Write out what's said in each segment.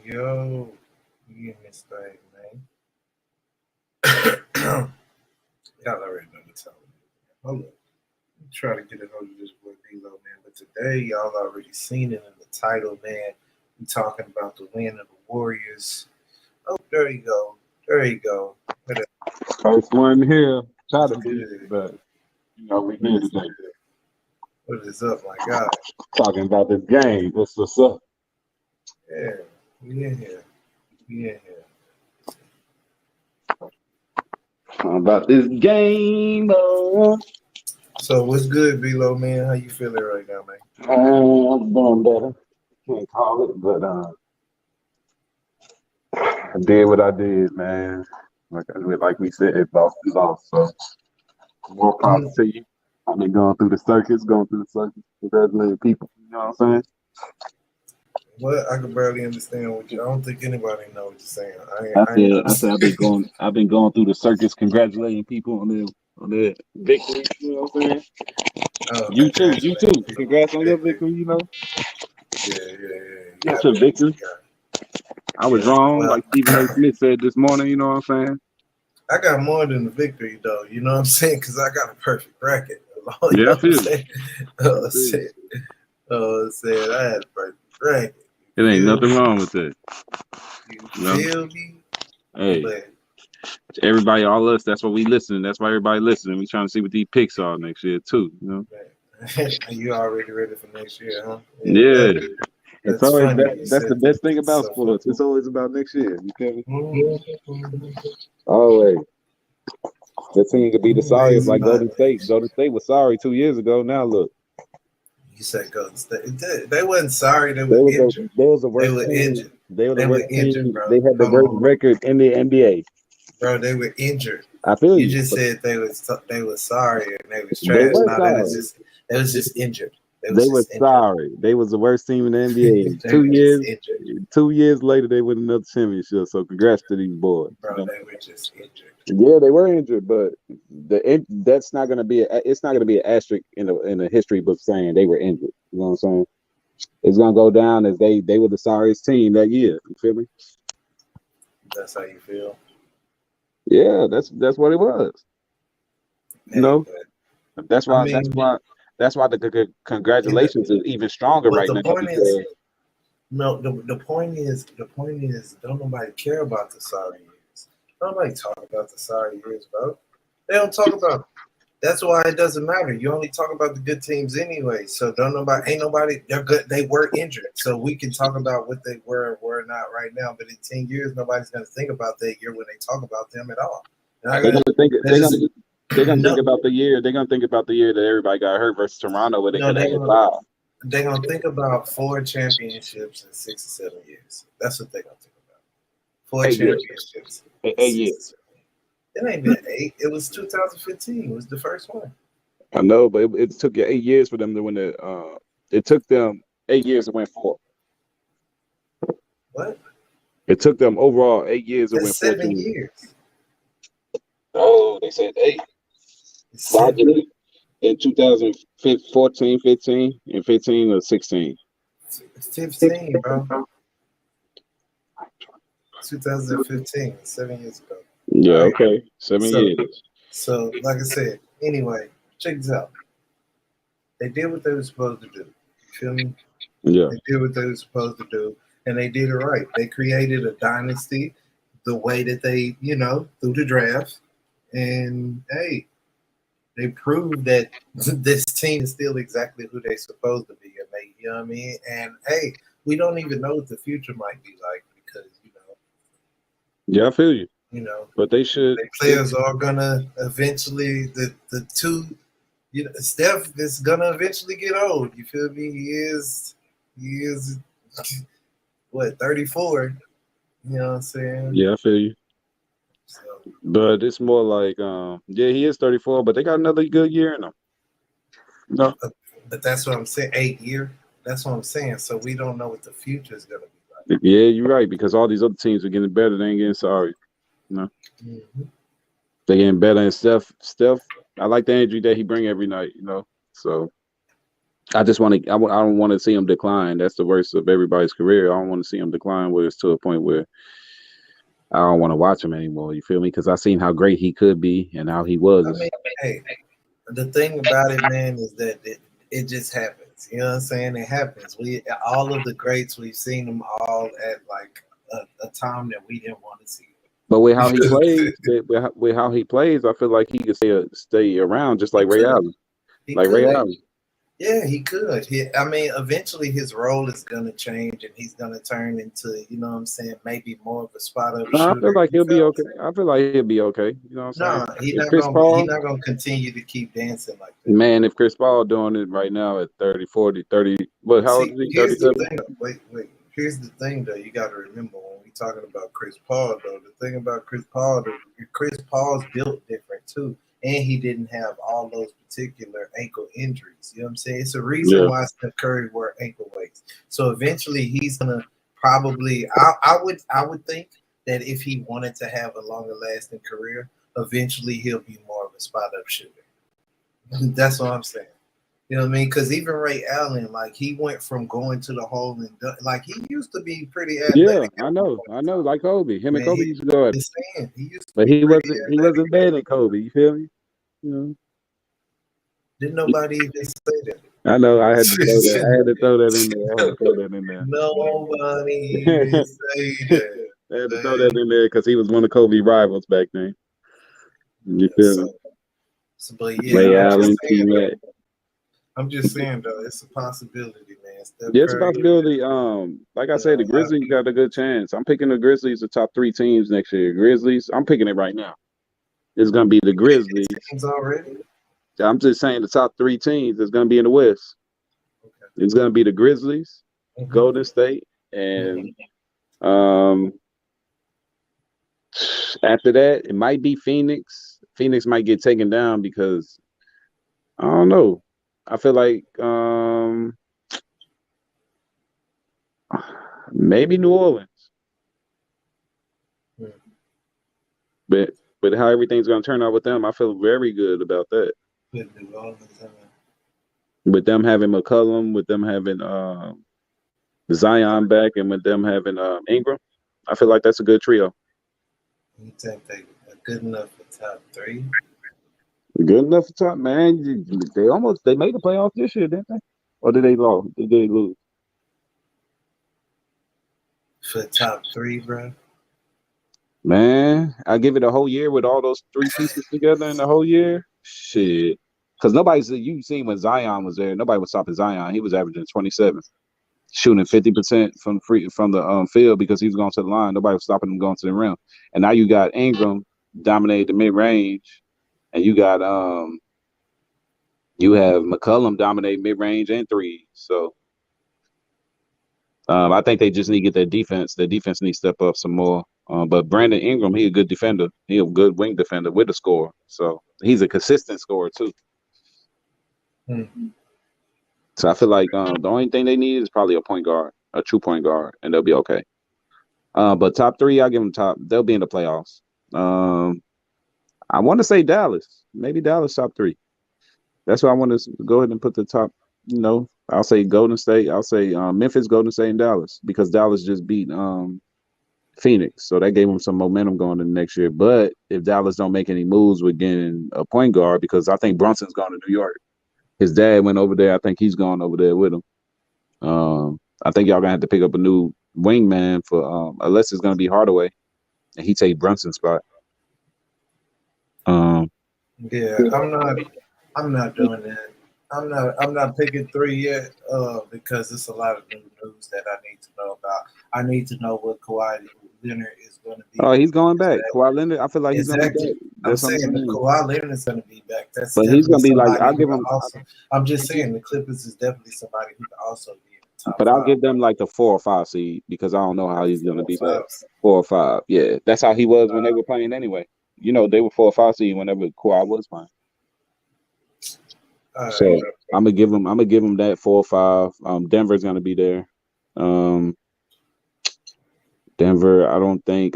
Yo, you in this thing, man. Y'all already know the time. Hold up. Try to get it over this boy D-Lo, man. But today, y'all already seen it in the title, man. We talking about the win of the Warriors. Oh, there you go. First one here. Try to be, but we here today. What is up, my God? Talking about this game. That's what's up. Yeah, we in here. About this game. So what's good, D-Lo, man? How you feeling right now, man? I'm doing better. Can't call it, but I did what I did, man. Like we said, it lost is off. So more props to you. I've been going through the circuits, congratulating people. You know what I'm saying? What? I can barely understand what you. I don't think anybody knows what you're saying. I said I've been going through the circuits, congratulating people on their victory. You know what I'm saying? Oh, you too. Congrats on your victory. You know. Yeah. That's a victory. I was wrong, like Stephen A. Smith said this morning. You know what I'm saying? I got more than the victory, though. You know what I'm saying? Because I got a perfect bracket. Yeah, I feel it. Said I had a perfect bracket. It ain't nothing wrong with that. You feel me? Hey, everybody, all us, that's why we listening. That's why everybody listening. We trying to see what these picks are next year, too. You know? You already ready for next year, huh? Yeah. It's always that's the best thing about sports. It's always about next year. You feel me? Mm-hmm. Always. That team could be the sorriest, like Golden State. Golden State was sorry 2 years ago. Now look. You said Golden State. They wasn't sorry. They were injured. They was the worst team. They were the worst injured, team. bro. They had the worst record in the NBA. Bro, they were injured. I feel you. Just said they were sorry and they was trash. They was just injured. They were sorry. They was the worst team in the NBA. 2 years later, they win another championship. So congrats to these boys. Bro, they were just injured. Yeah, they were injured, but that's not gonna be it's not gonna be an asterisk in the history book saying they were injured. You know what I'm saying? It's gonna go down as they were the sorriest team that year. You feel me? That's how you feel. Yeah, that's what it was. That's why the congratulations is even stronger right now. The point is, don't nobody care about the sorry years. Nobody talk about the sorry years, bro. They don't talk about it. That's why it doesn't matter. You only talk about the good teams anyway. So ain't nobody. They're good. They were injured, so we can talk about what they were not right now. But in 10 years, nobody's gonna think about that year when they talk about them at all. They're gonna think about the year. They're gonna think about the year that everybody got hurt versus Toronto, where they could have had 5. They're gonna think about 4 championships in 6 or 7 years. That's what they're gonna think about. 4 championships. 8 years. It ain't been 8. It was 2015. It was the first one. I know, but it took 8 years for them to win it. It took them 8 years to win 4. What? It took them overall 8 years to win 14. 7 years. Oh, they said 8. In 2014, 15, and 15 or 16. It's 15, bro. 2015, 7 years ago. Yeah, right? Okay. 7 years. So, like I said, anyway, check this out. They did what they were supposed to do. You feel me? Yeah. They did what they were supposed to do, and they did it right. They created a dynasty the way that they, through the draft. And, hey, they proved that this team is still exactly who they're supposed to be. And they, you know what I mean? And, hey, we don't even know what the future might be like because, Yeah, I feel you. You know, But they should. the players are gonna eventually the two. You know, Steph is gonna eventually get old. You feel me? He is what 34. You know what I'm saying? Yeah, I feel you. So, But it's more like, yeah, he is 34, but they got another good year in him. No. but that's what I'm saying. 8 year. That's what I'm saying. So we don't know what the future is gonna be Yeah, you're right, because all these other teams are getting better. They ain't getting sorry. You know, like. Mm-hmm. they getting better. And Steph, I like the energy that he bring every night. You know, so I just want to. I don't want to see him decline. That's the worst of everybody's career. I don't want to see him decline where it's to a point where I don't want to watch him anymore. You feel me? Because I seen how great he could be and how he I was. mean, hey, the thing about it, man, is that it just happens. You know what I'm saying? It happens. We all of the greats, we've seen them all at like a time that we didn't want to see. But with how he plays, with how he plays, I feel like he could stay around just He like Ray could. Allen. He Like Ray could. Allen. Yeah, he could. I mean, eventually his role is going to change and he's going to turn into, you know what I'm saying, maybe more of a spot up No, I feel shooter. like You he'll be feel okay. I feel like he'll be okay. You know what I'm saying? No, he If not Chris gonna he Paul, not gonna continue to keep dancing like that. man, if Chris Paul doing it right now at 30, 40, 30, what, how old See, is he? here's the 37? thing. Wait. Here's the thing, though. You got to remember when we talking about Chris Paul, though. The thing about Chris Paul, Chris Paul's built different too, and he didn't have all those particular ankle injuries. You know what I'm saying? It's a reason Yeah. why Steph Curry wear ankle weights. So eventually, he's gonna probably. I would think that if he wanted to have a longer lasting career, eventually he'll be more of a spot up shooter. That's what I'm saying. You know what I mean? Because even Ray Allen, like he went from going to the hole and like he used to be pretty Yeah, athletic at I one know. point I in know. time. Like Kobe. Him and Man, Kobe used to go at it. just saying, he used to But be he pretty wasn't athletic. bad at Kobe, you feel me? You know. Didn't nobody even say that? I know I had to throw that. I had to throw that in there. I had to throw that in there. Nobody even say that. I had to throw that Man. in there because he was one of Kobe's rivals back then. You Yeah, feel me? but yeah, Ray Allen, T-Mac. I'm just saying though, it's a possibility, man. Steph Yeah, it's a Curry, possibility. Like I you said, know, the a lot of Grizzlies people. got a good chance. I'm picking the Grizzlies, the top 3 teams next year. Grizzlies, I'm picking it right now. It's gonna be the Grizzlies. Teams already. I'm just saying the top 3 teams is gonna be in the West. Okay. It's gonna be the Grizzlies, Mm-hmm. Golden State, and um, after that it might be Phoenix. Phoenix might get taken down because I don't know. I feel like maybe New Orleans. Mm-hmm. But how everything's gonna turn out with them, I feel very good about that. With New Orleans, With them having McCollum, with them having Zion back, and with them having Ingram, I feel like that's a good trio. you think they are good enough for top three? Good enough for top, man. They made the playoffs this year, didn't they? Or did they lose? Did they lose? For top three, bro. Man, I give it a whole year with all those 3 pieces together in the whole year. Shit. Because you seen when Zion was there, nobody was stopping Zion. He was averaging 27, shooting 50% from the field because he was going to the line. Nobody was stopping him going to the rim. And now you got Ingram dominate the mid range, and you have McCollum dominate mid range and three. So I think they just need to get their defense. Their defense needs to step up some more. But Brandon Ingram, he a good defender. He a good wing defender with a score. So he's a consistent scorer too. Hmm. So I feel like the only thing they need is probably a point guard, a true point guard, and they'll be okay. But top 3, I give them top. They'll be in the playoffs. I want to say Dallas. Maybe Dallas top 3. That's why I want to go ahead and put the top. I'll say Golden State. I'll say Memphis, Golden State, and Dallas because Dallas just beat Phoenix, so that gave them some momentum going into next year. But if Dallas don't make any moves with getting a point guard, because I think Brunson's going to New York. His dad went over there. I think he's going over there with him. I think y'all gonna have to pick up a new wingman for unless it's gonna be Hardaway, and he take Brunson's spot. Yeah, I'm not doing that. I'm not picking 3 yet, because it's a lot of new news that I need to know about. I need to know what Kawhi Leonard is going to be. Oh, he's going back. Kawhi Leonard, I feel like he's exactly. going to be back. I'm That's what I'm saying that saying. Kawhi Leonard is going to be back. That's But he's definitely going to be like, somebody I'll who give can him. also. I'm just saying the Clippers is definitely somebody who can also be in the top But I'll five. give them like the 4 or 5 seed because I don't know how he's going to be back. 4 or 5. Yeah, that's how he was when they were playing anyway. You know, they were 4 or 5 seed whenever Kawhi was playing. So I'm gonna give him that 4 or 5. Denver's gonna be there. Denver, I don't think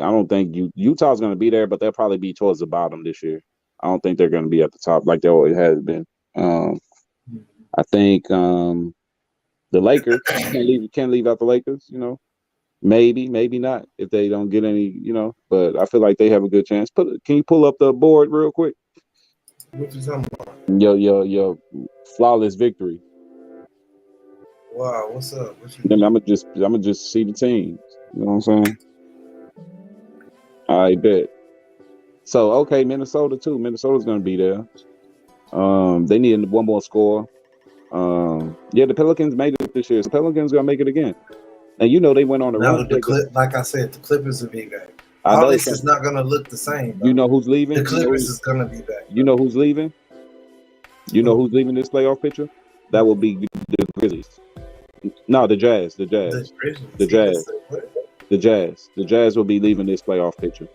Utah's gonna be there, but they'll probably be towards the bottom this year. I don't think they're gonna be at the top like they always have been. I think the Lakers can't leave out the Lakers. You know, maybe not if they don't get any. You know, but I feel like they have a good chance. Can you pull up the board real quick? What you talking about? Your flawless victory. Wow, what's up? Then I'm gonna just see the teams. You know what I'm saying? I bet. So okay, Minnesota too. Minnesota's gonna be there. They need one more score. Yeah, the Pelicans made it this year. So the Pelicans gonna make it again. And you know they went on a run. Like I said, the Clippers will be back. I All know this is not gonna look the same. Bro. You know who's leaving? The Clippers is gonna be back. You know who's leaving? You know who's leaving this playoff picture? That will be the Grizzlies. No, the Jazz. The Jazz. The Jazz will be leaving this playoff picture.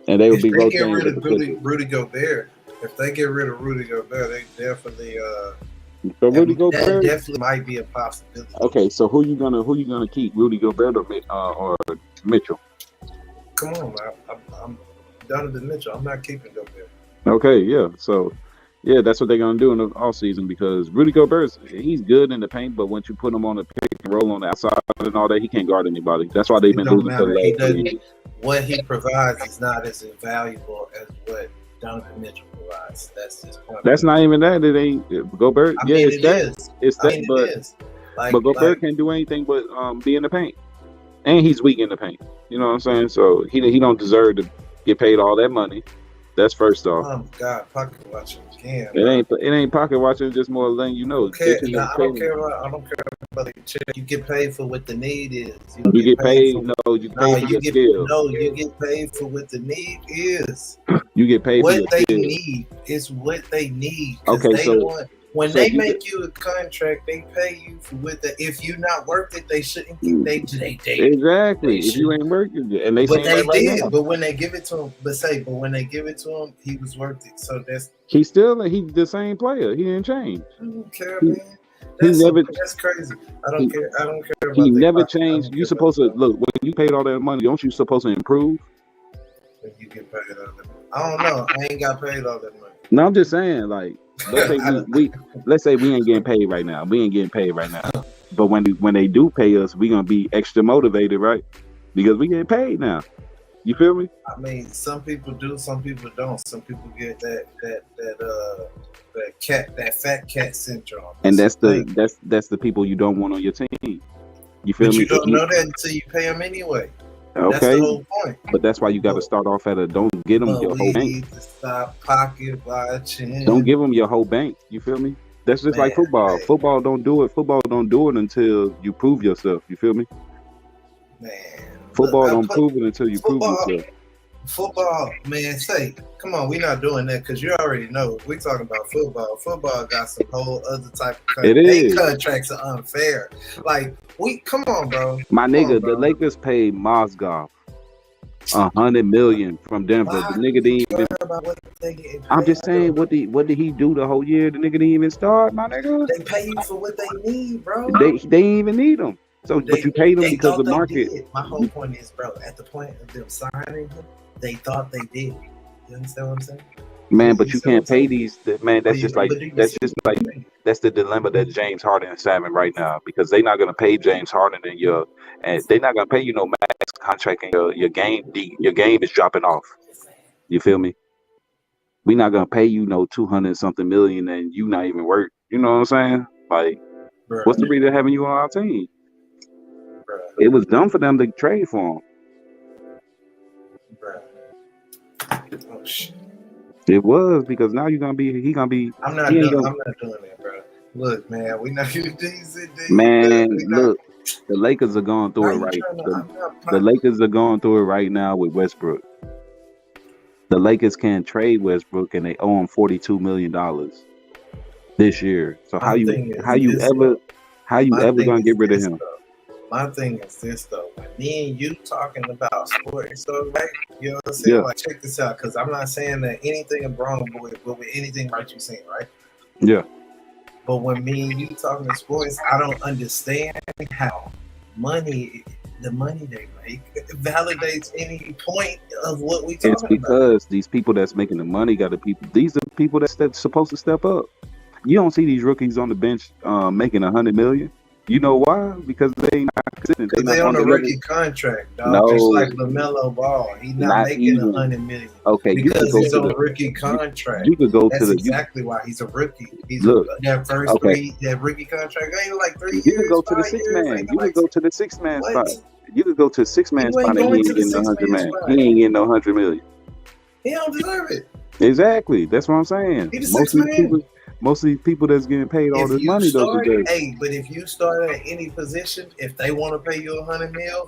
And they will be rotating with the Clippers. Rudy Gobert. If they get rid of Rudy Gobert, they definitely so Rudy Gobert that definitely might be a possibility. Okay, so who you gonna keep? Rudy Gobert or Mitchell? Come on, I'm Donovan Mitchell. I'm not keeping Gobert. Okay, yeah. So yeah, that's what they're gonna do in the off season because Rudy Gobert, he's good in the paint, but once you put him on the pick and roll on the outside and all that, he can't guard anybody. That's why they've been losing for the last 3 years. What he provides is not as valuable as what Donovan Mitchell provides. That's his point. That's not even that. It ain't Gobert. I mean, it's that. But Gobert can't do anything but be in the paint, and he's weak in the paint. You know what I'm saying? So he don't deserve to get paid all that money. That's first off. Oh God, pocket watching again. It ain't pocket watching. It's just more letting you know. I don't care about the check. You get paid for what the need is. You get paid. You get paid for what the need is. You get paid what for they skills. need is what they need. Okay, they make you a contract, they pay you for what if you're not worth it, they shouldn't. They exactly. If you ain't working, and they did. But when they give it to him, when they give it to him, he was worth it. So he's the same player. He didn't change. I don't care, man. That's crazy. I don't care. About he never changed. You supposed to look when you paid all that money. Don't you supposed to improve? When you get paid all that money. I don't know. I ain't got paid all that money. No, I'm just saying, like, let's say we ain't getting paid right now. But when they do pay us, we gonna be extra motivated, right? Because we get paid now. You feel me? I mean, some people do, some people don't. Some people get that fat cat syndrome. And that's the people you don't want on your team. You feel me? You don't know that until you pay them anyway. Okay, that's the whole point. But that's why you got to start off don't get them your whole bank. Need to stop pocket watching. Don't give them your whole bank. You feel me? That's just like football. Man. Football don't do it until you prove yourself. You feel me? Man, football don't prove it until you prove yourself. Football, man, come on, we're not doing that because you already know. We're talking about football. Football got some whole other type of contracts. Contracts are unfair. Like, come on, bro. The Lakers paid Mozgov $100 million from Denver. The nigga didn't even. I'm just saying, what did he do the whole year? The nigga didn't even start, my nigga. They pay you for what they need, bro. They didn't even need him. So, but you paid them because the market. My whole point is, bro, at the point of them signing him, they thought they did. You understand what I'm saying? Man, but you can't pay these. Man, that's the dilemma that James Harden is having right now because they're not gonna pay James Harden and they're not gonna pay you no max contract and your game is dropping off. You feel me? We're not gonna pay you no 200 something million and you not even work. You know what I'm saying? Like, bruh, what's the reason of having you on our team? Bruh. It was dumb for them to trade for him. Oh shit. It was because now he gonna be. I'm not doing that, bro. Look, man, we not these. Man, look, The Lakers are going through Why it you right. trying to? I'm not. The Lakers are going through it right now with Westbrook. The Lakers can't trade Westbrook, and they owe him $42 million this year. So My thing is this though. how you My ever thing gonna is get rid of this him? though. My thing is this though. When me and you talking about sports, so right, you know what I'm saying? Yeah. Like, check this out, because I'm not saying that anything is wrong with anything right you're saying, right? Yeah. But when me and you talking to sports, I don't understand how the money they make validates any point of what we talking It's because these people that's making the money these are people that's supposed to step up. You don't see these rookies on the bench making $100 million. You know why? Because they not consistent. Because they on a rookie contract, dog. No. Just like LaMelo Ball, he's not making $100 million. Okay, because he's on a rookie contract. You could go That's to the exactly why he's a rookie. He's look, that first okay. that rookie contract ain't like 3 years. You could go to the 5 six years, man. You could go to the 6 man spot. What? You could go to 6 man You spot ain't and he going ain't to the getting no 100 6-man man. spot. He ain't getting no 100 million. He don't deserve it. Exactly. That's what I'm saying. He's a 6 man. Most of these people that's getting paid all this money don't do that. Hey, but if you start at any position, if they want to pay you $100 million,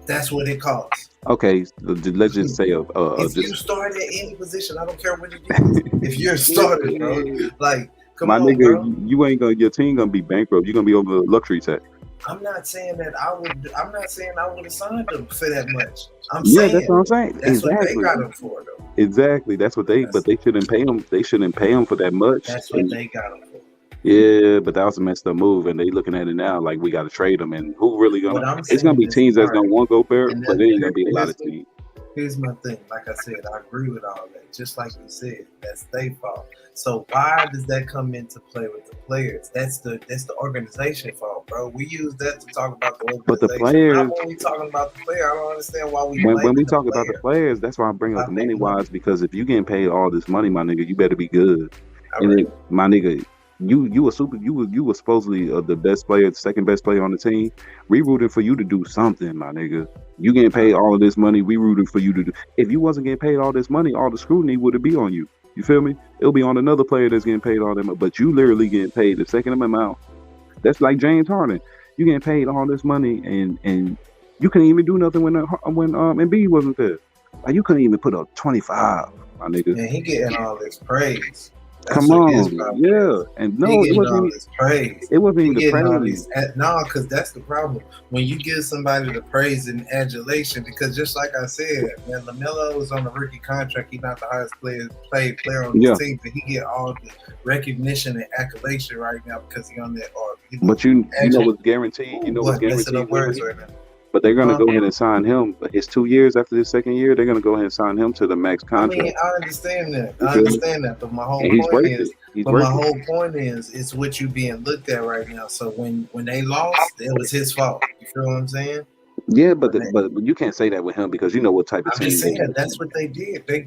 that's what it costs. Okay, let's just say if you start at any position, I don't care what it is. If you're a starter, bro, like come my on, nigga, bro. you ain't gonna your team gonna be bankrupt. You're gonna be over luxury tax. I'm not saying that I would. I'm not saying I would have signed them for that much. That's what I'm saying. That's what they got him for, though. Exactly. That's what they. But they shouldn't pay him. They shouldn't pay him for that much. That's what they got him for. Yeah, but that was a messed up move, and they looking at it now like we got to trade him. And who really gonna? It's gonna be teams that's gonna want Gobert, but it ain't gonna be a lot of teams. Here's my thing. Like I said, I agree with all that. Just like you said, that's their fault. So why does that come into play with the players? That's the organization fault, bro. We use that to talk about the organization. But the players, not when we talking about the player, I don't understand why we. When we talk about the players, that's why I bring up the money wise, because if you getting paid all this money, my nigga, you better be good. And my nigga, you were supposedly the best player, the second best player on the team. We rooting for you to do something, my nigga. You getting paid all of this money, we rooting for you to do. If you wasn't getting paid all this money, all the scrutiny would be on you. You feel me? It'll be on another player that's getting paid all that money, but you literally getting paid the second amount. That's like James Harden. You getting paid all this money, and you couldn't even do nothing when Embiid wasn't there. Like, you couldn't even put up 25, my nigga. And he getting all this praise. Come on, yeah, and no, it wasn't this praise. It wasn't even the praise. No, because that's the problem. When you give somebody the praise and adulation, because just like I said, man, LaMelo is on a rookie contract. He's not the highest paid player on the team, but he get all the recognition and accolation right now because he's on that. But you know what's guaranteed? You know what's guaranteed? Words right now. But they're going to go ahead and sign him. It's 2 years after the second year. They're going to go ahead and sign him to the max contract. I mean, I understand that. But my whole point is, it's what you being looked at right now. So when they lost, it was his fault. You feel what I'm saying? Yeah, but you can't say that with him because you know what type of team. I'm just saying that's what they did. They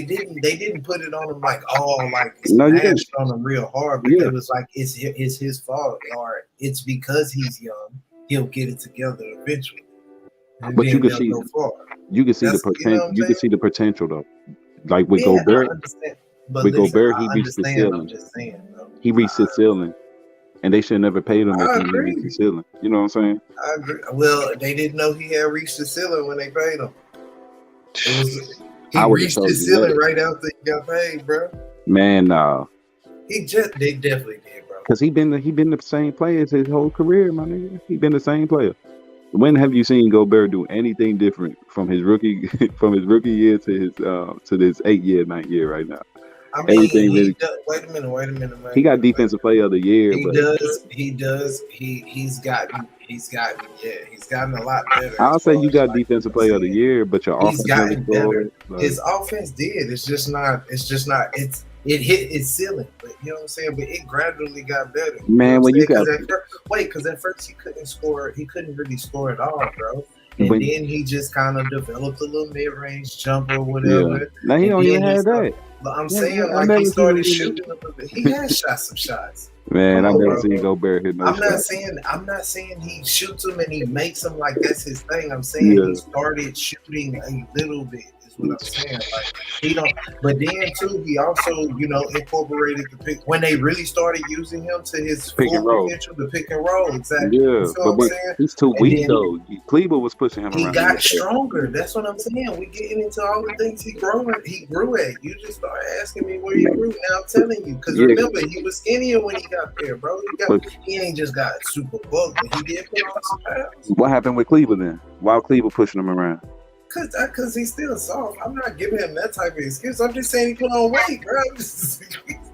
didn't put it on him like smashed on him real hard. But it was like it's his fault, or it's because he's young. He'll get it together eventually. But you can see the potential. You can see the potential though. Like with Gobert, Gobert, he reached the ceiling. He reached the ceiling, and they should never paid him if he reached the ceiling. You know what I'm saying? I agree. Well, they didn't know he had reached the ceiling when they paid him. He reached the ceiling right after he got paid, bro. Man, nah. They definitely did, bro. Because he been the same player his whole career, my nigga. He been the same player. When have you seen Gobert do anything different from his rookie year to this 8 year, 9 year right now? I mean, wait a minute, man. He got defensive player of the year. He does. He's gotten a lot better. I'll say you got defensive player of the year, but your offense gotten better. His offense did. It's just not. It hit its ceiling, but you know what I'm saying. But it gradually got better. Man, when you got because at first he couldn't score. He couldn't really score at all, bro. And then he just kind of developed a little mid-range jumper, whatever. Yeah. Now he don't even have that. I'm saying he started shooting a little bit. He has shot some shots. Man, Come I on, never bro. seen Gobert hit no I'm not shot. saying he shoots them and he makes them like that's his thing. I'm saying Yeah. he started shooting a little bit. Is what I'm saying. Like he don't. But then too, he also incorporated the pick when they really started using him to his Pick and full roll. potential. The pick and roll, exactly. You Yeah, feel what but I'm when saying? he's too And weak then though. Cleveland was pushing him he around. got stronger. That's what I'm saying. We getting into all the things he grew at. You just start asking me where he grew. Now I'm telling you, because Yeah. remember he was skinnier when he got there, bro. But He ain't just got super buff, but he did put on some pounds. what happened with Cleveland then? Why Cleveland pushing him around? Cause he's still soft. I'm not giving him that type of excuse. I'm just saying he put on weight, bro.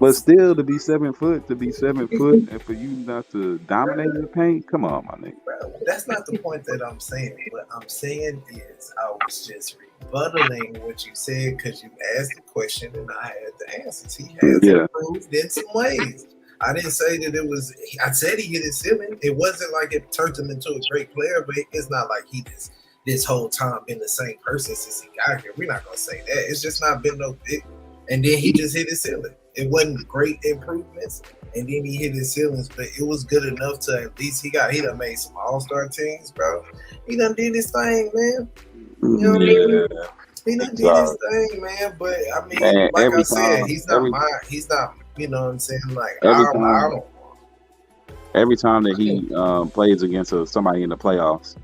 But still, to be 7 foot, and for you not to dominate in the paint, come on, my nigga. Bro, that's not the point that I'm saying. What I'm saying is I was just rebuttaling what you said because you asked the question and I had the answers. He has improved in some ways. I didn't say that it was. I said he hit his ceiling. It wasn't like it turned him into a great player, but it's not like he just this whole time been the same person since he got here. We're not gonna say that. It's just not been no big. And then he just hit his ceiling. It wasn't great improvements, and then he hit his ceilings, but it was good enough to at least he done made some all-star teams, bro. He done did his thing, man. You know what I mean? He done did his thing, man. But I mean, Man, like I said, he's not, you know what I'm saying? Like every time that he plays against somebody in the playoffs,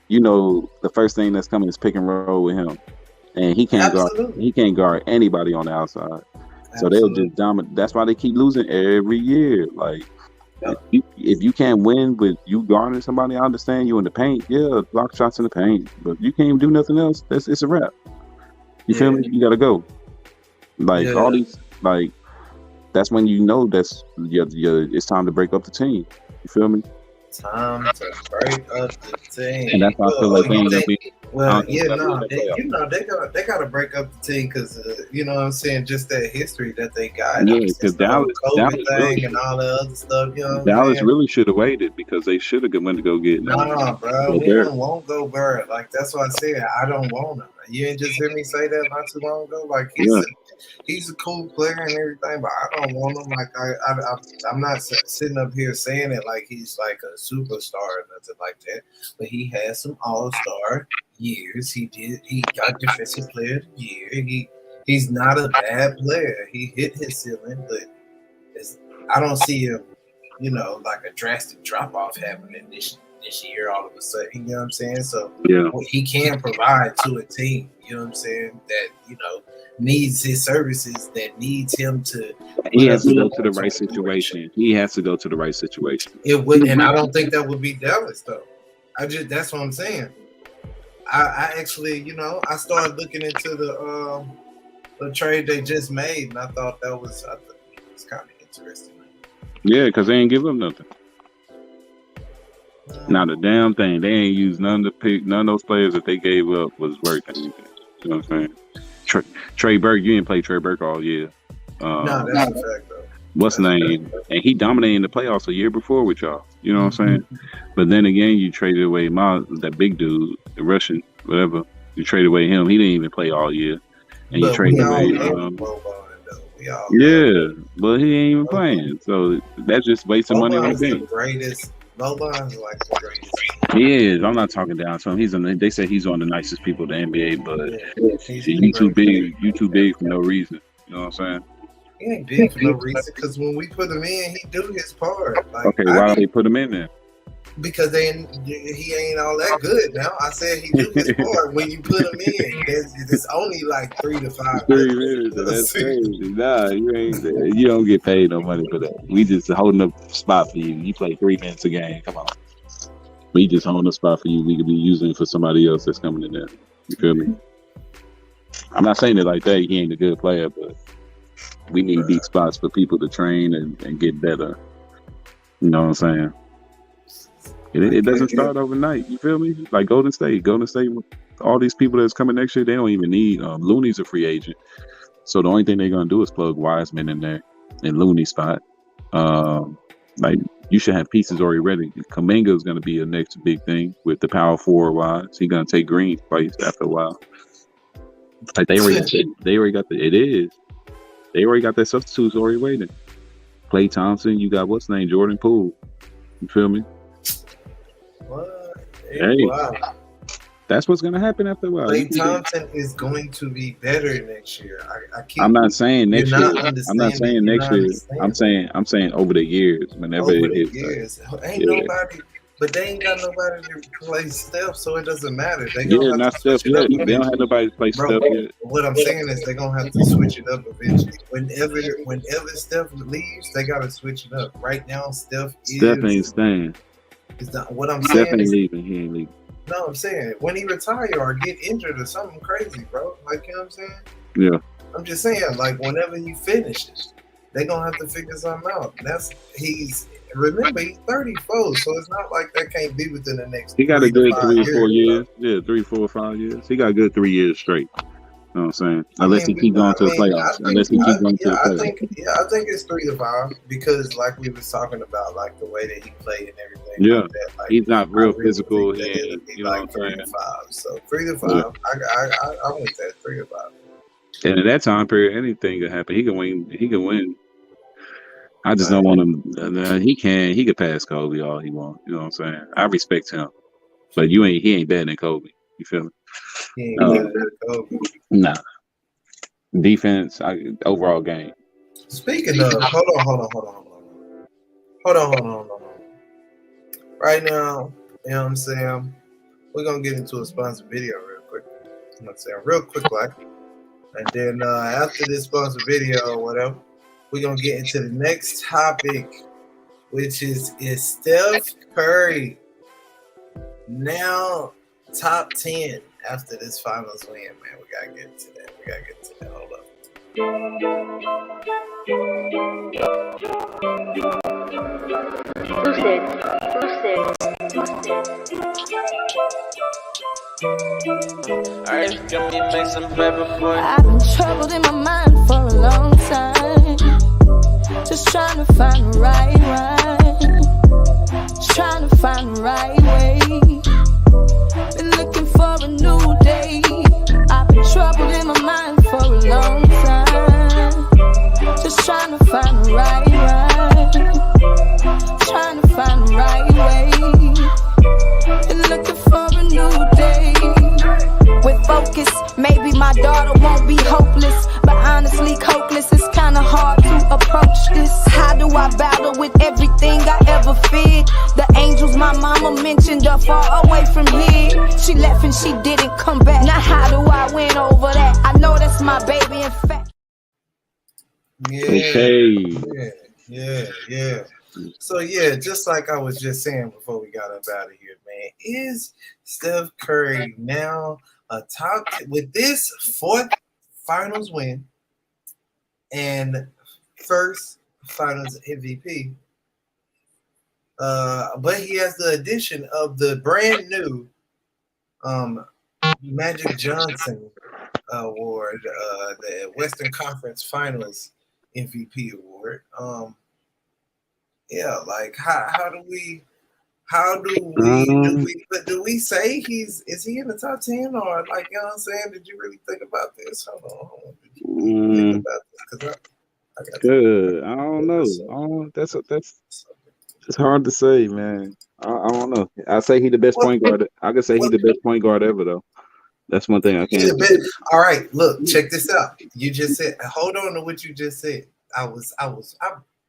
you know, the first thing that's coming is pick and roll with him, and he can't guard anybody on the outside. So they'll just dominate. That's why they keep losing every year. Like if you can't win with you guarding somebody, I understand you in the paint. Yeah, block shots in the paint, but you can't even do nothing else. It's a wrap. You feel me? You gotta go. Like all these, like that's when you know it's time to break up the team. You feel me? Time to break up the team. And that's why I feel like they ain't gonna be. They gotta break up the team because you know what I'm saying, just that history that they got. Yeah, because Dallas thing and all the other stuff. You know, Dallas really should have waited because they should have went to go get. Nah, bro, we don't want Gobert. Like that's what I said. I don't want him. You didn't just hear me say that not too long ago. Like he's a cool player and everything, but I don't want him. Like I'm not sitting up here saying it like he's like a superstar or nothing like that. But he has some all-star years. He got defensive player of the year. He's not a bad player. He hit his ceiling, but I don't see him, like a drastic drop off happening this year all of a sudden. You know what I'm saying? So he can provide to a team, you know what I'm saying, that needs his services, that needs him to. He has to go to the right situation. It would, and I don't think that would be Dallas though. That's what I'm saying. I actually, I started looking into the trade they just made, and I thought that was kind of interesting. Yeah, because they ain't give them nothing. Not a damn thing. They ain't used none of those players that they gave up was worth anything. You know what I'm saying? Trey Burke, you didn't play Trey Burke all year. No, that's a fact though. What's the name? And he dominated the playoffs a year before with y'all. You know what I'm saying? But then again, you traded away that big dude, the Russian, whatever. You traded away him. He didn't even play all year. And you traded away. But he ain't even playing. So that's just wasting money on the bench. Boban's like the greatest. He is. I'm not talking down to him. They say he's one of the nicest people in the NBA, but you too big. You too big for no reason. You know what I'm saying? He ain't big for no reason because when we put him in, he do his part. Like, okay, why don't they put him in there? Because he ain't all that good now. I said he do his part when you put him in. It's only like 3 to 5 minutes. That's crazy. Nah, you don't get paid no money for that. We just holding up spot for you. You play 3 minutes a game. Come on. We just holding a spot for you. We could be using it for somebody else that's coming in there. You feel me? I'm not saying it like that. He ain't a good player, but we need these spots for people to train and get better. You know what I'm saying? It doesn't start overnight. You feel me? Like Golden State, all these people that's coming next year, they don't even need Looney's a free agent. So the only thing they're gonna do is plug Wiseman in there in Looney's spot. Like you should have pieces already ready. Kuminga is gonna be a next big thing with the power forward wise. He's gonna take Green's place after a while. Like they already got their substitutes already waiting. Klay Thompson. You got what's his name, Jordan Poole. You feel me? What? Hey. Wow. That's what's gonna happen after a while. Klay Thompson is going to be better next year. I'm not saying next year. I'm not saying next year. I'm saying over the years. Whenever over it the hits, years, ain't nobody. But they ain't got nobody to play Steph, so it doesn't matter. They gonna have to switch Steph it up. yet. They don't have nobody to play Steph yet. What I'm saying is they're gonna have to switch it up eventually. Whenever Steph leaves, they gotta switch it up. Right now, Steph ain't staying. It's not what I'm Steph saying. Ain't leaving. He ain't leaving. No, I'm saying when he retire or get injured or something crazy, bro. Like, you know what I'm saying? Yeah. I'm just saying, like, whenever he finishes, they're gonna have to figure something out. Remember, he's 34, so it's not like that can't be within the next. He got a good 3 or 4 years. Bro. Yeah, 3, 4, 5 years. He got a good 3 years straight. You know what I'm saying? Unless he keep going to the playoffs. I think it's 3 to 5 because, like we was talking about, like the way that he played and everything. Yeah, like that, like, he's not real physical. You know like 3 to 5. So 3 to 5. Yeah. I went that 3 to 5. And in that time period, anything could happen. He can win. He can win. I just don't want him. He can pass Kobe all he wants. You know what I'm saying? I respect him, but he ain't better than Kobe. You feel me? He ain't better than Kobe. Nah. Defense, overall game. Speaking of, hold on. Right now, you know what I'm saying? We're gonna get into a sponsored video real quick. I'm gonna say real quick, like, and then after this sponsored video or whatever, we're gonna get into the next topic, which is Steph Curry now top 10 after this finals win, man. We gotta get to that. Hold up. I've been troubled in my mind for a long time, just trying to find the right rhyme, just trying to find the right way. Been looking for a new day. I've been troubled in my mind for a long time, just trying to find the right rhyme, trying to find the right way. Been looking for a new day. With focus, maybe my daughter won't be hopeless, but honestly, hopeless is kinda hard to approach this. How do I battle with everything I ever feared? The angels my mama mentioned are far away from here. She left and she didn't come back. Now how do I win over that? I know that's my baby, in fact. Yeah. So yeah, just like I was just saying before we got up out of here, man, is Steph Curry now a top with this 4th finals win and first finals MVP? But he has the addition of the brand new Magic Johnson Award, the Western Conference Finals MVP award. Yeah, like how do we do we say is he in the top 10 or, like, you know what I'm saying? Did you really think about this? Hold on. Did you really think about this? Because I got good. I don't know. That's it's hard to say, man. I don't know. I say he the best point guard. I can say he's the best point guard ever, though. That's one thing I can't. All right, look, check this out. You just said, hold on to what you just said. I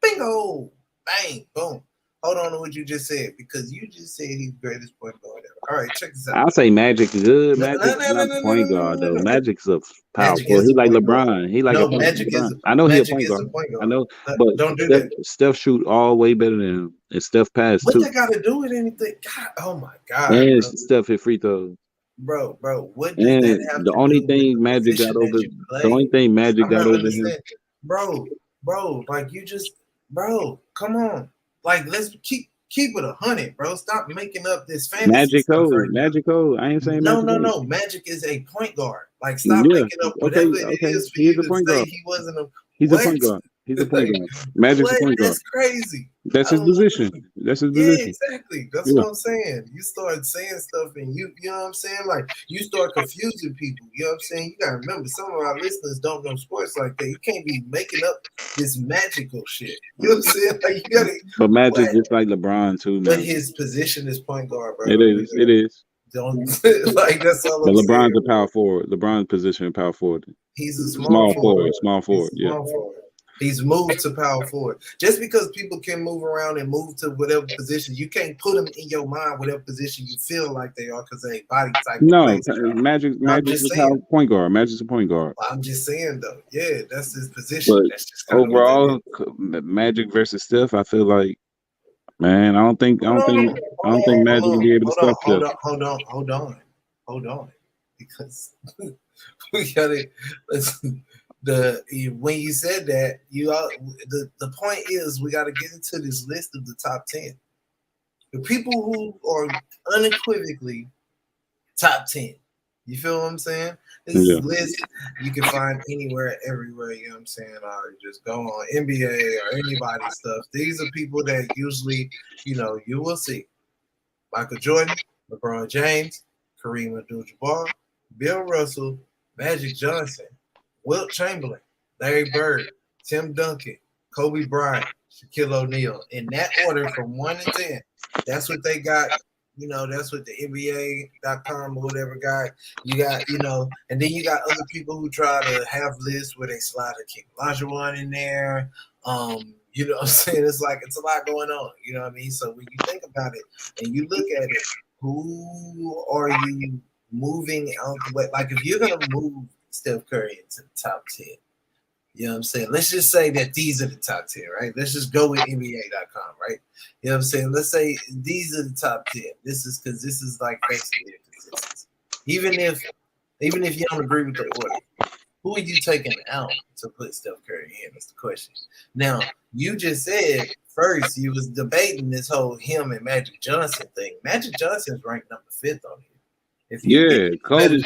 bingo, bang, boom. Hold on to what you just said, because you just said he's the greatest point guard ever. All right, check this out. I'll say Magic is good. Magic's not point guard, though. Magic's a powerful. He like LeBron. He like Magic is. I know he's a point guard. I know, but don't do that. Steph shoot all way better than him, and Steph pass too. What they got to do with anything? God, oh my God. And Steph hit free throws. Bro, what does that have the to only do thing with Magic got over, the only thing Magic got over him, bro, like you just, bro, come on, like let's keep it 100, bro. Stop making up this fantasy Magic stuff code, right Magic code. I ain't saying no. Magic is a point guard. Like, stop making up whatever it is for you to say he wasn't a. He's a point guard. He's a point guard. Magic's a point guard. That's crazy. That's his position. That's his Yeah, position. exactly. That's Yeah. what I'm saying. You start saying stuff and you know what I'm saying? Like you start confusing people. You know what I'm saying? You gotta remember some of our listeners don't know sports like that. You can't be making up this magical shit. You know what I'm saying? Like you gotta But Magic just like LeBron too, but man. his position is point guard, bro. It is. It is. Don't like that's all But I'm saying. LeBron's a power forward. LeBron's position power forward. He's a Small forward. Small forward. He's a small forward. He's moved to power forward. Just because people can move around and move to whatever position, you can't put them in your mind whatever position you feel like they are because they body type. No, Magic's a point guard. Magic's a point guard. I'm just saying though, yeah, that's his position. But that's just overall, Magic versus Steph, I feel like, man, I don't think Magic will be able to stop Steph. Hold on, because we got it. When you said that, the point is we got to get into this list of the top 10. The people who are unequivocally top 10. You feel what I'm saying? This list you can find anywhere, everywhere, you know what I'm saying? Or just go on NBA or anybody's stuff. These are people that usually, you will see. Michael Jordan, LeBron James, Kareem Abdul-Jabbar, Bill Russell, Magic Johnson, Wilt Chamberlain, Larry Bird, Tim Duncan, Kobe Bryant, Shaquille O'Neal. In that order from 1 to 10. That's what they got. That's what the NBA.com or whatever got. You got, and then you got other people who try to have lists where they slide a King Olajuwon in there. You know what I'm saying? It's like it's a lot going on. You know what I mean? So when you think about it and you look at it, who are you moving out the way? Like if you're gonna move Steph Curry into the top 10. You know what I'm saying? Let's just say that these are the top 10, right? Let's just go with NBA.com, right? You know what I'm saying? Let's say these are the top 10. This is because this is like basically a consistency. Even if you don't agree with the order, who are you taking out to put Steph Curry in? That's the question. Now, you just said first you was debating this whole him and Magic Johnson thing. Magic Johnson's ranked number 5th on here. Kobe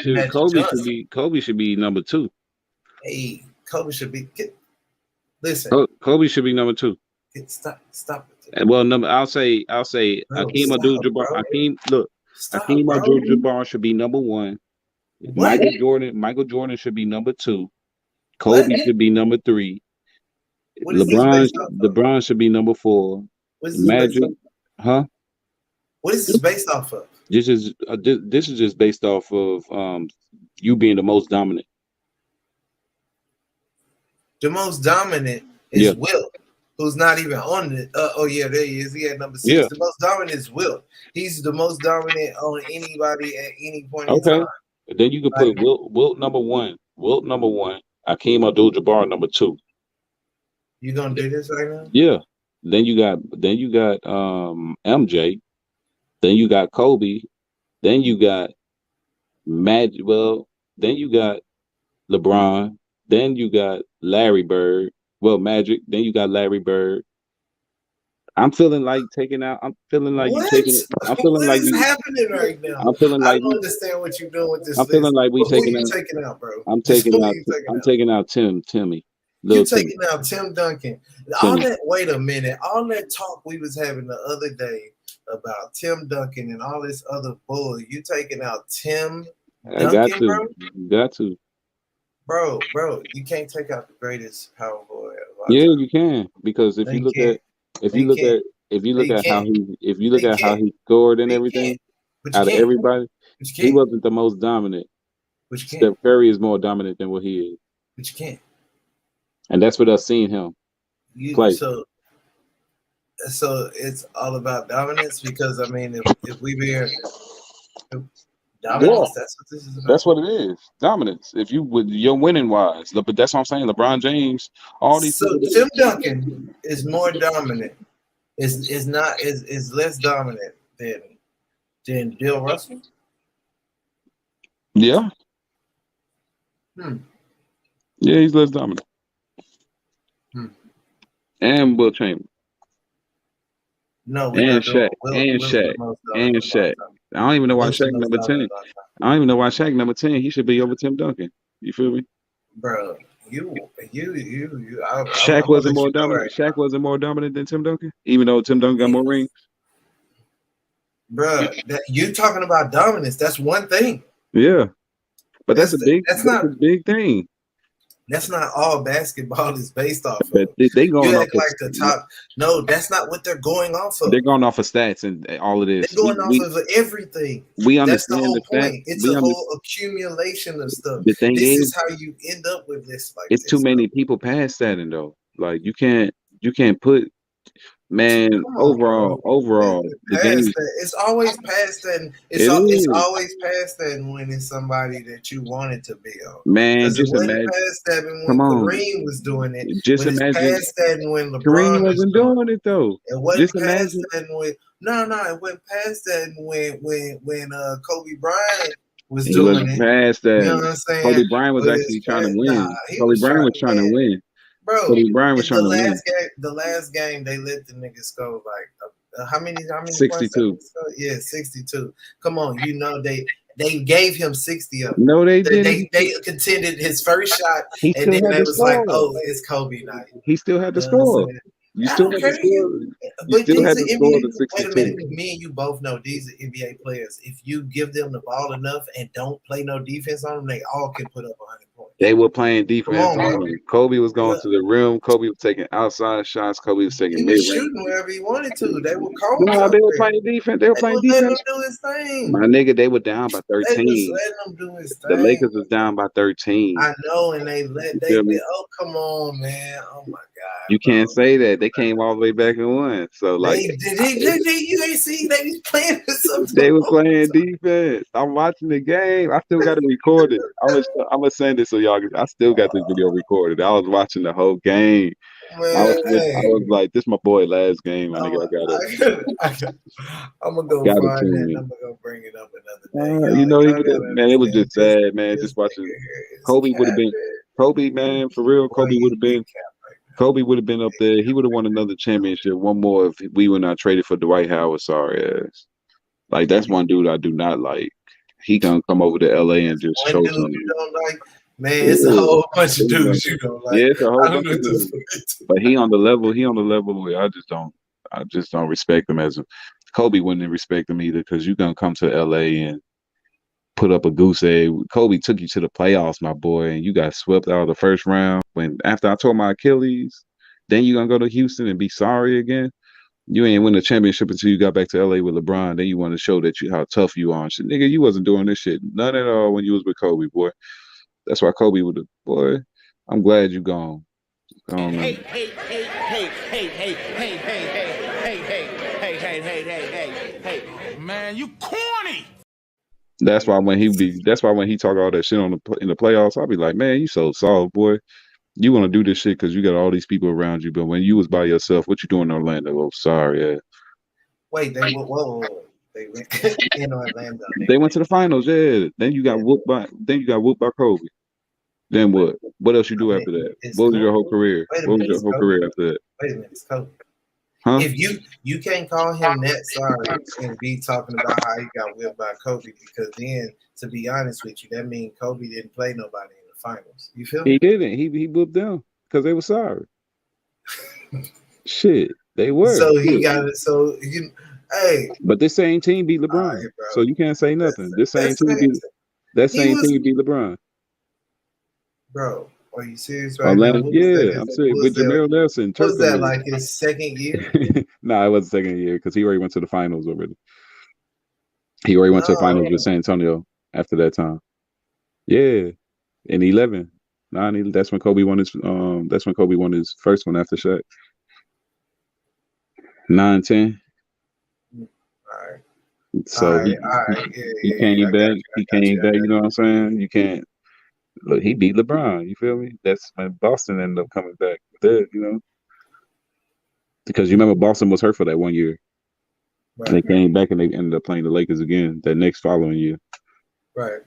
should be number 2. Hey, Kobe should be. Listen, Kobe should be number 2. Stop it. Well, I'll say Hakeem Abdul-Jabbar. Hakeem Abdul-Jabbar should be number 1. Michael Jordan should be number 2. Kobe should be number 3. LeBron should be number 4. Magic, huh? What is this based off of? This is just based off of you being the most dominant. The most dominant is Wilt, who's not even on it. There he is. He had number 6. Yeah. The most dominant is Wilt. He's the most dominant on anybody at any point in time. Then you can put Wilt number 1. Wilt number 1. Hakeem Abdul-Jabbar number 2. You gonna do this right now? Yeah. Then you got MJ. Then you got Kobe. Then you got Magic. Well, then you got LeBron. Then you got Larry Bird. Well, Magic. Then you got Larry Bird. I'm feeling like taking out. I'm feeling like you taking it. I'm feeling like what's happening right now. I'm feeling like I don't understand what you're doing with this. I'm feeling like we taking out. Taking out, bro. I'm taking out Timmy. You're taking out Tim Duncan. Wait a minute. All that talk we was having the other day about Tim Duncan and all this other bull. You taking out Tim Duncan, I got to. Bro? You got to. Bro, you can't take out the greatest power forward. Yeah, you can, because if you look at how he scored and everything out of everybody, he wasn't the most dominant. Steph Curry is more dominant than what he is. But you can't. And that's what I've seen him play. So it's all about dominance, because I mean, if we be dominance, that's what this is about. That's what it is. Dominance. If you're winning wise. But that's what I'm saying. LeBron James, all these. So Tim Duncan is more dominant. Is less dominant than Bill Russell. Yeah. Yeah, he's less dominant. And Wilt Chamberlain. No, and Shaq. I don't even know why Shaq number 10. I don't even know why Shaq number 10. He should be over Tim Duncan. You feel me? Bro, Shaq I'm gonna wasn't let more you go dominant. right now, Shaq wasn't more dominant than Tim Duncan, even though Tim Duncan got more rings. bruh. That you talking about dominance? That's one thing. Yeah, but that's That's a not big thing. That's not all basketball is based off But of. they going You off act of like the top. No, that's not what they're going off of. they're going off of stats and all of this. They're going off of everything. We That's the understand whole the fact. point. It's We a under, whole accumulation of stuff. the thing This is, is how you end up with this like it's too this. many people past that, and though, like you can't put man Come on, bro. overall the game. Past that. It's always past that. It It's is, always past that when it's somebody that you wanted to be on. man. Because it Just wasn't imagine. past that when Come on, Kareem was doing it. just When it's imagine. past that when Kareem LeBron is wasn't doing doing it though. it. It wasn't Just past imagine. that when it went past that when Kobe Bryant was He doing wasn't it. past You know that. what I'm saying? Kobe Bryant was But it's actually trying to past, win. he Kobe was Bryant trying was to trying to win. win. Bro, Kobe Bryant was trying to win. the last game they let the niggas go like how many points? 62. Yeah, 62. Come on, you know they gave him 60 of them. No, they didn't. They contended his first shot, He and still then had they to was like, score. "Oh, it's Kobe night." He still had to You know what I'm score. saying? You I still don't had care. to score. You But still these had are to score NBA. the Wait a minute. 62. Me and you both know these are NBA players. If you give them the ball enough and don't play no defense on them, they all can put up 100 points. They were playing Come defense on, on bro. him. Kobe was going Look, to the rim. Kobe was taking outside shots. Kobe was taking he mid was range. shooting wherever he wanted to. They were cold No, up they were there. playing defense. They were They playing was letting him defense. do his thing. My nigga, they were down by They was 13. letting him do his The thing. Lakers was down by 13. I know, and they You feel me? oh come on, man. Oh my god. You Bro. can't say that. They came all the way back and won. So like You ain't see they was playing with something. they were playing defense. I'm watching the game. I still got it recorded. I'm gonna send it so y'all. I still got this video recorded. I was watching the whole game. I was like, "This my boy last game, my nigga. I'm gonna go Gotta find tune that. in." And I'm gonna go bring it up another day. You know, Y'all gotta man, it was just understand sad, man. this Just watching nigga here is Kobe would have been capping. Kobe, man, for real. Boy, Kobe would have been Kobe would have been up there. He would have won another championship, one more if we were not traded for Dwight Howard. Sorry ass. Like that's one dude I do not like. He gonna come over to LA and just One show dude something. you don't like, man. It's a whole bunch of dudes you don't like. Yeah, it's a whole I don't bunch of know dudes. But he on the level. He on the level where I just don't respect him as a Kobe wouldn't respect him either because you gonna come to LA and put up a goose egg. Kobe took you to the playoffs, my boy, and you got swept out of the first round. When after I tore my Achilles, then you gonna go to Houston and be sorry again. You ain't win the championship until you got back to LA with LeBron. Then you want to show that how tough you are. And shit, nigga, you wasn't doing this shit none at all when you was with Kobe, boy. That's why Kobe would have, boy. I'm glad you gone. Hey, man, you corny. That's why when he talk all that shit in the playoffs, I'll be like, man, you so soft, boy. You want to do this shit because you got all these people around you, but when you was by yourself, what you doing in Orlando? Oh, sorry, yeah. Wait, they whoa. They went in Orlando. They went to the finals, yeah. Then you got whooped by Kobe. Then what? What else you do after that? What was your whole career? What was your whole career after that? Wait a minute, it's Kobe. Huh? If you can't call him that sorry and be talking about how he got whipped by Kobe, because then, to be honest with you, that means Kobe didn't play nobody in the finals. You feel me? He didn't. He whooped them because they were sorry. Shit, they were. So he got it. So hey. But this same team beat LeBron, right, so you can't say nothing. This same team beat LeBron. Bro, are you serious right Orlando, now? Yeah, I'm serious. With Jameer Nelson. Was that like his second year? Nah, it wasn't second year because he already went to the finals already. He already went to the finals with San Antonio after that time. Yeah, in 11. That's when Kobe won his. That's when Kobe won his first one after Shaq. 9-10. All right. So he came back. He came back. You know what I'm saying? You can't. Look, he beat LeBron. You feel me? That's when Boston ended up coming back. You know, because you remember Boston was hurt for that 1 year, right. And they came back and they ended up playing the Lakers again that next following year. Right.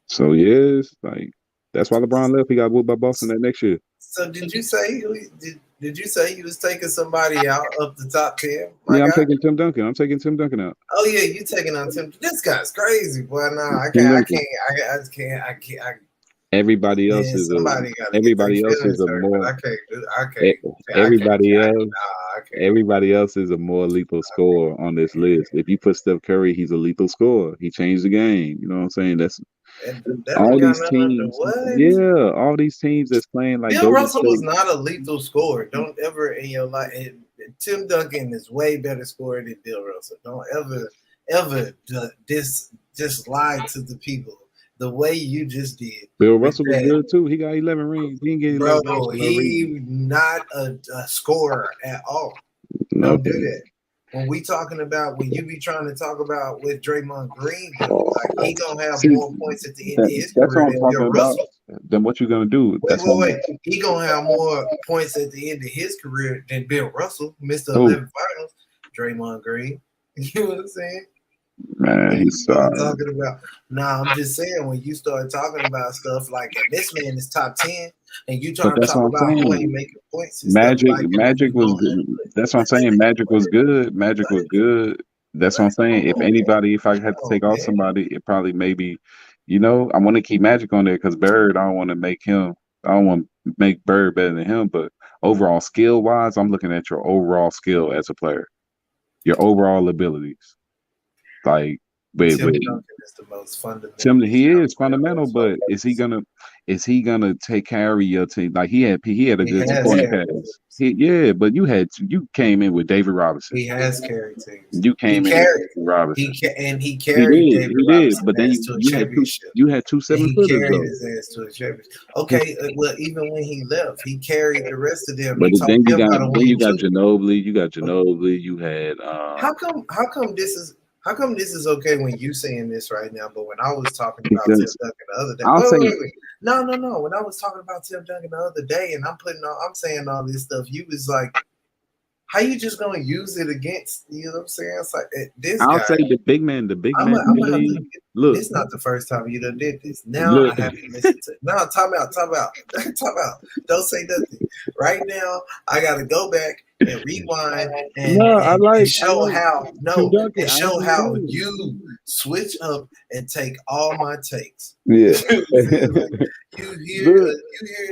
So yeah, it's like that's why LeBron left. He got whooped by Boston that next year. So did you say you was taking somebody out of the top 10? Yeah, I'm taking Tim Duncan. I'm taking Tim Duncan out. Oh yeah, you taking on Tim. This guy's crazy, boy. No, I can't. Everybody else Man, is somebody got to get their everybody else is feelings a hurt, but more I can't do. everybody else. Nah, I can't. Everybody else is a more lethal scorer on this list. If you put Steph Curry, he's a lethal scorer. He changed the game. You know what I'm saying? That's And that all ain't got these nothing to do. teams. What? Yeah, all these teams that's playing like Bill Golden Russell was State. not a lethal scorer. Don't ever in your life. Tim Duncan is way better scorer than Bill Russell. Don't ever just lie to the people the way you just did. Bill With Russell was that. good too. He got 11 rings. He didn't get 11 rings Bro, for no reason. he not a scorer at all. Don't do that. When you be trying to talk about what Draymond Green do, like he gonna have more points at the end of his That's what career I'm than talking Bill about. Russell. Then what you gonna do? Wait. He gonna have more points at the end of his career than Bill Russell, Mr. Who? 11 Finals, Draymond Green. You know what I'm saying? Man, he's sorry. Talking about. Nah, I'm just saying when you start talking about stuff like and this man is top 10, and you try to that's talk what I'm about who saying. ain't making points and Magic, stuff like that. Magic was good. That's what I'm saying. Magic was good. Magic was good. That's what I'm saying. If I had to take off somebody, it probably maybe, I want to keep Magic on there because Bird, I don't want to make Bird better than him. But overall skill wise, I'm looking at your overall skill as a player, your overall abilities. Like, Tim Duncan is the most fundamental. He is fundamental, but is he gonna carry your team? Like he had a good supporting cast. But you came in with David Robinson. He has carried teams. You came in with David Robinson. He carried David Robinson. But then you had two 7-footers carried though. his ass to a championship. Okay, well, even when he left, he carried the rest of them. But then you got Ginobili. You got Ginobili. You had How come this is okay when you saying this right now, but when I was talking about Tim Duncan the other day, wait. No. When I was talking about Tim Duncan the other day, and I'm saying all this stuff, you was like, how you just gonna use it against? You know what I'm saying? It's like this I'll guy. say the big man. Look, it's not the first time you done did this. Now I have to listen to. Now time out. Don't say nothing. Right now, I gotta go back and rewind and show how you switch up and take all my takes. Yeah. You hear a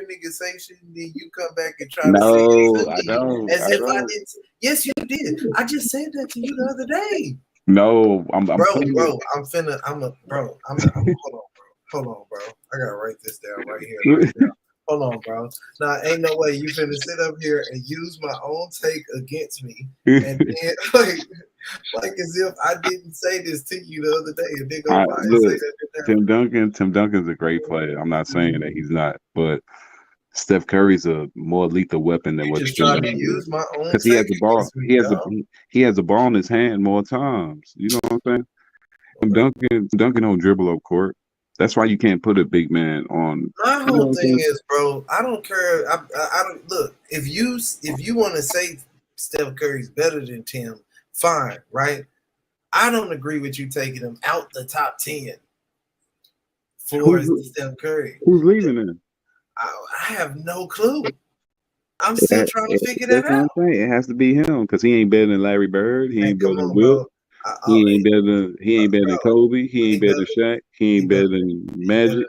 nigga say shit, and then you come back and try to say it. I don't. If I didn't. Yes, you did. I just said that to you the other day. No, I'm bro. Hold on, bro. I gotta write this down right here. Hold on, bro. Now, ain't no way you finna sit up here and use my own take against me, and then like as if I didn't say this to you the other day, and then go by and say that. Tim Duncan's a great player. I'm not saying that he's not, but Steph Curry's a more lethal weapon than what just trying to use my own. Because he has the ball. He has the ball in his hand more times. You know what I'm saying? Duncan don't dribble up court. That's why you can't put a big man on. My whole thing is, bro, I don't care. I don't look. If you want to say Steph Curry's better than Tim, fine, right? I don't agree with you taking him out the top 10 for Steph Curry. Who's leaving him? I have no clue. I'm still trying to figure that out. It has to be him because he ain't better than Larry Bird. He ain't better than Will. He ain't better than Kobe. He ain't better than Shaq. He ain't better than Magic.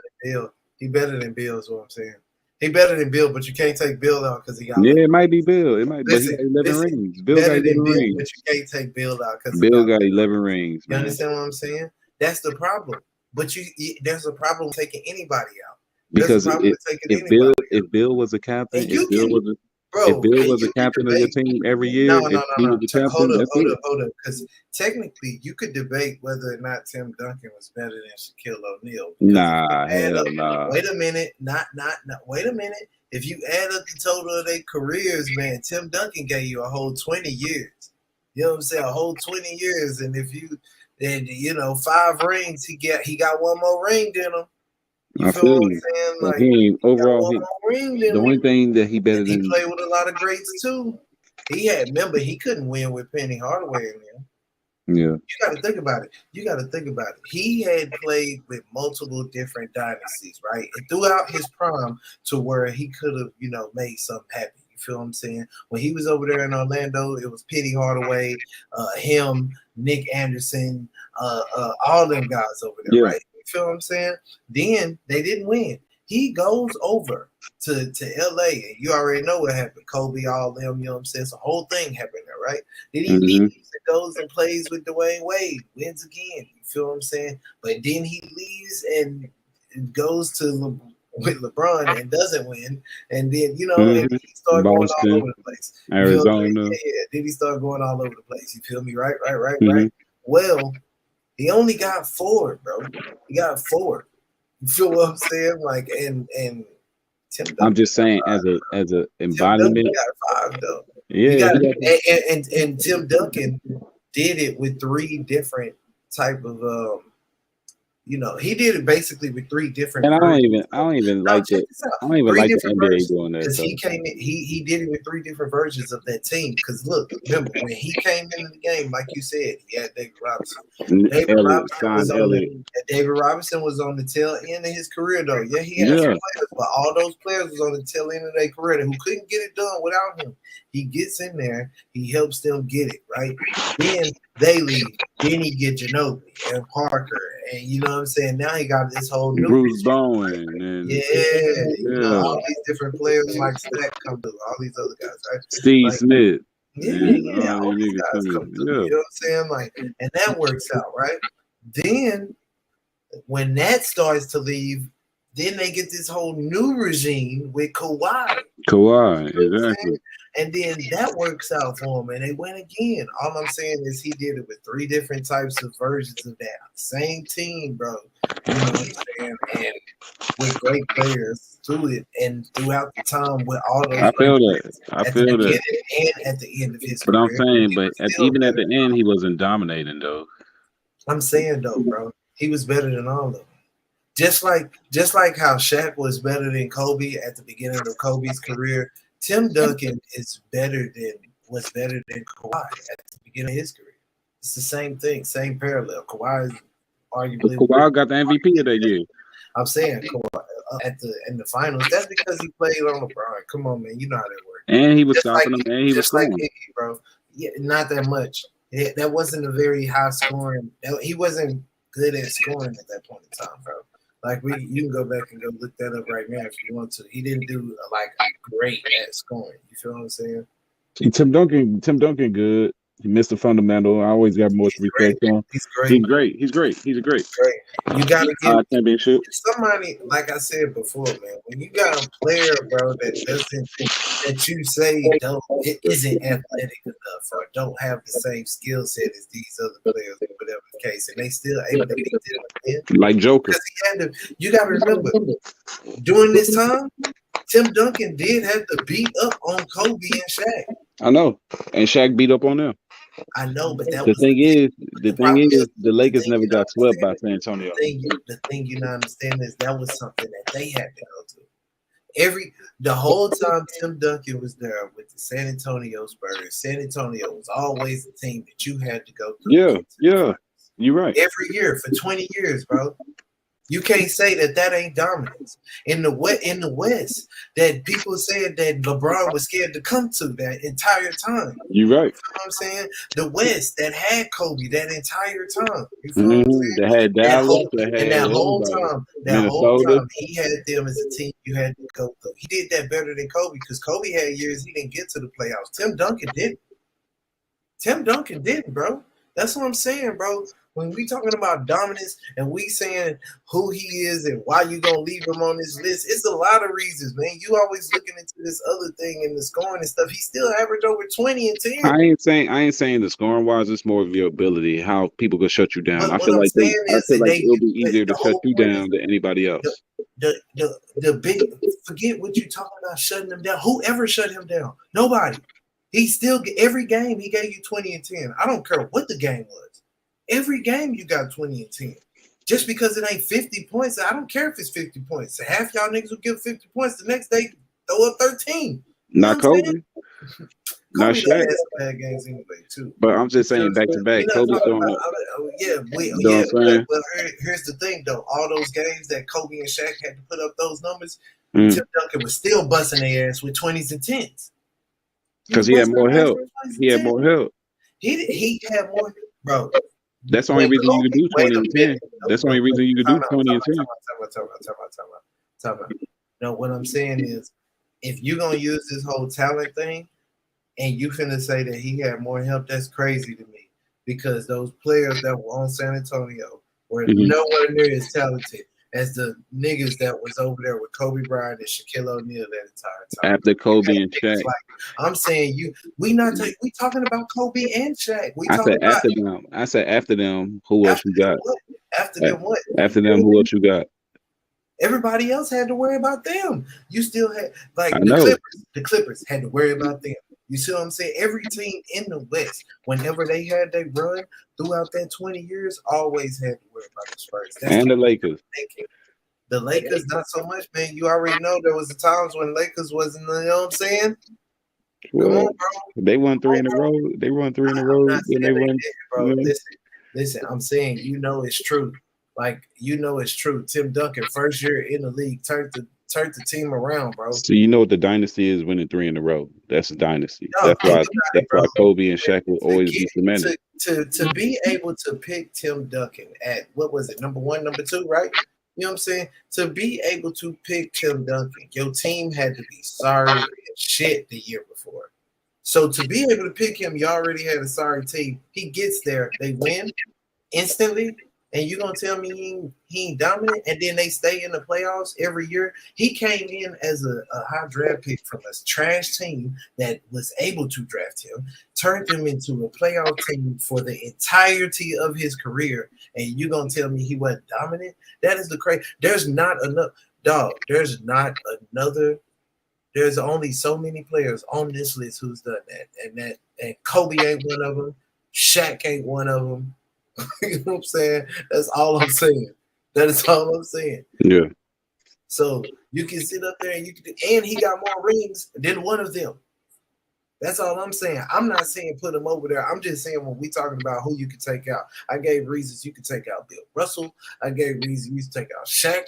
He better than Bill is what I'm saying. He better than Bill, but you can't take Bill out because he got. Yeah, it might be Bill. It might be. But he got 11 rings. Bill got 11 rings. But you can't take Bill out because Bill got 11 rings. You understand what I'm saying? That's the problem. But there's a problem taking anybody out. Because if Bill was a captain, if Bill was a captain of your team every year, Hold up. Because technically, you could debate whether or not Tim Duncan was better than Shaquille O'Neal. Hell nah. Wait a minute. Wait a minute. If you add up the total of their careers, man, Tim Duncan gave you a whole 20 years. You know what I'm saying? A whole 20 years. And if you, 5 rings, he got one more ring than him. You feel what I'm saying? Like, the only thing that he better than. He played with a lot of greats too. He couldn't win with Penny Hardaway in there. Yeah. You got to think about it. He had played with multiple different dynasties, right? And throughout his prime to where he could have, made something happen. You feel what I'm saying? When he was over there in Orlando, it was Penny Hardaway, him, Nick Anderson, all them guys over there, right? You feel what I'm saying? Then they didn't win. He goes over to LA, and you already know what happened. Kobe, all them, you know what I'm saying? So the whole thing happened there, right? Then he leaves and goes and plays with Dwayne Wade, wins again. You feel what I'm saying? But then he leaves and goes to with LeBron and doesn't win. And then, you know, and he started going all over the place. Arizona. Yeah. Then he started going all over the place. You feel me? Right. Well, he only got 4, bro. He got 4. You feel what I'm saying? Like, and Tim Duncan, I'm just saying, as a embodiment, Tim Duncan got 5 though. Yeah, and Tim Duncan did it with 3 different type of you know, he did it basically with 3 different. And I don't even like it. I don't even like the NBA doing that. Because he came in, he did it with 3 different versions of that team. Because look, remember when he came into the game, like you said, he had David Robinson. David Robinson was on the tail end of his career, though. Yeah, he had some players, but all those players was on the tail end of their career who couldn't get it done without him. He gets in there, he helps them get it right. Then they leave. Then he get Ginobili and Parker, and you know what I'm saying. Now he got this whole new Bruce Bowen, and you know, all these different players like Steph come through, all these other guys, right? Steve Smith, all these guys come through. You know what I'm saying? Like, and that works out, right? Then when that starts to leave, then they get this whole new regime with Kawhi. Exactly. And then that works out for him, and they win again. All I'm saying is he did it with 3 different types of versions of that. Same team, bro. You know what I'm saying? And with great players through it, and throughout the time with all those. I feel that. And at the end of his career. I'm saying, but even at the end, he wasn't dominating, though. I'm saying, though, bro, he was better than all of them. Just like how Shaq was better than Kobe at the beginning of Kobe's career, Tim Duncan was better than Kawhi at the beginning of his career. It's the same thing, same parallel. Kawhi is arguably Kawhi got the MVP of that year. I'm saying Kawhi in the finals. That's because he played on LeBron. Come on, man, you know how that works. And he was stopping him, and he was scoring. Like Iggy, bro. Yeah, not that much. That wasn't a very high scoring. He wasn't good at scoring at that point in time, bro. Like you can go back and go look that up right now if you want to. He didn't do like great at scoring. You feel what I'm saying? Tim Duncan, good. He missed the fundamental. I always got more respect for him. He's great. He's great. You gotta get championship. Somebody, like I said before, man. When you got a player, bro, that you say isn't athletic enough or don't have the same skill set as these other players, whatever the case, and they still able to beat them, like Joker. You gotta remember, during this time, Tim Duncan did have to beat up on Kobe and Shaq. I know, and Shaq beat up on them. I know, but the thing is, the Lakers never got swept by San Antonio. The thing you not understand is that was something that they had to go through. The whole time Tim Duncan was there with the San Antonio Spurs, San Antonio was always the team that you had to go through. Yeah, you're right. Every year for 20 years, bro. You can't say that ain't dominance. In the West, that people said that LeBron was scared to come to that entire time. You're right. You know what I'm saying? The West that had Kobe that entire time. You feel what I'm saying? They had Dallas. That whole time, he had them as a team you had to go through. He did that better than Kobe because Kobe had years he didn't get to the playoffs. Tim Duncan didn't, bro. That's what I'm saying, bro. When we talking about dominance and we saying who he is and why you gonna leave him on this list, it's a lot of reasons, man. You always looking into this other thing and the scoring and stuff. He still averaged over 20 and 10. I ain't saying the scoring wise. It's more of your ability, how people can shut you down. I feel like it'll be easier to shut you down than anybody else. The big forget what you talking about shutting them down. Whoever shut him down? Nobody. He still every game he gave you 20 and 10. I don't care what the game was. Every game you got 20 and 10. Just because it ain't 50 points, I don't care if it's 50 points. Half y'all niggas will give 50 points. The next day, throw up 13. Not Kobe. Not Kobe Shaq. had some bad games anyway, too. But I'm just saying back to back. Kobe's throwing up. But here's the thing, though. All those games that Kobe and Shaq had to put up those numbers, Tim Duncan was still busting their ass with 20s and 10s. Because he had more help. He had more help. He had more, bro. That's the only reason you can do 20 and 10. That's the only reason you can do 20 and 10. Talking about. No, what I'm saying is, if you're gonna use this whole talent thing, and you finna say that he had more help, that's crazy to me. Because those players that were on San Antonio were nowhere near as talented as the niggas that was over there with Kobe Bryant and Shaquille O'Neal that entire time. After Kobe and Shaq. Like, I'm saying we talking about Kobe and Shaq. I said after them, who else you got? After them what? After them, who else you got? Everybody else had to worry about them. You still had the Clippers had to worry about them. You see what I'm saying? Every team in the West, whenever they had their run throughout that 20 years, always had to worry about the Spurs. And the Lakers. The Lakers, not so much, man. You already know there was the times when Lakers wasn't, you know what I'm saying? Well, come on, bro. They won 3 in a row. They won 3 in a row. Then they won. Bro, listen, I'm saying, it's true. Like, it's true. Tim Duncan, first year in the league, turned the team around, bro. So you know what the dynasty is, winning 3 in a row. That's a dynasty. No, that's why Kobe and Shaq will always be cemented. To be able to pick Tim Duncan at, what was it, number 1, number 2, right? You know what I'm saying? To be able to pick Tim Duncan, your team had to be sorry as shit the year before. So to be able to pick him, you already had a sorry team. He gets there, they win instantly. And you gonna tell me he ain't dominant, and then they stay in the playoffs every year? He came in as a high draft pick from a trash team that was able to draft him, turned him into a playoff team for the entirety of his career, and you gonna tell me he wasn't dominant? That is the crazy. There's not enough, dog. There's not another. There's only so many players on this list who's done that, and Kobe ain't one of them. Shaq ain't one of them. You know what I'm saying? That's all I'm saying. That is all I'm saying. Yeah. So you can sit up there and and he got more rings than one of them. That's all I'm saying. I'm not saying put him over there. I'm just saying when we talking about who you can take out. I gave reasons you could take out Bill Russell. I gave reasons you could take out Shaq.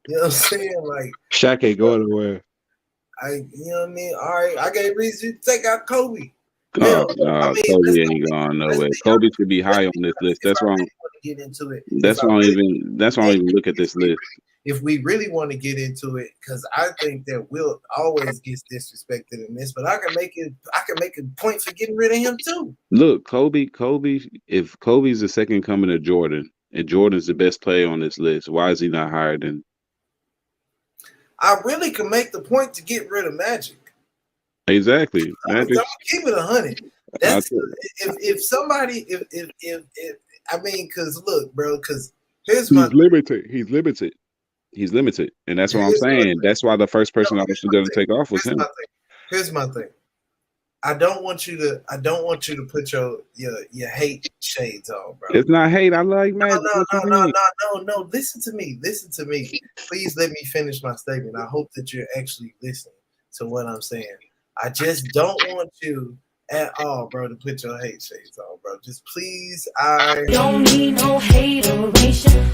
You know what I'm saying? Like, Shaq ain't going nowhere. You know what I mean? All right. I gave reasons you could take out Kobe. No, Kobe ain't going nowhere. Kobe should be high on this list. That's why. Get into it. That's why I don't even look at this list. If we really want to get into it, because I think that Will always gets disrespected in this, but I can make a point for getting rid of him too. Look, Kobe. If Kobe's the second coming of Jordan, and Jordan's the best player on this list, why is he not higher than? I really can make the point to get rid of Magic. Exactly. I'm gonna keep it 100. That's if somebody, I mean, because look, bro, because he's limited. He's limited, and that's what I'm saying. That's why the first person I was going to take off was him. Here's my thing. I don't want you to put your hate shades on, bro. It's not hate. I like Magic. No. Listen to me. Please let me finish my statement. I hope that you're actually listening to what I'm saying. I just don't want you at all, bro, to put your hate shades on, bro. Just please, I don't need no hateration.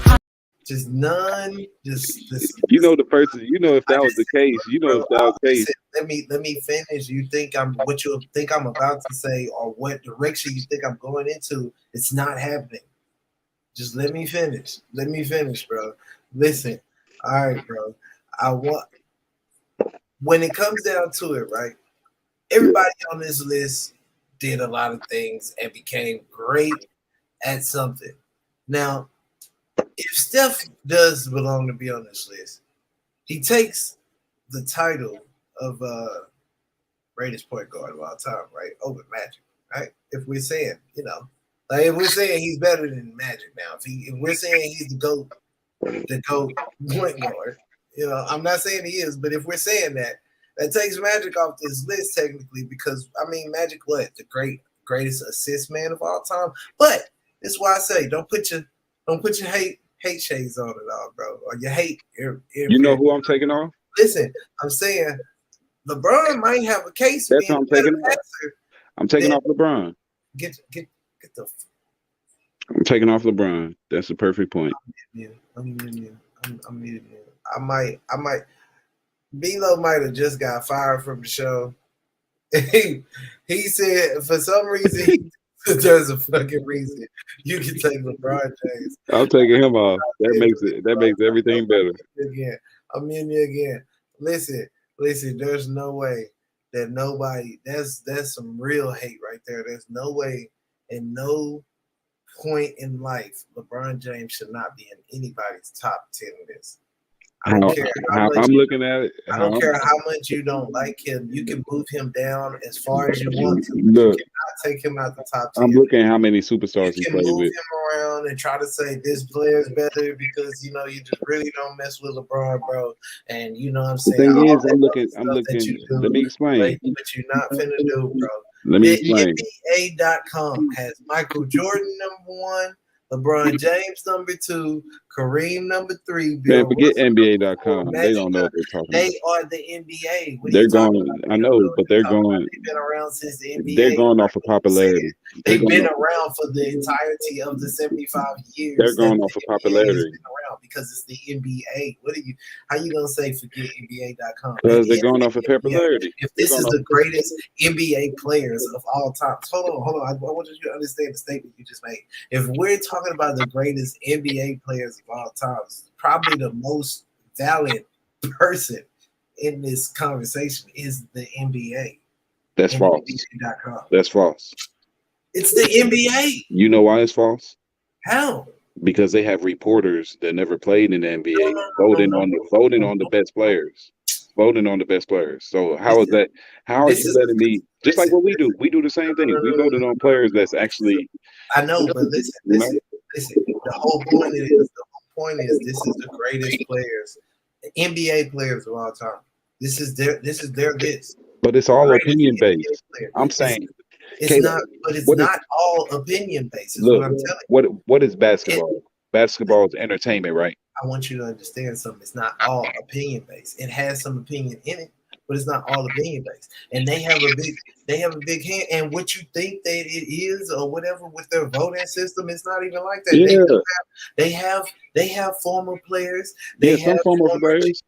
Just none. Just you know the person. You know if that was the case. You know if that was the case. Let me finish. You think what you think I'm about to say, or what direction you think I'm going into? It's not happening. Just let me finish. Let me finish, bro. Listen. All right, bro. When it comes down to it, right? Everybody on this list did a lot of things and became great at something. Now, if Steph does belong to be on this list, he takes the title of greatest point guard of all time, right? Over Magic, right? If we're saying, like if we're saying he's better than Magic now, if we're saying he's the GOAT point guard, I'm not saying he is, but if we're saying that takes Magic off this list technically, because Magic, the greatest assist man of all time. But that's why I say don't put your hate shades on it all, bro, or your hate. You know who I'm taking off? Listen, I'm saying LeBron might have a case. That's what I'm taking off. I'm taking off LeBron. Get the. I'm taking off LeBron. That's the perfect point. I'm muting you. I might. B-Lo might have just got fired from the show. He said for some reason there's a fucking reason you can take LeBron James. I'm taking him off. That makes everything better. Again, I'm in you again. Listen. There's no way that nobody. That's some real hate right there. There's no way, and no point in life, LeBron James should not be in anybody's top 10 list. I don't care how much I'm looking at it. I don't care how much you don't like him. You can move him down as far as you want to. Look, you cannot take him out the top 10. I'm looking at how many superstars he You can played move with. him around and try to say this player's better because you just really don't mess with LeBron, bro. And you know what I'm saying. The thing all is, that I'm other stuff looking. that you do, Let me explain. but you're not finna do, bro. Let me explain. NBA.com has Michael Jordan #1, LeBron James #2, Kareem #3. Man, Bill forget Russell NBA.com. They Magic don't know what they're talking about. They are the NBA. What are They're you talking going. about? I know, but they're going. They've been around since the NBA. They're going off of popularity. They've been around for the entirety of the 75 years. They're going off of popularity. Been around because it's the NBA. How you gonna say forget NBA.com? Because they're going off of popularity. If this is the greatest NBA players of all time, hold on. I want you to understand the statement you just made. If we're talking about the greatest NBA players of all time, probably the most valid person in this conversation is the NBA. That's false. NBA.com. That's false. It's the NBA. You know why it's false? How? Because they have reporters that never played in the NBA voting on the best players. Voting on the best players. So how is that? How are you letting me? Just like what we do. We do the same thing. We voted on players that's actually. I know, but listen. The whole point is this is the greatest players, NBA players of all time. This is their list. But it's all opinion based. I'm saying it's not, but it's not all opinion based. Look, what I'm telling you. What is basketball? Basketball is entertainment, right? I want you to understand something. It's not all opinion based. It has some opinion in it, but it's not all opinion based. And they have a big hand. And what you think that it is or whatever with their voting system, it's not even like that. Yeah. They have former players. They got players.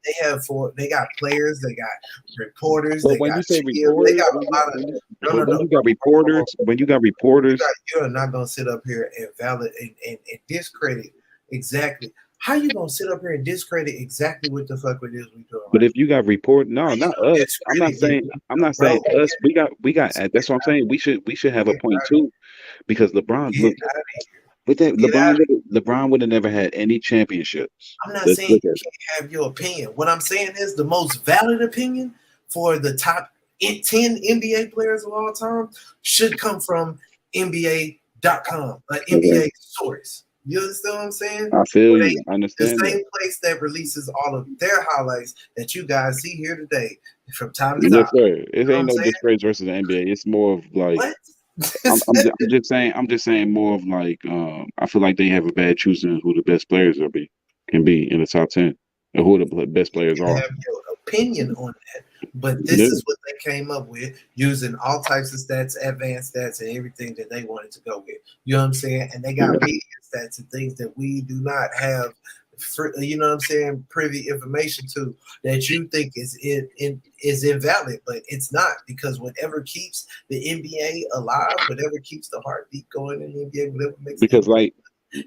They got players. They got reporters. But when you say reporters, they got a lot of. You got reporters. When you got reporters, you're not gonna sit up here and and discredit exactly. How you gonna sit up here and discredit exactly what the fuck it is we doing? But if you got not us. I'm not saying us. We got. That's what I'm saying. We should have a point too, because LeBron. Look, with that, LeBron would have never had any championships. I'm not saying you can't have your opinion. What I'm saying is the most valid opinion for the top 10 NBA players of all time should come from NBA.com, an NBA source. You understand what I'm saying? I feel you. I understand. The same place that releases all of their highlights that you guys see here today from time to time. Yes, sir. It ain't no disgrace versus the NBA. It's more of like. What? I'm just saying more of like I feel like they have a bad choosing who the best players can be in the top 10 and who the best players are. Have your opinion on that, but this is what they came up with using all types of stats, advanced stats, and everything that they wanted to go with. You know what I'm saying? And they got media stats and things that we do not have. You know what I'm saying? Privy information to that you think is invalid, but it's not, because whatever keeps the NBA alive, whatever keeps the heartbeat going in the NBA, whatever makes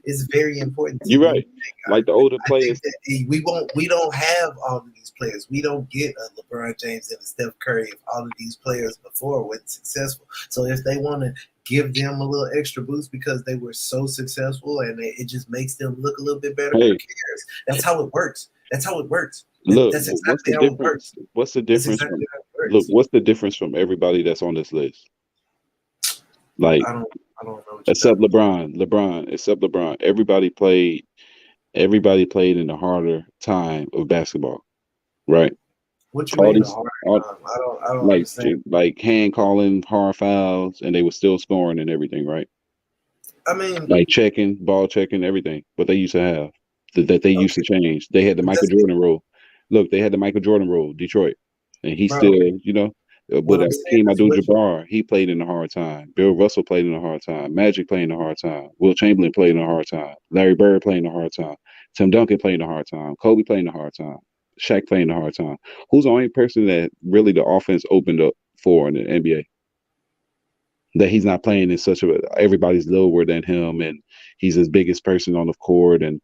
is very important. You're right. Like the older players, we don't have all of these players. We don't get a LeBron James and a Steph Curry if all of these players before weren't successful. So if they want to give them a little extra boost because they were so successful and it just makes them look a little bit better, who cares? That's how it works. Look, that's exactly how it works. What's the difference? What's the difference from everybody that's on this list? Like, I don't know. Except LeBron. Everybody played in the harder time of basketball, right? What you mean? I don't understand. Like hand calling, hard fouls, and they were still scoring and everything, right? I mean, like ball checking, everything. But they used to have that they used to change. They had the Michael Jordan rule. Look, they had the Michael Jordan rule, Detroit, and he still, But Hakeem Abdul-Jabbar, he played in a hard time. Bill Russell played in a hard time. Magic played in a hard time. Will Chamberlain played in a hard time. Larry Bird played in a hard time. Tim Duncan played in a hard time. Kobe played in a hard time. Shaq played in a hard time. Who's the only person that really the offense opened up for in the NBA? That he's not playing in everybody's lower than him, and he's his biggest person on the court. And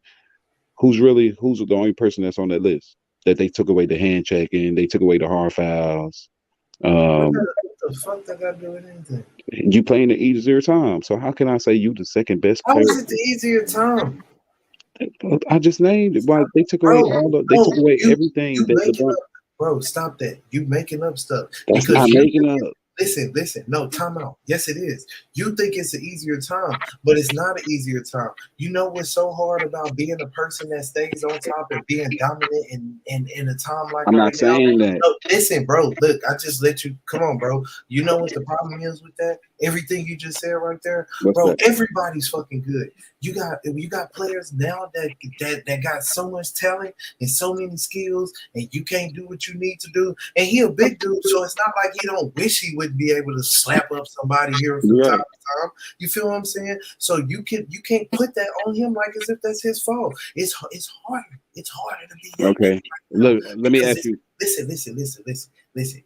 who's the only person that's on that list? that they took away the hand checking, they took away the hard fouls. What the fuck that got to do with anything? You playing the easier time, so how can I say you the second best How player? is it the easier time? I just named it. Why they took away took away everything you that making LeBron. up, bro. Stop that. You making up stuff. That's Because not making up. Listen. No, time out. Yes, it is. You think it's an easier time, but it's not an easier time. You know what's so hard about being a person that stays on top and being dominant in a time like I'm right not saying now? that. No, listen, bro. Look, I just let you. Come on, bro. You know what the problem is with that? Everything you just said right there, What's bro. that? Everybody's fucking good. You got players now that got so much talent and so many skills, and you can't do what you need to do. And he a big dude, so it's not like he don't wish he would be able to slap up somebody here from time to time. You feel what I'm saying? So you can't put that on him like as if that's his fault. It's harder. It's harder to be okay. Look, let me ask you. Listen.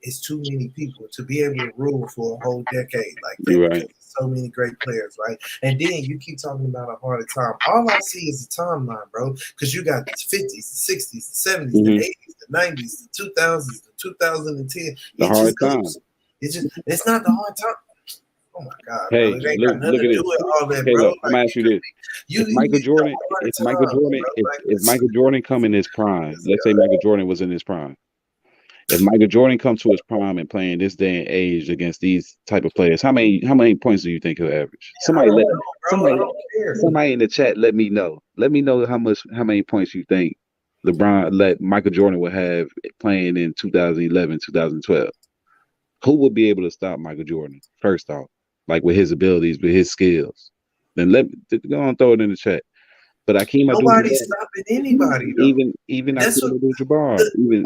It's too many people to be able to rule for a whole decade like that. You're right. So many great players, right? And then you keep talking about a harder time. All I see is the timeline, bro. Because you got the 50s, the 60s, the 70s, the 80s, the 90s, the 2000s, the 2010. The hard time. It's not the hard time. Oh my God, hey, bro. It ain't look got nothing at to this. do with all that, Okay, bro. look, I'm gonna ask you this: if Michael Jordan come in his prime, let's say Michael Jordan was in his prime. If Michael Jordan comes to his prime and playing this day and age against these type of players, how many points do you think he'll average? Somebody in the chat, let me know. Let me know how many points you think Michael Jordan would have playing in 2011, 2012. Who will be able to stop Michael Jordan? First off, like with his abilities, with his skills. Then go on, throw it in the chat. But nobody's stopping anybody though. Even Akeem Abdul-Jabbar. Wait.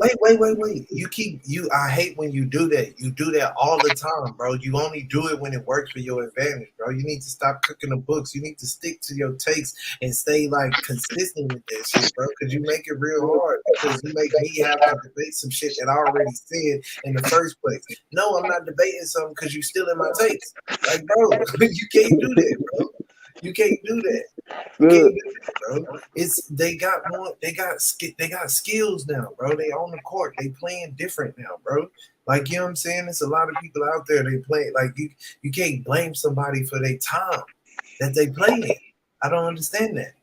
I hate when you do that. You do that all the time, bro. You only do it when it works for your advantage, bro. You need to stop cooking the books. You need to stick to your takes and stay like consistent with that shit, bro. Because you make it real hard. Because you make me have to debate some shit that I already said in the first place. No, I'm not debating something because you still in my takes. Like, bro, you can't do that, bro. You can't do that. Bro. They got skills now, bro. They on the court. They playing different now, bro. Like, you know what I'm saying? There's a lot of people out there, they play like you can't blame somebody for their time that they play in. I don't understand that.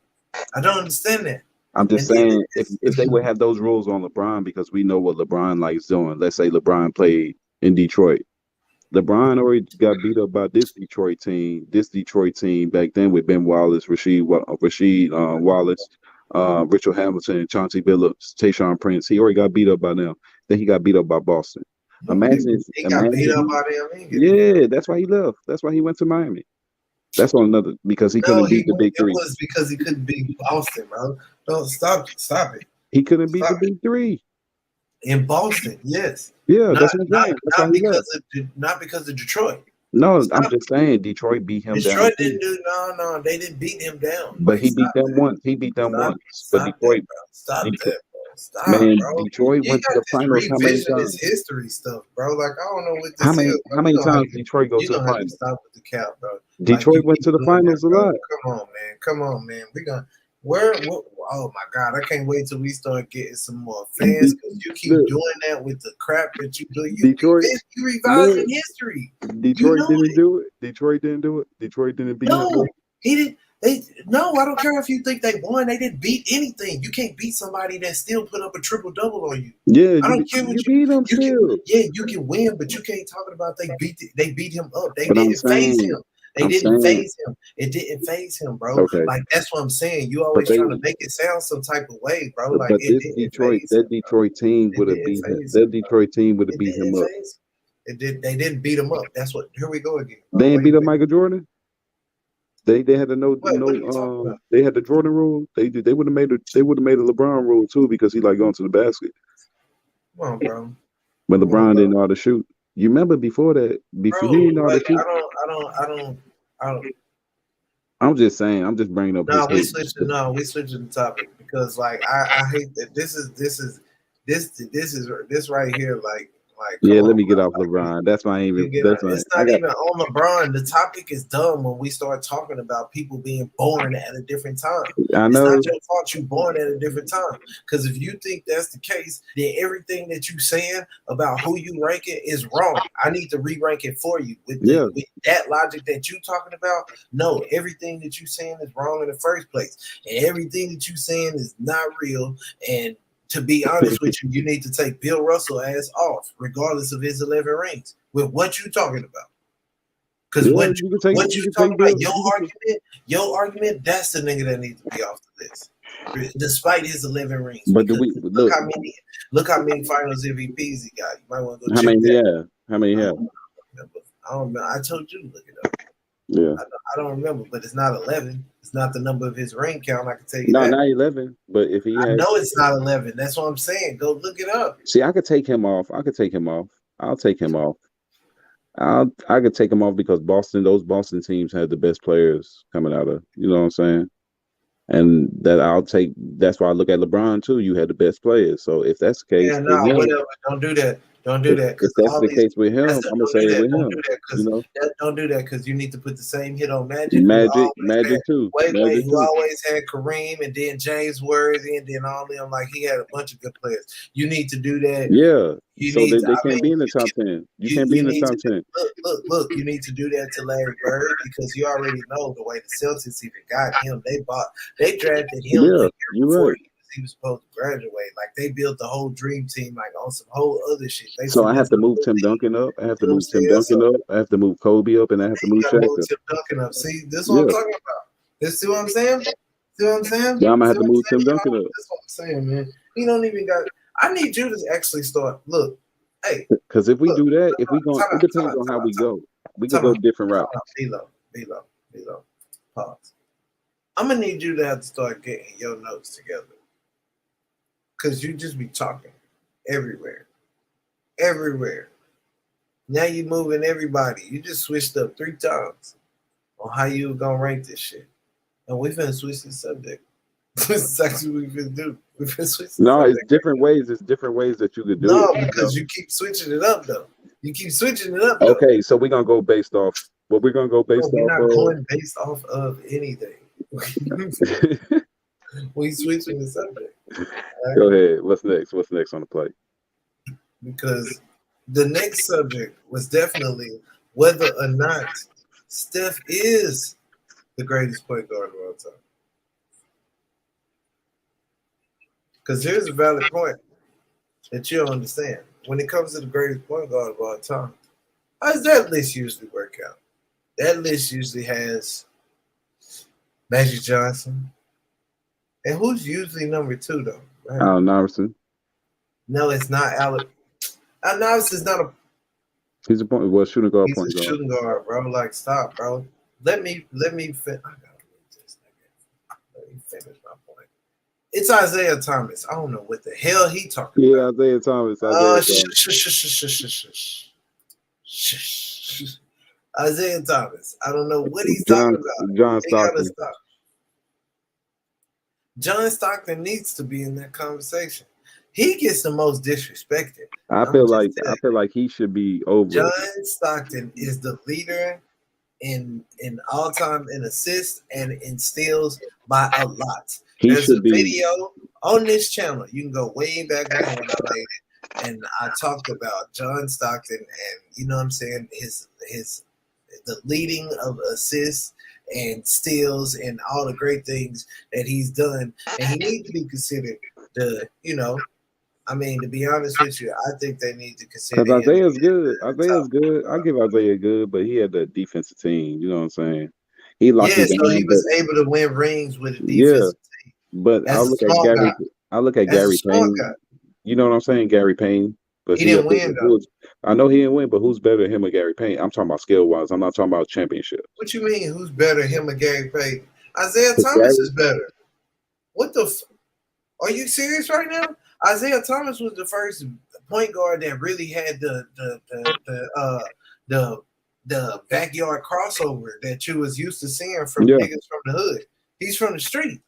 I'm just saying if they would have those rules on LeBron, because we know what LeBron likes doing. Let's say LeBron played in Detroit. LeBron already got beat up by this Detroit team. This Detroit team back then with Ben Wallace, Rasheed Wallace, Richard Hamilton, Chauncey Billups, Tayshaun Prince. He already got beat up by them. Then he got beat up by Boston. Imagine got beat up by them. Yeah, that's why he left. That's why he went to Miami. That's on another because he couldn't beat the big three. It was because he couldn't beat Boston, bro. No, stop it. He couldn't beat the big three. In Boston, yes. Yeah, that's what I'm saying. Not because of Detroit. No, I'm just saying Detroit beat him down. Detroit didn't do they didn't beat him down. But he beat them once. But Detroit, stop that, bro. Stop, man, bro. Detroit went to the finals how many times? This history stuff, bro. Like, I don't know what this is. How many times Detroit go to the finals? Stop with the cap, bro. Detroit went to the finals a lot. Come on, man. We gonna oh my God, I can't wait till we start getting some more fans because you keep doing that with the crap that you do. You revising history. Detroit didn't do it. Detroit didn't beat him. He didn't. I don't care if you think they won. They didn't beat anything. You can't beat somebody that still put up a triple-double on you. Yeah, I don't care what you beat them still. You can win, but you can't talk about they beat him up. They didn't phase him. It didn't phase him, bro. Okay. Like, that's what I'm saying. You always trying to make it sound some type of way, bro. Like, but that Detroit team would have beat him. That Detroit team would have beat him up. They didn't beat him up. That's what. Here we go again. They didn't beat up Michael Jordan. They had they had the Jordan rule. They would have made a LeBron rule too because he like going to the basket. Come on, bro. But LeBron didn't know how to shoot. You remember before that? He didn't know how to shoot. I don't. I'm just saying. I'm just bringing up. We switching the topic because like I hate that this right here. Like Like, come Yeah, on, let me get bro. off LeBron. That's my aim. It's not even on LeBron. The topic is dumb when we start talking about people being born at a different time. I It's know. not your fault you born at a different time. Because if you think that's the case, then everything that you saying about who you ranking is wrong. I need to re-rank it for you. With that logic that you talking about, no, everything that you saying is wrong in the first place. And everything that you saying is not real. And to be honest with you, you need to take Bill Russell ass off, regardless of his 11 rings. With what you talking about? Because what you talking about, your argument, that's the nigga that needs to be off the list, despite his 11 rings. But look how many Finals MVPs he got. You might want to go how check many that. How many have? I don't remember. I told you to look it up. Yeah. I don't remember, but it's not 11. It's not the number of his ring count. I can tell you no, that. not 11. But if he I know it's not 11. That's what I'm saying. Go look it up. See, I could take him off. I'll take him off. I could take him off because those Boston teams had the best players coming out of, you know what I'm saying? And that's why I look at LeBron too. You had the best players. So if that's the case, whatever. Don't do that. Don't do that. If that's the case with him, I'm gonna say it with him. Don't do that because you need to put the same hit on Magic. Magic too. Who always had Kareem and then James Worthy and then all them. Like he had a bunch of good players. You need to do that. Yeah. They can't be in the top 10. You can't be in the top 10. Look. You need to do that to Larry Bird because you already know the way the Celtics even got him. They drafted him before he was supposed to graduate. Like they built the whole dream team like on some whole other shit. So I have to move Tim Duncan up. I have to move I have to move Kobe up, and I have to move Shaq up. Tim Duncan up. See, this is what I'm talking about. See what I'm saying? Yeah, I'm gonna have to move Tim Duncan up. That's what I'm saying, man. He don't even got. I need you to actually start. Look, hey. Because if we do that, it depends on how we go. We can go different routes. Be low. Pause. I'm gonna need you to have to start getting your notes together. Because you just be talking everywhere. Now you moving everybody. You just switched up 3 times on how you gonna rank this shit. And we finna switch the subject. That's actually what we finna do. We finna switch the subject. It's different ways. It's different ways that you could do it. No, because you keep switching it up, though. Okay, so we're gonna go based off. What we're gonna go based off? We're not going based off of anything. We switching the subject. Right? Go ahead. What's next? What's next on the plate? Because the next subject was definitely whether or not Steph is the greatest point guard of all time. Because here's a valid point that you don't understand. When it comes to the greatest point guard of all time, how does that list usually work out? That list usually has Magic Johnson. And who's usually number 2, though? Right? Allen Iverson. No, it's not Allen. Allen Iverson's not a. He's a shooting guard. He's a shooting guard, bro. Like, stop, bro. Let me finish. I gotta read this nigga. Let me finish my point. It's Isaiah Thomas. I don't know what the hell he talking about. Yeah, Isaiah Thomas. Isaiah Thomas. I don't know what he's talking about. John Stockton. John Stockton needs to be in that conversation. He gets the most disrespected. I feel like he should be over. John Stockton is the leader in all time in assists and in steals by a lot. There's a video on this channel. You can go way back when I made it, and I talked about John Stockton and you know what I'm saying, the leading of assists and steals and all the great things that he's done, and he needs to be considered to be honest with you, I think they need to consider. Because Isaiah's good. I give Isaiah good, but he had the defensive team. You know what I'm saying? He locked it down. So he was able to win rings with a defensive team. But I look at Gary Payne. You know what I'm saying? Gary Payne. But he didn't win, though. I know he didn't win, but who's better than him or Gary Payne? I'm talking about skill-wise. I'm not talking about championship. What you mean, who's better, him or Gary Payne? Isaiah Thomas is better. What the are you serious right now? Isaiah Thomas was the first point guard that really had the backyard crossover that you was used to seeing from niggas from the hood. He's from the street.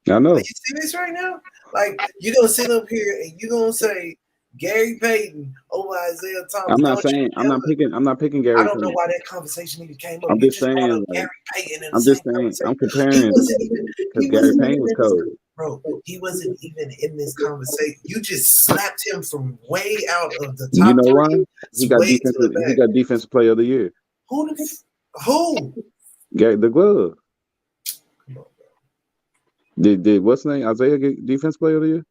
I know. Are you serious right now? Like, you're going to sit up here and you're going to say Gary Payton over Isaiah Thomas. I'm not saying I'm not picking Gary I don't know Payton. why that conversation even came up. I'm You just just brought saying, up like, Gary Payton in the I'm same just saying, conversation. I'm comparing because Gary Payton was cold. Bro, he wasn't even in this conversation. You just slapped him from way out of the You top know why? three. He got Way to the back. He got defensive player of the year. Who? Got the glove. Come on, bro. Did what's the name? Isaiah get defensive player of the year?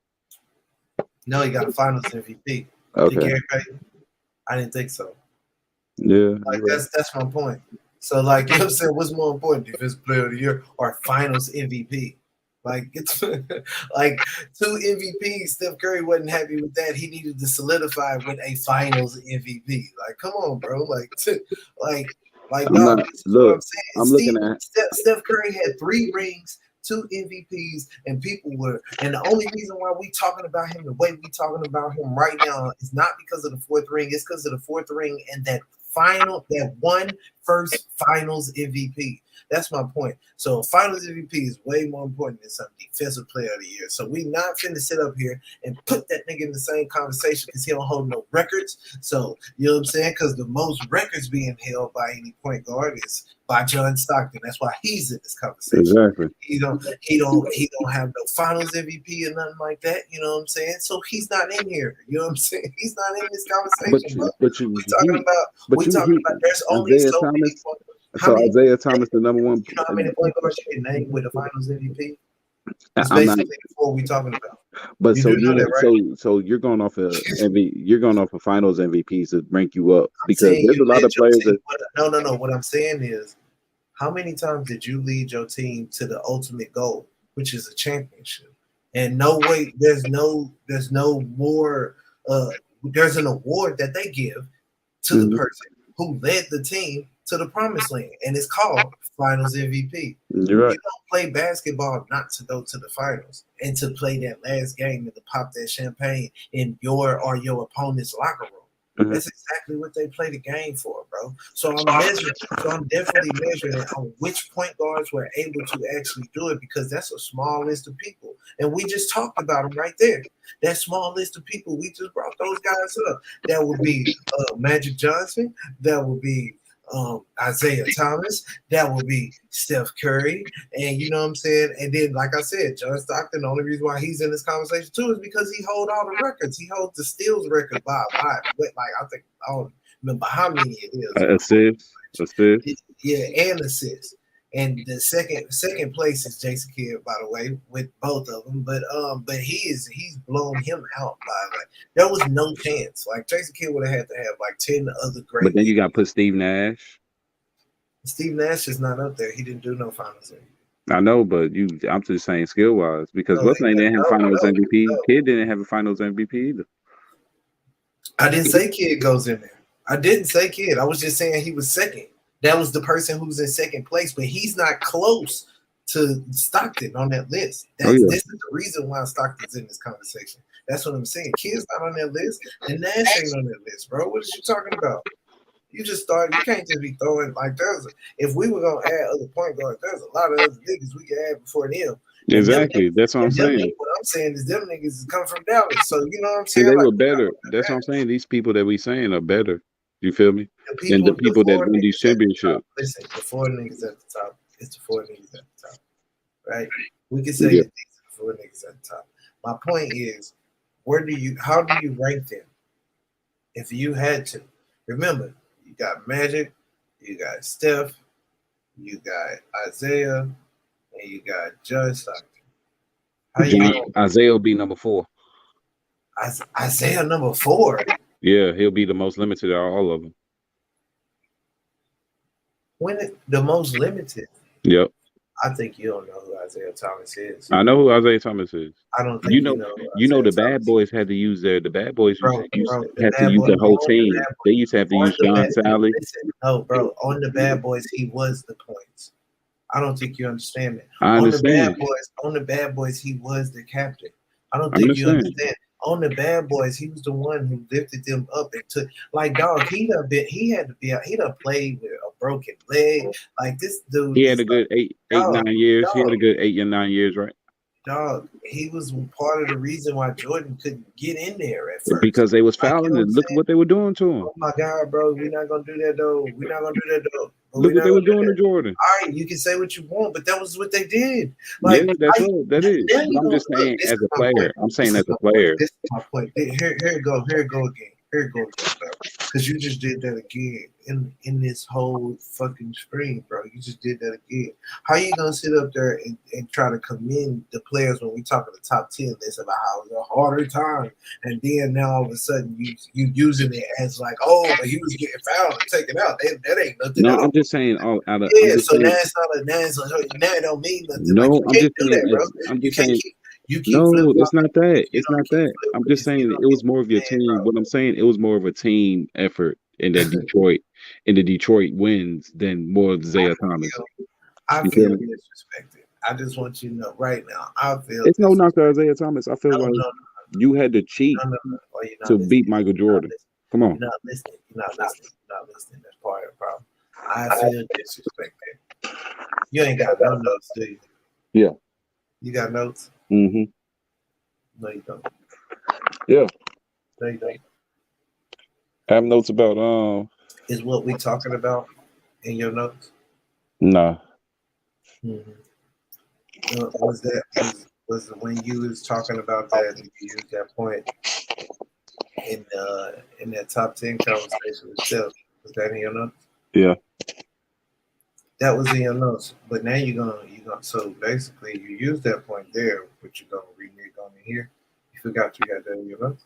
No, he got Finals MVP. Okay. Did Gary Payton? I didn't think so. Yeah. Like that's my point. So like you know what I'm saying, what's more important, defensive player of the year or Finals MVP? Like it's like 2 MVPs. Steph Curry wasn't happy with that. He needed to solidify with a Finals MVP. Like, come on, bro. Like I'm dog, not, this is look, what I'm saying. I'm looking at Steph Curry had 3 rings, 2 MVPs, and people were. And the only reason why we talking about him the way we talking about him right now is not because of the 4th ring. It's because of the 4th ring and that one first Finals MVP. That's my point. So Finals MVP is way more important than some defensive player of the year. So we not finna sit up here and put that nigga in the same conversation because he don't hold no records. So you know what I'm saying? Because the most records being held by any point guard is by John Stockton. That's why he's in this conversation. exactly. He don't have no Finals MVP or nothing like that. You know what I'm saying? So he's not in here. You know what I'm saying? He's not in this conversation. We're talking about there's only Isaiah so Thomas. many. Isaiah Thomas, the number one. You know how many point guards you can name with a Finals MVP? It's I'm not. basically what we're talking about. But so know that, right? so you're going off of you're going off of Finals MVPs to rank you up I'm because saying there's a lot of players that. No. What I'm saying is, how many times did you lead your team to the ultimate goal, which is a championship? And no way, there's no more. There's an award that they give to the person who led the team to the promised land, and it's called Finals MVP. You're right. You don't play basketball not to go to the finals and to play that last game and to pop that champagne in your opponent's locker room. That's exactly what they play the game for, bro. So I'm definitely measuring on which point guards were able to actually do it because that's a small list of people. And we just talked about them right there. That small list of people, we just brought those guys up. That would be Magic Johnson. That would be Isaiah Thomas, that will be Steph Curry, and you know what I'm saying. And then, like I said, John Stockton. The only reason why he's in this conversation too is because he holds all the records. He holds the steals record by I don't remember how many it is. Assists. Yeah, and assists. And the second place is Jason Kidd, by the way, with both of them. But he's blown him out by there was no chance. Like Jason Kidd would have had to have like 10 other great. But then you got to put Steve Nash. Steve Nash is not up there. He didn't do no finals MVP. I know, but I'm just saying skill wise because what's name didn't have finals MVP. Kidd didn't have a finals MVP either. I didn't say Kidd goes in there. I didn't say Kidd. I was just saying he was second. That was the person who's in second place, but he's not close to Stockton on that list. This is the reason why Stockton's in this conversation. That's what I'm saying. Kidd's not on that list, and Nash ain't on that list, bro. What are you talking about? You can't just be throwing like if we were gonna add other point guards, there's a lot of other niggas we could add before them. Exactly. That's what I'm saying. What I'm saying is them niggas come from Dallas. So you know what I'm saying? They were better. That's what I'm saying. These people that we saying are better. You feel me? Than the people that win these championships. Listen, the 4 niggas at the top. It's the 4 niggas at the top. Right? We can say the 4 niggas at the top. My point is, how do you rank them? If you had to. Remember, you got Magic, you got Steph, you got Isaiah, and you got John Stockton. Isaiah will be number 4. Isaiah number 4. Yeah, he'll be the most limited of all of them. The most limited? Yep. I think you don't know who Isaiah Thomas is. I know who Isaiah Thomas is. I don't think you know the bad boys had to use the bad boys had to use the whole team. They used to have to use John Sally. No, bro. On the bad boys, he was the points. I don't think you understand that. I understand. On the bad boys, he was the captain. I don't think you understand. On the bad boys, he was the one who lifted them up and took dog. He'd have played with a broken leg. Like this dude. He had a good 8, 9 years. He had a good 8 or 9 years, right? dog, he was part of the reason why Jordan couldn't get in there at first. Because they was Like, you fouling, know what and I'm look saying? what they were doing to him. Oh my God, bro, we're not gonna do that though. We're not gonna do that though. But Look we're what not they were gonna do doing to that. Jordan. All right, you can say what you want, but that was what they did. Yeah, Like, that's right. That is. now But you I'm gonna just look. saying, This as is a my player, point. I'm This saying is as a my point. player, This is my point. Here it go again. Here it go again, bro. Because you just did that again in this whole fucking screen, bro. You just did that again. How you gonna sit up there and try to commend the players when we talking the top 10 list about how it was a harder time, and then now all of a sudden you using it as like, oh, but he was getting fouled and taken out. That ain't nothing no, else. I'm just saying. I'm Yeah, just so now saying. it's not a now it don't mean nothing. Like No, you I'm can't just do saying. that, bro. I'm You just can't saying. keep you keep flip No, it's flopping. not that. If you It's don't not keep that. flip, I'm just if you saying don't it was keep more of your saying, team. bro. What I'm saying, it was more of a team effort in that Detroit wins than more of Zaya Thomas. I You feel feel me? disrespected. I just want you to know right now. I feel It's no this. knock to Isaiah Thomas. I feel No, like no, you had to cheat no. Oh, you're to not beat listening. Michael Jordan. Come on. You're not listening. You're not listening. You're not listening. That's part of the problem. I feel disrespected. You ain't got no notes, do you? Yeah. You got notes? Mm-hmm. No, you don't. Yeah. No, you don't. I have notes about Is what we talking about in your notes? Nah. Mm-hmm. Was when you was talking about that, you used that point in that top 10 conversation with Steph? Was that in your notes? Yeah. That was in your notes, but now you're gonna so basically you use that point there, but you're gonna renege on it here. You forgot you got that in your notes.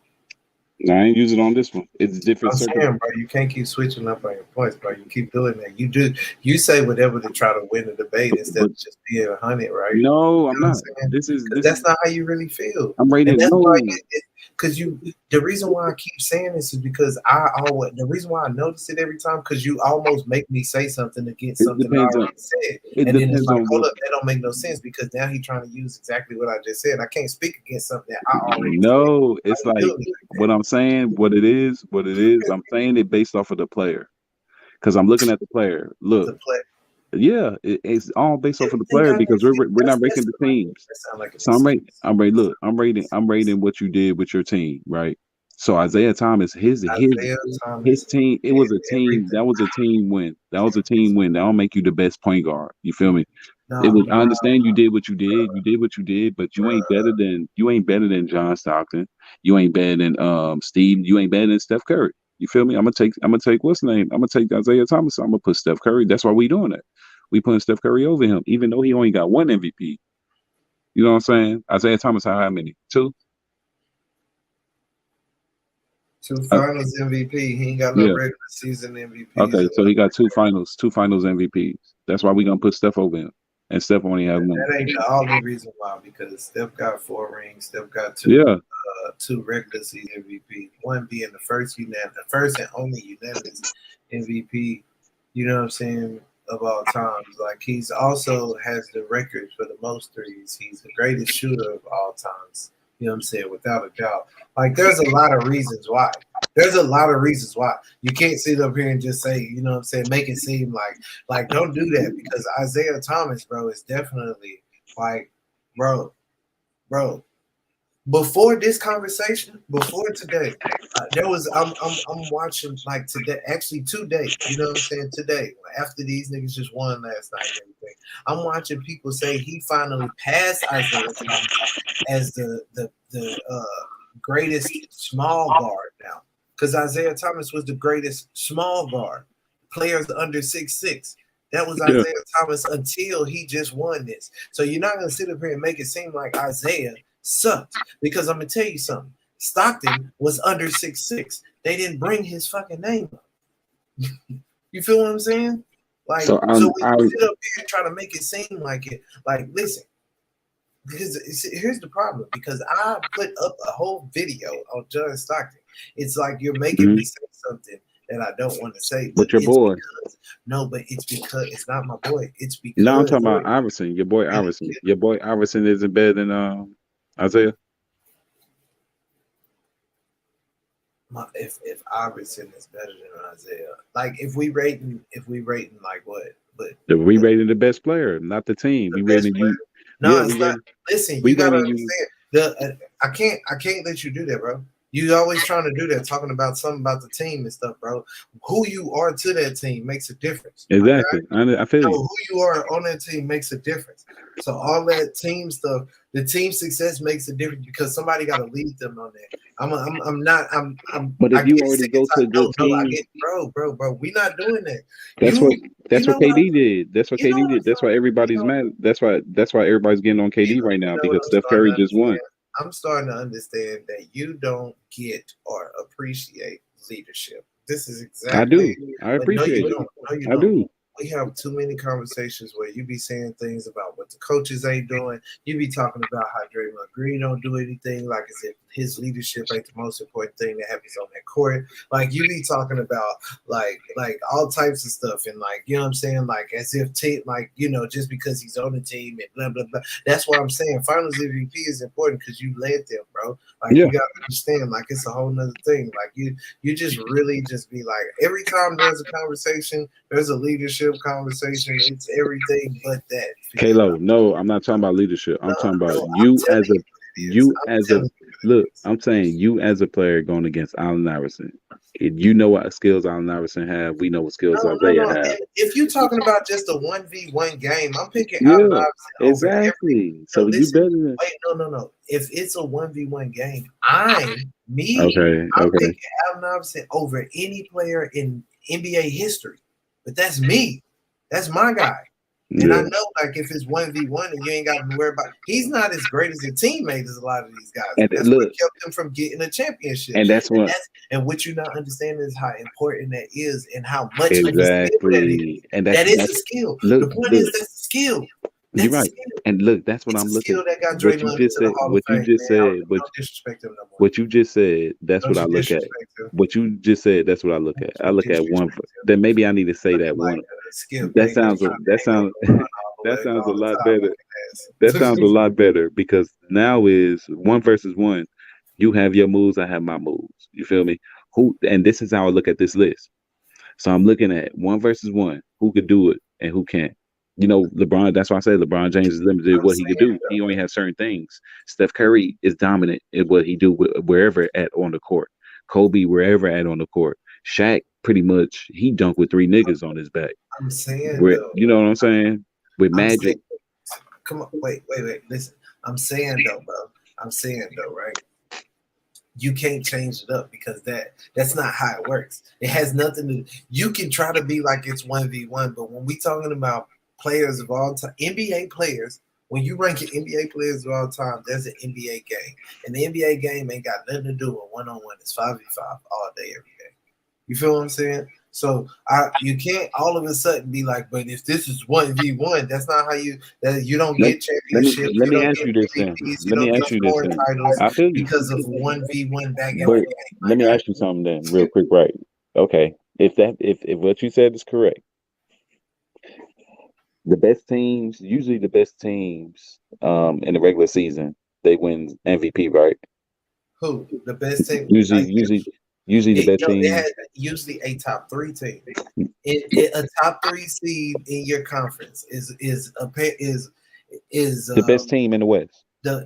No, I ain't use it on this one. It's different I'm circles. saying, bro, you can't keep switching up on your points, bro. You keep doing that. You say whatever to try to win the debate instead But of just being 100, right? no, I'm You know what not. I'm saying? This Because is that's not how you really feel. I'm And rating that's why no. the reason why I keep saying this is because the reason why I notice it every time, because you almost make me say something against It something I depends on already said. it And then it's depends like, on hold what up, that don't make no sense because now he's trying to use exactly what I just said. I can't speak against something that I already said. no, it's How you like doing it like what I'm saying, what it is, I'm saying it based off of the player. Because I'm looking at the player. that? Look, To play. yeah, it's all based off of the Everything player got because that we're not that's ranking the teams. that sound like an So I'm rating. excuse. Look, I'm rating what you did with your team, right? So Isaiah Thomas, Isaiah his Thomas team. It did was a team. everything. That was a team win. That was a team win. That don't make you the best point guard. You feel me? It Nah, was. I understand you did what you did. You did what you did, but you ain't better than John Stockton. You ain't better than Steve. You ain't better than Steph Curry. You feel me? I'm gonna take what's the name? I'm gonna take Isaiah Thomas. I'm gonna put Steph Curry. That's why we doing that. We putting Steph Curry over him, even though he only got one MVP. You know what I'm saying? Isaiah Thomas had how many? Two? two finals MVP. He ain't got no Yeah. regular season MVPs. Okay, so he got two finals MVPs. That's why we gonna put Steph over him. And Steph only have one. That ain't the only reason why, because Steph got 4 rings. Steph got Yeah. two regular season MVP. One being the first and only unanimous MVP. You know what I'm saying? Of all times. Like he's also has the record for the most threes. He's the greatest shooter of all times. You know what I'm saying? Without a doubt. Like there's a lot of reasons why. There's a lot of reasons why. You can't sit up here and just say, you know what I'm saying, make it seem like don't do that, because Isaiah Thomas, bro, is definitely like, bro. Before this conversation, before today, there was I'm watching like today, actually today. You know what I'm saying? Today, after these niggas just won last night and everything, I'm watching people say he finally passed Isaiah Thomas as the greatest small guard now, because Isaiah Thomas was the greatest small guard, players under 6'6". That was Yeah. Isaiah Thomas until he just won this. So you're not gonna sit up here and make it seem like Isaiah sucked, because I'm gonna tell you something. Stockton was under 6'6". They didn't bring his fucking name up. You feel what I'm saying? Like, So when you sit up here and try to make it seem like it, like, listen, because here's the problem. Because I put up a whole video on John Stockton. It's like you're making me say something that I don't want to say. But your boy. But it's because it's not my boy. It's because No, I'm talking about Iverson, your boy Iverson. Your boy Iverson isn't better than Isaiah. If Iverson is better than Isaiah, like if we rating like what? But We rating the best player, not the team. We rating you. No, Yeah, it's not. Listen, we you gotta gonna use. understand. I can't let you do that, bro. You always trying to do that, talking about something about the team and stuff, bro. Who you are to that team makes a difference. My guy. Exactly. I feel Know you. who you are on that team makes a difference. So all that team stuff, the team success makes a difference because somebody got to lead them on that. But I if you get already sick and go to a tired. good No, I team, get, bro. We not doing that. that's what You that's know what what? KD did. That's what You know KD what I'm did. That's why starting. You everybody's know, mad. That's why everybody's getting on KD right you now know what because I'm Steph starting Curry to just won. understand. I'm starting to understand that you don't get or appreciate leadership. This is I do. exactly. I But no, appreciate you it. don't. No, you I don't. do. We have too many conversations where you be saying things about what the coaches ain't doing. You be talking about how Draymond Green don't do anything, like as if his leadership ain't the most important thing that happens on that court. Like you be talking about like all types of stuff and like you know what I'm saying, like as if like you know just because he's on the team and blah blah blah. That's why I'm saying Finals MVP is important because you led them, bro. Like Yeah. you gotta understand, like it's a whole nother thing. Like you just really just be like every time there's a conversation. There's a leadership conversation. It's everything but that. Kalo, no, I'm not talking about leadership. I'm talking about you I'm as a telling you what it look. is. I'm saying you as a player going against Allen Iverson. You know what skills Allen Iverson have. We know what skills Isaiah No. have. And if you're talking about just a 1v1 game, I'm picking Allen Yeah, Iverson over every. exactly. No, So you listen. better than Wait, no. If it's a 1v1 game, I'm okay. picking Allen Iverson over any player in NBA history. But that's me. That's my guy. And I Yeah. know, like, if it's 1v1 and you ain't got to worry about, he's not as great as a teammate as a lot of these guys. And That's look, what kept him from getting a championship. and that's what And what you're not understanding is how important that is and how much of a skill that is. exactly. And That is that's a skill. look, The point look. is that's a skill. You're That's a right. skill. And look, that's what It's I'm a looking. skill that got What you Draymond just into the said. Hall of What you Fame. just Man, said. don't disrespect him no more. What you just said. That's Don't what I you look at. disrespect him. What you just said. That's what I look at. I look at one. Then maybe I need to say that one. Skill. That sounds. That sounds. That sounds a lot better. That sounds a lot better because now is 1 versus 1. You have your moves. I have my moves. You feel me? Who? And this is how I look at this list. So I'm looking at 1 versus 1. Who could do it and who can't? You know, LeBron. That's why I say LeBron James is limited in what he could do. He only has certain things. Steph Curry is dominant in what he do wherever at on the court. Kobe wherever at on the court. Shaq pretty much he dunked with 3 niggas on his back. I'm saying Where, though. you know what I'm saying? With I'm Magic. saying, come on, wait. Listen, I'm saying though, bro. I'm saying though, right? You can't change it up because that's not how it works. It has nothing to. You can try to be like it's 1v1, but when we talking about players of all time, NBA players, when you rank your NBA players of all time, there's an NBA game, and the NBA game ain't got nothing to do with one-on-one. It's 5v5 all day, every day. You feel what I'm saying? So you can't all of a sudden be like, but if this is 1v1, that's not how you don't get championships. Let me you don't ask get you this then. MVPs, you Let me don't get ask you this scoring then. titles I feel you. because of 1v1 back in But the day. let me ask you something then, real quick, right? Okay. If what you said is correct, the best teams, usually the best teams, in the regular season, they win MVP, right? Who the best team? Usually the best It team. has usually a top 3 team. A top 3 seed in your conference is The best team in the West. No.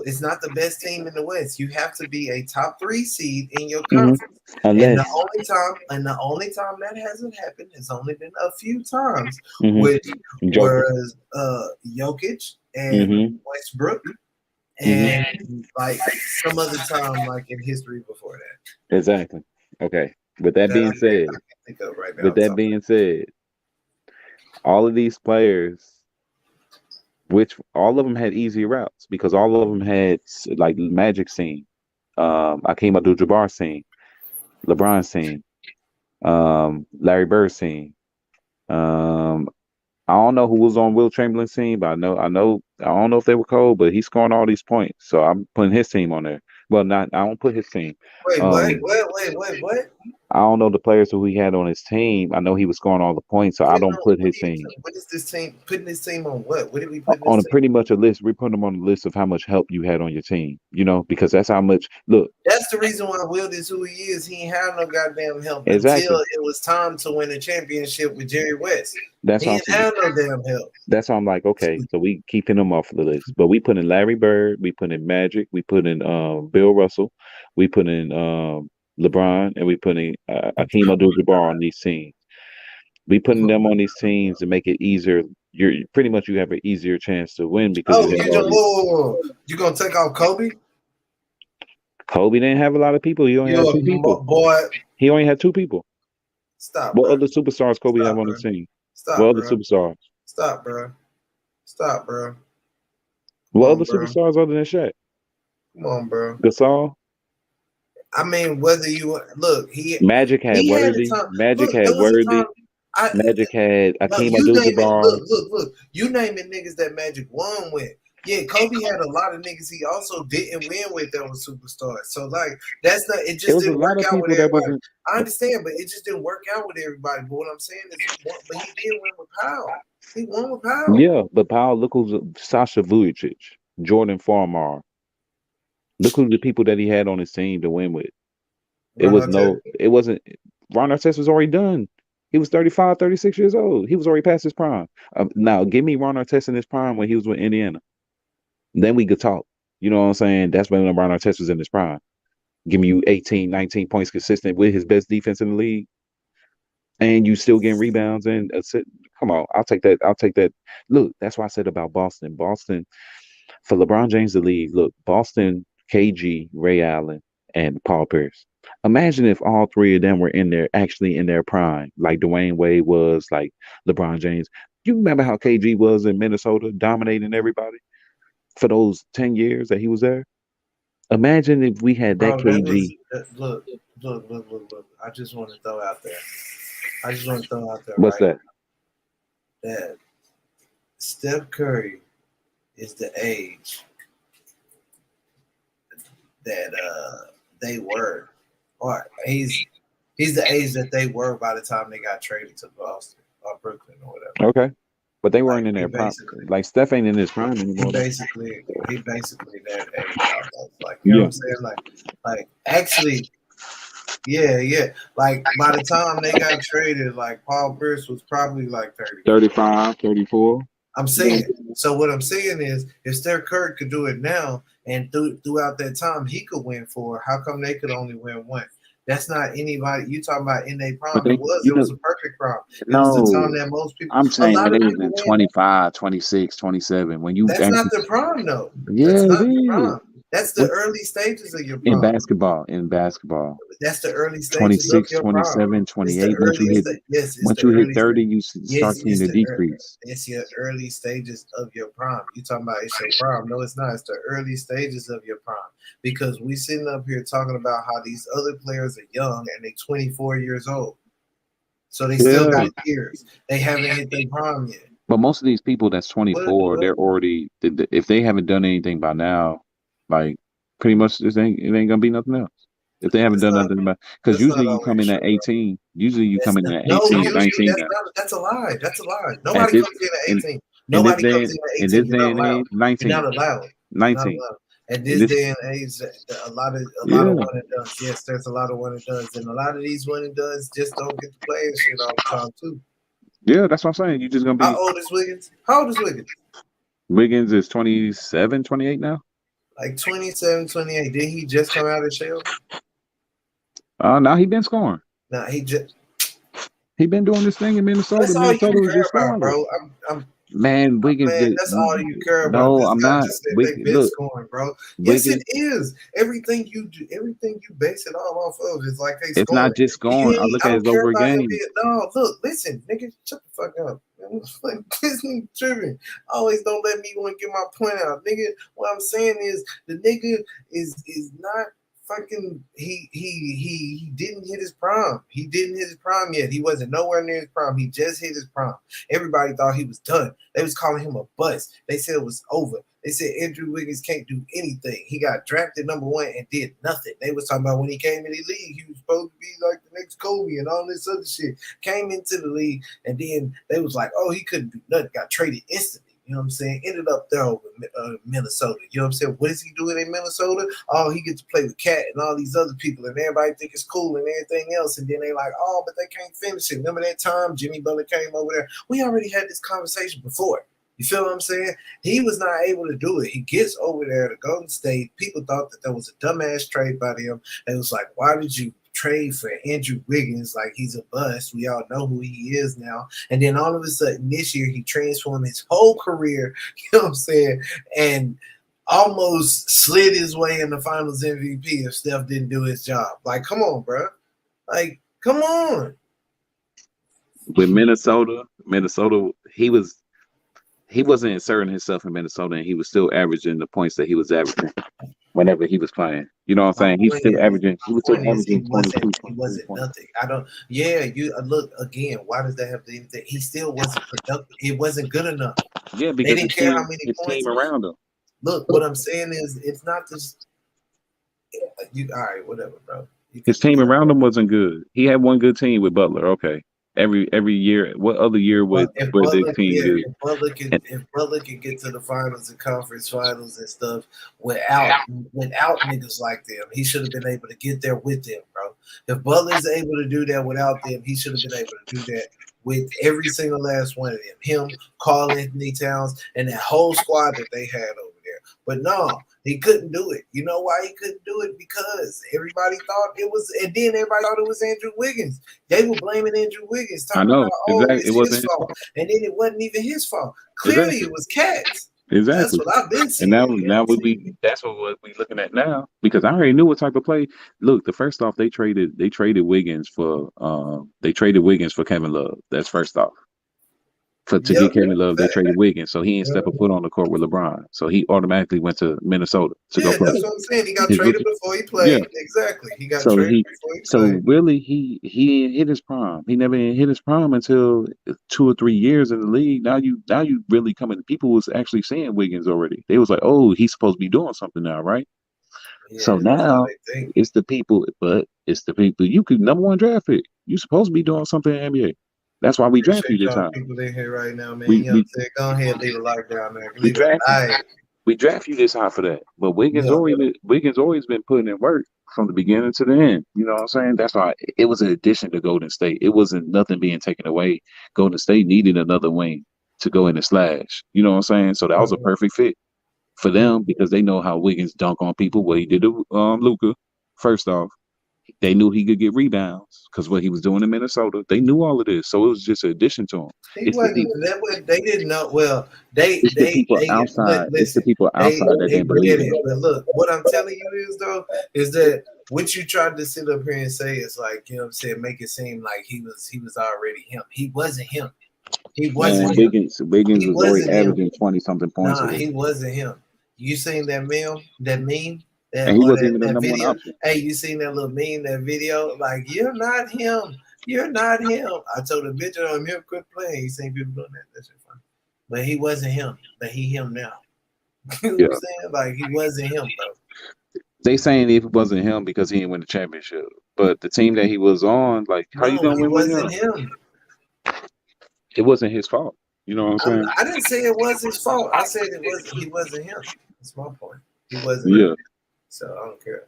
It's not the best team in the West. You have to be a top 3 seed in your conference. And the only time that hasn't happened has only been a few times, which was Jokic and Westbrook, and like some other time, like in history before that. Exactly. Okay. With that being said, all of these players, which all of them had easy routes because all of them had like Magic scene, Akeem Abdul-Jabbar scene, LeBron scene, Larry Bird scene. I don't know who was on Will Chamberlain's team, but I don't know if they were cold, but he's scoring all these points, so I'm putting his team on there. Well, I don't put his team. Wait, what? I don't know the players who he had on his team. I know he was scoring all the points, so I don't put his team What is this team putting this team on? What? What did we put on this a team? pretty much a list. We put them on the list of how much help you had on your team. Because that's how much. Look, That's the reason why Will is who he is. He ain't had no goddamn help exactly. until it was time to win a championship with Jerry West. That's He how didn't have no damn help. That's how I'm like, okay, so we keeping them off the list, but we put in Larry Bird, we put in Magic, we put in Bill Russell, we put in LeBron, and we put in Hakeem Abdul-Jabbar on these teams. We putting them on these teams to make it easier. You have an easier chance to win because You gonna take off Kobe? Kobe didn't have a lot of people. He only had 2 people. Boy, he only had 2 people. Stop. What bro. other superstars Kobe have on bro. his team? Stop. What bro. other superstars? Stop, bro. Stop, bro. What other superstars other than Shaq? Come on, bro. Gasol. I mean, whether you look, Magic had Worthy. Magic had Worthy. Magic had Hakeem Abdul-Jabbar. Look. You naming niggas that Magic won with. Yeah, Kobe had a lot of niggas he also didn't win with that was superstars. So like that's not it. Just didn't work out with everybody. I understand, but it just didn't work out with everybody. But what I'm saying is, but he did win with Powell. He won with Powell. Yeah, but Powell, look who's Sasha Vujicic, Jordan Farmar. Look who the people that he had on his team to win with. It wasn't. Ron Artest was already done. He was 35, 36 years old. He was already past his prime. Now, give me Ron Artest in his prime when he was with Indiana. Then we could talk. You know what I'm saying? That's when Ron Artest was in his prime. Give me you 18, 19 points consistent with his best defense in the league. And you still getting rebounds and come on, I'll take that. Look, that's why I said about Boston. Boston, for LeBron James to leave, look, Boston, KG, Ray Allen, and Paul Pierce. Imagine if all 3 of them were actually in their prime, like Dwayne Wade was, like LeBron James. You remember how KG was in Minnesota, dominating everybody for those 10 years that he was there? Imagine if we had that KG. Look. I just want to throw out there. What's that? That Steph Curry is the age that they were, or he's the age that they were by the time they got traded to Boston or Brooklyn or whatever. Okay, but they weren't in their prime. Like Steph ain't in his prime anymore. He basically that age. Like you know what I'm saying? Like actually. Yeah. Like by the time they got traded, like Paul Pierce was probably like 30. 35, 34. I'm saying. So what I'm saying is, if Steph Curry could do it now, and throughout that time he could win 4, how come they could only win 1? That's not anybody. You talking about in their prime? It was a perfect prime. It was the time that most people. I'm saying when they was in 25, 26, 27. When you that's not the prime though. Yeah, that's not it the is. prime. That's the early stages of your prime. In basketball. That's the early stages 26, of your 27, prime. 28. Once you hit 30, you start seeing the decrease. It's your early stages of your prime. You talking about it's your prime. No, it's not. It's the early stages of your prime. Because we sitting up here talking about how these other players are young and they 24 years old. So they still got years. They haven't hit their prime yet. But most of these people that's 24, they're already, if they haven't done anything by now, like pretty much it ain't gonna be nothing else. If they haven't done nothing about, because usually you come in at 18. Usually you come in at 18, 19. That's a lie. Nobody comes in at 18. Nobody comes in at 18. You're not allowed. 19. You're not allowed. 19. At this day and age, a lot of one and dones. Yes, there's a lot of one and dones, and a lot of these one and dones just don't get to play and shit all the time too. Yeah, that's what I'm saying. You just gonna be. How old is Wiggins? Wiggins is 27, 28 now. Like 27, 28. Did he just come out of shell? Now he been scoring. Nah, he been doing this thing in Minnesota. That's all you care about, bro. Man, Wiggins. Man, that's all you care about. No, I'm not. Look, scoring, bro. Yes, it is. Everything you do, everything you base it all off of is like they scoring. It's not just scoring. I look at it over again. No, look, listen, nigga, shut the fuck up. Like Disney tripping. Always don't let me want to get my point out, nigga. What I'm saying is the nigga is not fucking he didn't hit his prime. He didn't hit his prime yet. He wasn't nowhere near his prime. He just hit his prime. Everybody thought he was done. They was calling him a bust. They said it was over. They said Andrew Wiggins can't do anything. He got drafted number 1 and did nothing. They was talking about when he came in the league, he was supposed to be like the next Kobe and all this other shit. Came into the league, and then they was like, oh, he couldn't do nothing. Got traded instantly. You know what I'm saying? Ended up there over Minnesota. You know what I'm saying? What is he doing in Minnesota? Oh, he gets to play with Cat and all these other people, and everybody think it's cool and everything else. And then they like, oh, but they can't finish it. Remember that time Jimmy Butler came over there? We already had this conversation before. You feel what I'm saying? He was not able to do it. He gets over there to Golden State. People thought that was a dumbass trade by them. It was like, why did you trade for Andrew Wiggins like he's a bust? We all know who he is now. And then all of a sudden this year he transformed his whole career, you know what I'm saying, and almost slid his way in the finals MVP if Steph didn't do his job. Like, come on, bro. Like, come on. With Minnesota, he wasn't inserting himself in Minnesota, and he was still averaging the points that he was averaging whenever he was playing. You know what I'm saying? He was still averaging 22. He wasn't nothing. You look again. Why does that have to do anything? He still wasn't productive. It wasn't good enough. Yeah, because they didn't care how many his points team around him. Look, what I'm saying is, it's not just you. All right, whatever, bro. His team around him wasn't good. He had one good team with Butler. Okay. Every year, what other year would the team do? If Butler could get to the finals and conference finals and stuff without niggas like them, he should have been able to get there with them, bro. If Butler's able to do that without them, he should have been able to do that with every single last one of them. Him, Karl Anthony Towns, and that whole squad that they had over there. But no, he couldn't do it. You know why he couldn't do it? Because everybody thought it was, and then everybody thought it was Andrew Wiggins. They were blaming Andrew Wiggins, talking about, exactly. It's his fault. And then it wasn't even his fault. Clearly, It was Cat's. Exactly. That's what I've been seeing. And that's what we're looking at now, because I already knew what type of play. Look, the first off, they traded Wiggins for Kevin Love. That's first off. To get Kevin Love, they traded Wiggins, so he didn't step a foot on the court with LeBron. So he automatically went to Minnesota to go play. That's what I'm saying. He got traded before he played. Yeah. Exactly. He got traded before he played. So really, he didn't hit his prime. He never hit his prime until 2 or 3 years in the league. Now you really coming. People was actually saying Wiggins already. They was like, oh, he's supposed to be doing something now, right? Yeah, so now it's the people, you could number 1 draft pick. You're supposed to be doing something in the NBA. That's why we draft you this time. People in here right now, man. You know what I'm saying? Go ahead, leave a like down there. We draft you this time for that. But Wiggins always been putting in work from the beginning to the end. You know what I'm saying? That's why it was an addition to Golden State. It wasn't nothing being taken away. Golden State needed another wing to go in and slash. You know what I'm saying? So that was a perfect fit for them, because they know how Wiggins dunk on people. What he did to Luka, first off. They knew he could get rebounds because what he was doing in Minnesota. They knew all of this, so it was just an addition to him. They didn't know. Well, it's the people outside that didn't believe it. But look, what I'm telling you is that what you tried to sit up here and say is like, you know what I'm saying, make it seem like he was already him. He wasn't him. He wasn't him. Wiggins was already averaging 20-something points. Nah, he wasn't him. You seen that meme? And he wasn't even the number 1 option. Hey, you seen that little meme, that video? Like, you're not him. You're not him. I told the bitch on him, quit playing. You seen people doing that. That's funny. But he wasn't him. But he him now. You know what I'm saying? Like, he wasn't him, bro. They saying if it wasn't him because he didn't win the championship. But the team that he was on, like, how you gonna win with him? It wasn't his fault. You know what I'm saying? I didn't say it was his fault. I said he wasn't him. That's my point. He wasn't him. So I don't care.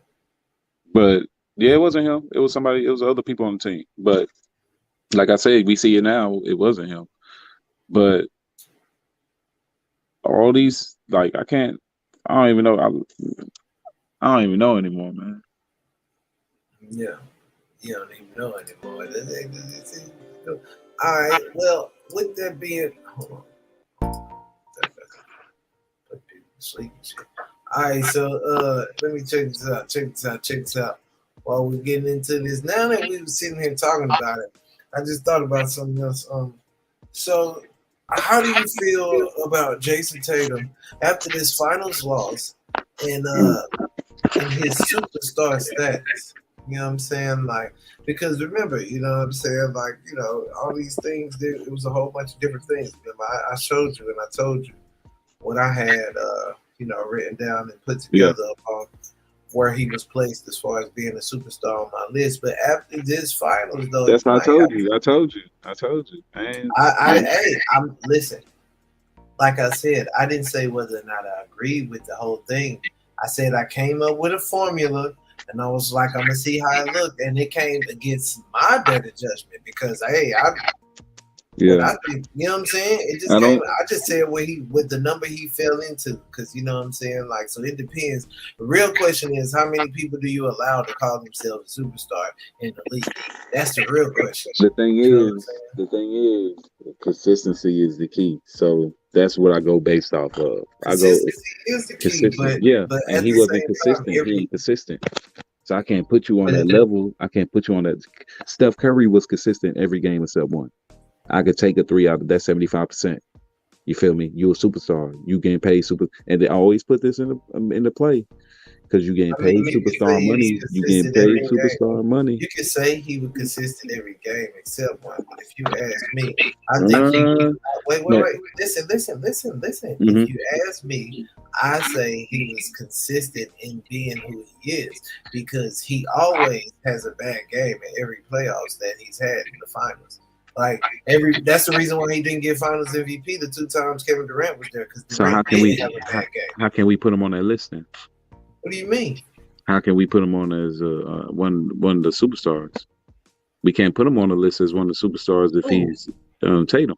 But yeah, it wasn't him. It was somebody. It was other people on the team. But like I said, we see it now. It wasn't him. But all these, like, I don't even know. I don't even know anymore, man. Yeah, you don't even know anymore. All right. Well, with that being, hold on. Put people to sleep and shit. All right, so let me check this out. While we're getting into this, now that we were sitting here talking about it, I just thought about something else. So how do you feel about Jason Tatum after this finals loss? And in his superstar status. You know what I'm saying? Like, because remember, you know what I'm saying? Like, you know, all these things, it was a whole bunch of different things. Remember, I showed you and I told you what I had, you know, written down and put together on where he was placed as far as being a superstar on my list. But after this finals, though, that's what I told you. I told you. Man. I'm listen. Like I said, I didn't say whether or not I agreed with the whole thing. I said I came up with a formula, and I was like, I'm gonna see how it looked, and it came against my better judgment because I think, you know what I'm saying? It just I just said what the number he fell into, because you know what I'm saying. Like, so it depends. The real question is, how many people do you allow to call themselves a superstar in the league? That's the real question. The thing is, consistency is the key. So that's what I go based off of. Consistency is the key, but and he wasn't consistent. He ain't consistent. So I can't put you on that level. I can't put you on that. Steph Curry was consistent every game except one. I could take a 3 out of that 75%. You feel me? You a superstar. You getting paid and they always put this in the play because you getting paid superstar money. You getting paid superstar money. You can say he was consistent every game except one. But if you ask me, I think wait. Listen. Mm-hmm. If you ask me, I say he was consistent in being who he is because he always has a bad game in every playoffs that he's had in the finals. Like that's the reason why he didn't get Finals MVP the 2 times Kevin Durant was there, because Durant didn't have a bad game. How can we put him on that list then? What do you mean? How can we put him on as one of the superstars? We can't put him on the list as one of the superstars if he's Tatum.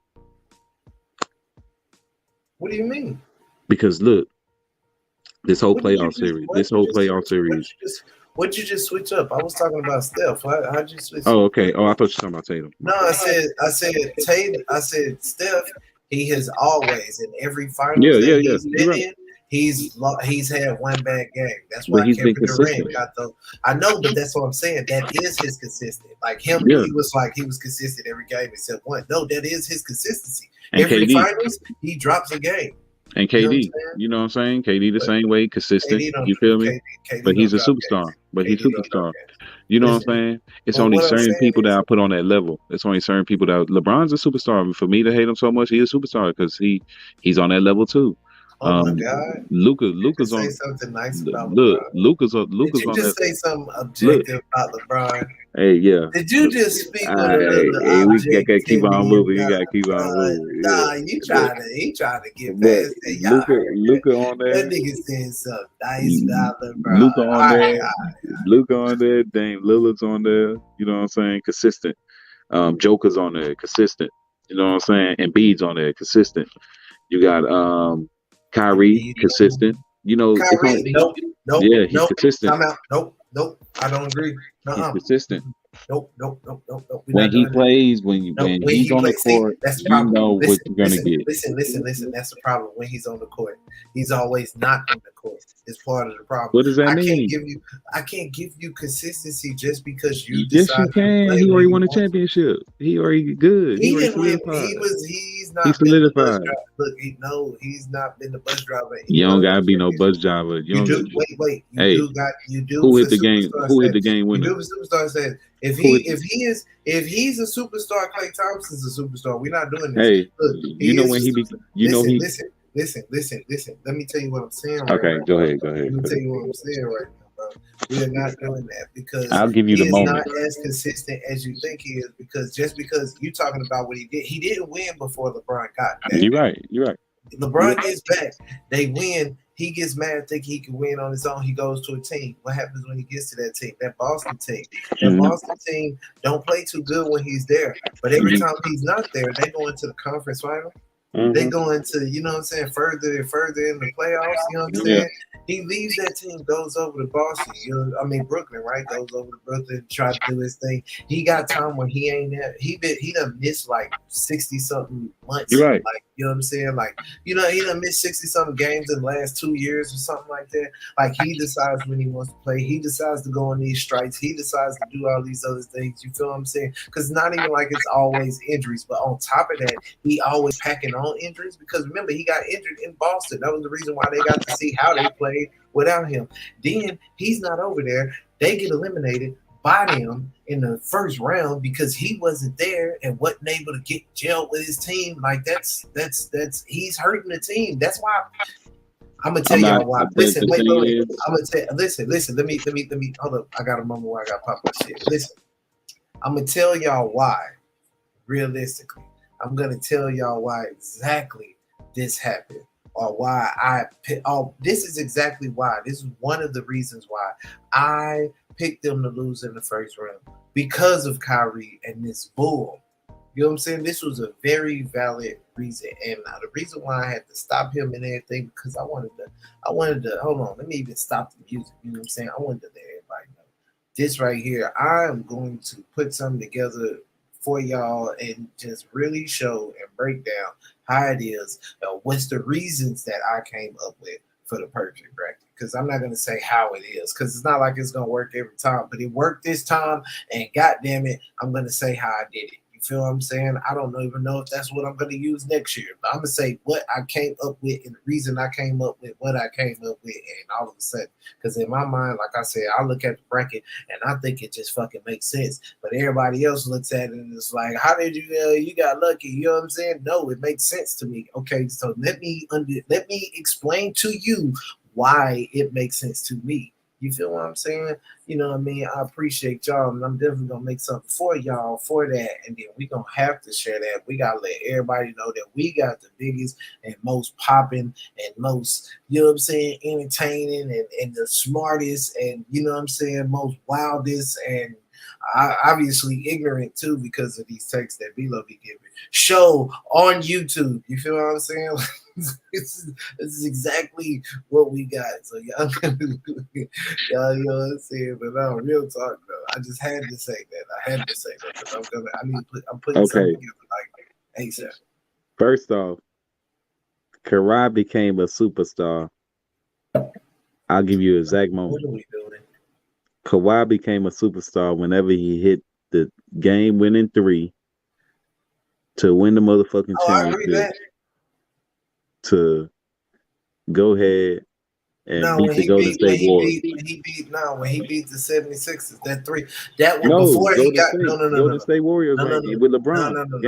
What do you mean? Because look, this whole playoff series. What'd you just switch up? I was talking about Steph. How'd you switch? Oh, okay. Oh, I thought you were talking about Tatum. No, I said Tatum. I said Steph. He has always in every final he's been in. He's had one bad game. That's why Kevin Durant got the. I know, but that's what I'm saying. That is his consistent. Like him, he was consistent every game except one. No, that is his consistency. And every KD. finals, he drops a game. And KD, you know what I'm saying? KD the same way, consistent. You feel me? But he's a superstar. But he's a superstar. You know what I'm saying? It's only certain people that I put on that level. It's only certain people that LeBron's a superstar. And for me to hate him so much, he's a superstar because he's on that level too. Oh my God! Luka's on. Say something nice about Luka's LeBron. on. Did you just say something objective about LeBron? Hey, yeah. Did you just speak with we gotta keep on moving. You gotta keep on moving. Nah, he trying to get past that. Luka on there. That nigga saying something nice about LeBron. Luka on there. Dame Lillard's on there. You know what I'm saying? Consistent. Joker's on there. Consistent. You know what I'm saying? And Embiid's on there. Consistent. You got Kyrie, consistent. You know, Kyrie, nope. Yeah, he's consistent. I'm out. Nope. I don't agree. He's consistent. Nope. When he plays, when he's on the court, that's the problem. You know what you're gonna get. Listen. That's the problem. When he's on the court, he's always not on the court. It's part of the problem. What does that mean? I can't give you consistency just because you. Yes, you can. He already won a championship. He already good. He didn't win. He's not. He's solidified. Look, he's not been the bus driver. You don't gotta be no bus driver. You do. Wait. You do. Who hit the game? Who hit the game winner? You do. The superstar said. If he's a superstar, Klay Thompson's a superstar. We're not doing this. Hey, look, Listen. Let me tell you what I'm saying. Go ahead. Let me tell you what I'm saying right now, bro. We are not doing that because I'll give you the moment. He's not as consistent as you think he is. Because just because you're talking about what he didn't win before LeBron got back. You're right. LeBron gets back. They win. He gets mad, thinking he can win on his own. He goes to a team. What happens when he gets to that team? That Boston team. That Boston team don't play too good when he's there. But every time he's not there, they go into the conference final. They go into, you know what I'm saying, further and further in the playoffs. You know what I'm saying? He leaves that team, goes over to Boston. Brooklyn, right? Goes over to Brooklyn, try to do his thing. He got time when he ain't there. He done missed like 60-something months. You're right. Like, you know what I'm saying? Like, he done missed 60-something games in the last 2 years or something like that. Like, he decides when he wants to play. He decides to go on these strikes. He decides to do all these other things. You feel what I'm saying? Because not even like it's always injuries. But on top of that, he always packing on injuries. Because remember, he got injured in Boston. That was the reason why they got to see how they played. eliminated without him. Then he's not over there. They get eliminated by them in the first round because he wasn't there and wasn't able to get gelled with his team. Like that's he's hurting the team. That's why I'm gonna tell y'all why. Listen, wait. I'm gonna tell. Listen. Let me. Hold up. I got a moment where I got pop my shit. Listen, I'm gonna tell y'all why. Realistically, I'm gonna tell y'all why exactly this happened, or why this is exactly why. This is one of the reasons why I picked them to lose in the first round because of Kyrie and this bull. You know what I'm saying? This was a very valid reason, and the reason why I had to stop him and everything because I wanted to. Hold on, let me even stop the music. You know what I'm saying? I wanted to let everybody know this right here. I am going to put something together for y'all and just really show and break down how it is. What's the reasons that I came up with for the perfect bracket? Because I'm not going to say how it is, because it's not like it's going to work every time, but it worked this time, and goddamn it, I'm going to say how I did it. You feel what I'm saying? I don't even know if that's what I'm going to use next year, but I'm going to say what I came up with and the reason I came up with what I came up with, and all of a sudden, because in my mind, like I said, I look at the bracket and I think it just fucking makes sense, but everybody else looks at it and it's like, how did you got lucky? You know what I'm saying? No, it makes sense to me. Okay, so let me explain to you why it makes sense to me. You feel what I'm saying? You know what I mean? I appreciate y'all, and I'm definitely gonna make something for y'all for that, and then we gonna have to share that. We gotta let everybody know that we got the biggest and most popping and most, you know what I'm saying, entertaining and the smartest and, you know what I'm saying, most wildest and obviously ignorant too because of these texts that B-Lo be giving. Show on YouTube. You feel what I'm saying? This is exactly what we got. So y'all you know what I'm saying? But no, real talk though. I just had to say that. I had to say that because I'm putting something together like ASAP. First off, Kawhi became a superstar. I'll give you an exact moment. What are we doing? Kawhi became a superstar whenever he hit the game-winning three to win the motherfucking championship. To go ahead and beat the GoldenState Warriors. When he beat the 76ers, that three, that one before he got GoldenState Warriors with LeBron.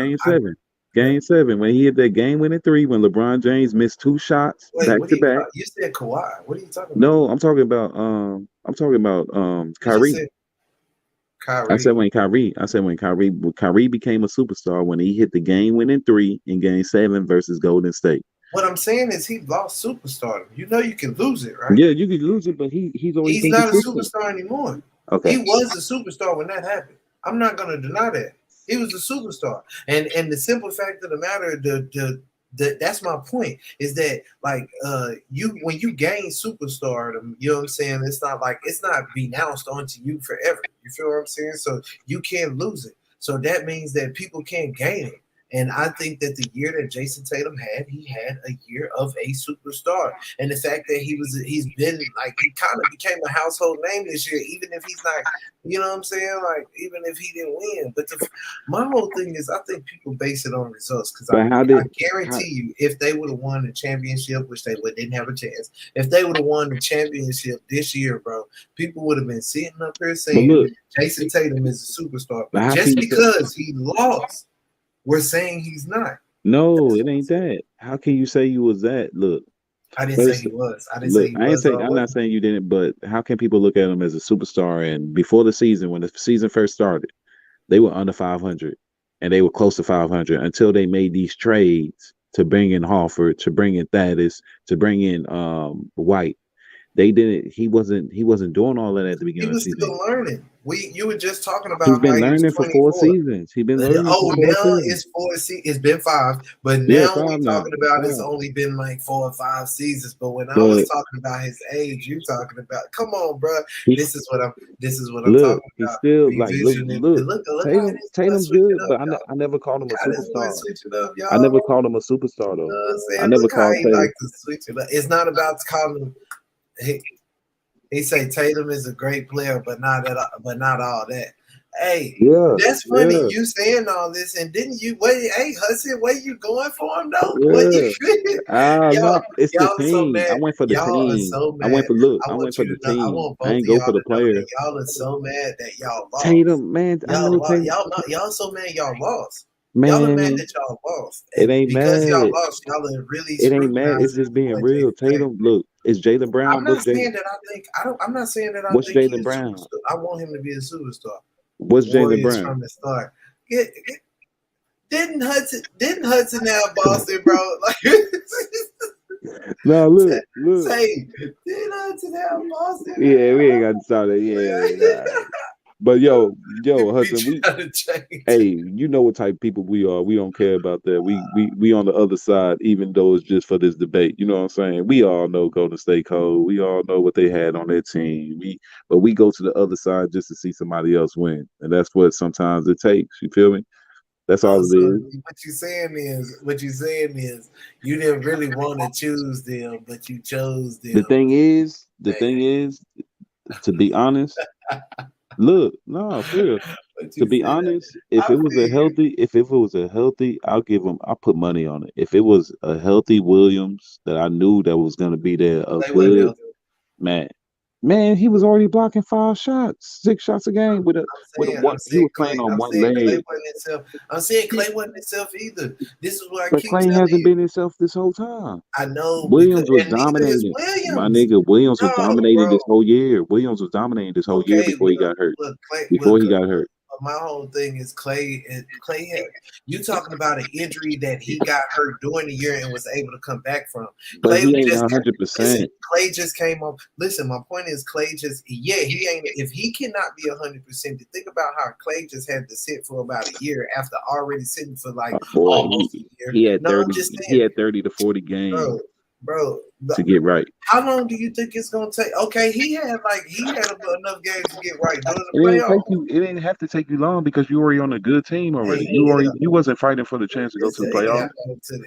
Game seven. When he hit that game-winning three, when LeBron James missed two shots back to back. You said Kawhi. What are you talking about? No, I'm talking about Kyrie. Kyrie. I said when Kyrie became a superstar when he hit the game-winning three in Game 7 versus Golden State. What I'm saying is he lost superstardom. You know you can lose it, right? Yeah, you can lose it, but he's not a superstar anymore. Okay. He was a superstar when that happened. I'm not gonna deny that. He was a superstar. And the simple fact of the matter, that's my point, is that like when you gain superstardom, you know what I'm saying? It's not denounced onto you forever. You feel what I'm saying? So you can't lose it. So that means that people can't gain it. And I think that the year that Jason Tatum had, he had a year of a superstar. And the fact that he kind of became a household name this year, even if he's not, you know what I'm saying? Like, even if he didn't win. But my whole thing is I think people base it on results because I guarantee you if they would have won the championship, which they didn't have a chance, if they would have won the championship this year, bro, people would have been sitting up here saying Jason Tatum is a superstar. But just because he lost, we're saying he's not. No, it ain't that. How can you say you was that? Look, I didn't say he was. I didn't say he was. I'm not saying you didn't, but how can people look at him as a superstar? And before the season, when the season first started, they were under 500 and they were close to 500 until they made these trades to bring in Horford, to bring in Thaddeus, to bring in White. They didn't. He wasn't doing all of that at the beginning of the season. He was still learning. You were just talking about. He's been learning for 4 seasons. He's been learning. Now it's 4 seasons. It's been 5, but now we're talking about it's only been like 4 or 5 seasons. But when I was talking about his age, you talking about. Come on, bro. This is what I'm talking about. He's still look. Tatum's good, but I never called him a superstar. I never called him a superstar though. I never called him. Like to switch it up. It's not about calling him. He say Tatum is a great player, but not all that. Hey, Yeah, that's funny yeah, you saying all this, and didn't you wait? Hey, Hudson, where you going for him though? What yeah. you No, y'all it's the y'all are so team. I mad. went for the Y'all are team. so I went mad. for look. I I want went for you the to know. I team. want I both ain't of go y'all for the to know player. that y'all are so mad that y'all lost. Tatum, man, I Y'all know lost. Tatum. Y'all so mad y'all lost. Y'all are mad Man, that y'all lost, it and ain't because y'all mad. lost, y'all are really It ain't mad. It's scrutinizing just the being boy real. Jaden Jackson. Tatum, look, it's Jalen Brown. I'm not saying that I think I don't. I'm not saying that I What's think he's Jalen a Brown? superstar. I want him to be a superstar. What's Jalen Warriors Brown? from the start. Didn't Hudson have Boston, bro? Like No, look. say, didn't Hudson have Boston, Yeah, we ain't man? got to start it. Yeah, nah. But yo, We Hudson, trying to change. hey, you know what type of people we are. We don't care about that. We on the other side, even though it's just for this debate. You know what I'm saying? We all know Golden State cold. We all know what they had on their team. But we go to the other side just to see somebody else win, and that's what sometimes it takes. You feel me? That's all it Also, is. what you saying is you didn't really want to choose them, but you chose The them. thing is, Man, to be honest, look, no, for real. what To you be said, honest, I feel you. if it was a healthy, I'll put money on it. If it was a healthy Williams that I knew that was gonna be there, a Clay wasn't good healthy. man, he was already blocking 5 shots, 6 shots a game with a one. I'm He saying was playing Clay. on I'm one saying Clay leg. wasn't himself. I'm saying Clay wasn't himself either. This is what I But keep Clay telling hasn't you. been himself this whole time. I know because Williams was and neither is dominating. My Williams. nigga, Williams was No, dominating bro. this whole year. Williams was dominating this whole year Okay, before he got hurt. look, Clay. Before he got hurt. My whole thing is Clay. Clay had you talking about an injury that he got hurt during the year and was able to come back from. But Clay he ain't just listen. 100%. Clay just came up. Listen, my point is Clay just he ain't. If he cannot be 100%, to think about how Clay just had to sit for about a year after already sitting for like Boy, almost a year. he had No, I'm 30 just he saying, had 30 to 40 games bro. to get right. How long do you think it's gonna take? Okay, he had enough games to get right during the It didn't playoffs. take you it didn't have to take you long because you were on a good team already. Hey, yeah. You wasn't fighting for the chance to go to the playoffs.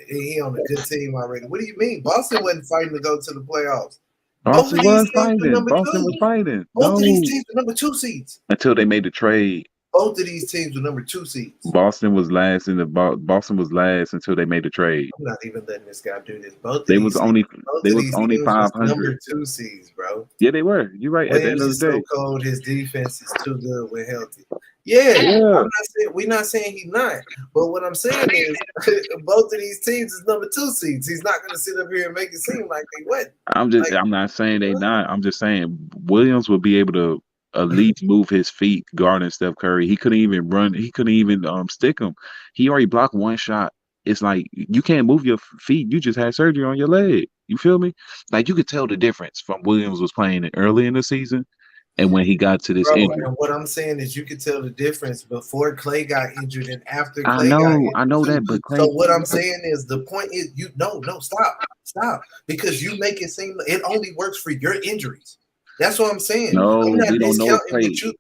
He on a good team already. What do you mean? Boston wasn't fighting to go to the playoffs. Both of Boston these was teams were fighting. number Boston two. was fighting. Both of these No. teams were number two seeds. Until they made the trade. Both of these teams were number two seeds. Boston was last Boston was last until they made the trade. I'm not even letting this guy do this. Both of They was these only teams was 500. number two seeds, bro. Yeah, they were. You're right. At the end Williams of is the so day. cold. His defense is too good when healthy. Yeah, Yeah. we're not saying he's not. But what I'm saying is, both of these teams is number two seeds. He's not going to sit up here and make it seem like they wouldn't. I'm not saying they not. I'm just saying Williams would be able to at least move his feet guarding Steph Curry. He couldn't even run. He couldn't even stick him. He already blocked one shot. It's like you can't move your feet. You just had surgery on your leg. You feel me? Like you could tell the difference from Williams was playing early in the season and when he got to this Bro, injury. and what I'm saying is you could tell the difference before Clay got injured and after I Clay got know injured too. that, but So Clay. what I'm saying is the point is stop. Because you make it seem it only works for your injuries. That's what I'm saying. No, I'm not we don't know if discounting Clay. what you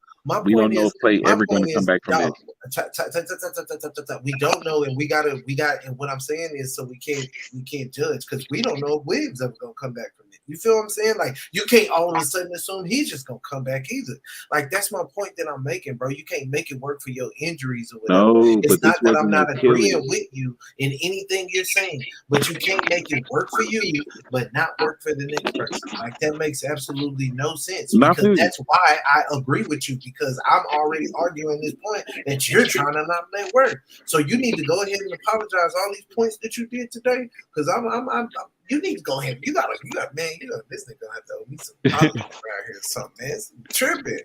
We don't know if Clay ever going to come back from dog, this. we don't know, and we got and what I'm saying is, so we can't judge because we don't know if Williams ever gonna come back from it. You feel what I'm saying? Like you can't all of a sudden assume he's just gonna come back either. Like that's my point that I'm making, bro. You can't make it work for your injuries or whatever. No, It's but this not that I'm wasn't not Achilles. agreeing with you in anything you're saying, but you can't make it work for you, but not work for the next person. Like that makes absolutely no sense Not because for you. that's why I agree with you because I'm already arguing this point that you're trying to not let work. So you need to go ahead and apologize all these points that you did today because I'm you need to go ahead. You got this nigga gonna have to owe me some apologies around here or something, man. It's tripping.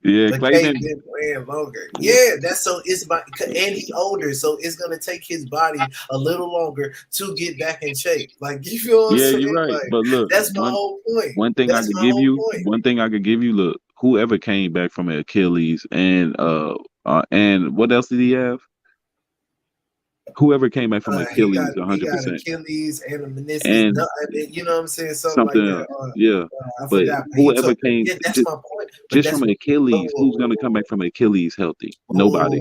Yeah, But Clay Jay didn't. been playing longer. Yeah, that's so it's and he older, so it's gonna take his body a little longer to get back in shape. Like you feel what I'm Yeah, saying? you're right. Like But look, that's my whole point. one thing I That's could my give whole you, point. look, whoever came back from Achilles and what else did he have? Whoever came back from Achilles, He got 100%, Achilles and a meniscus. and You know what I'm saying? Something like something that. else. Yeah, I but forgot. But he whoever took. came Yeah, that's my point. But just that's from Achilles, who's gonna come back from Achilles healthy? Nobody.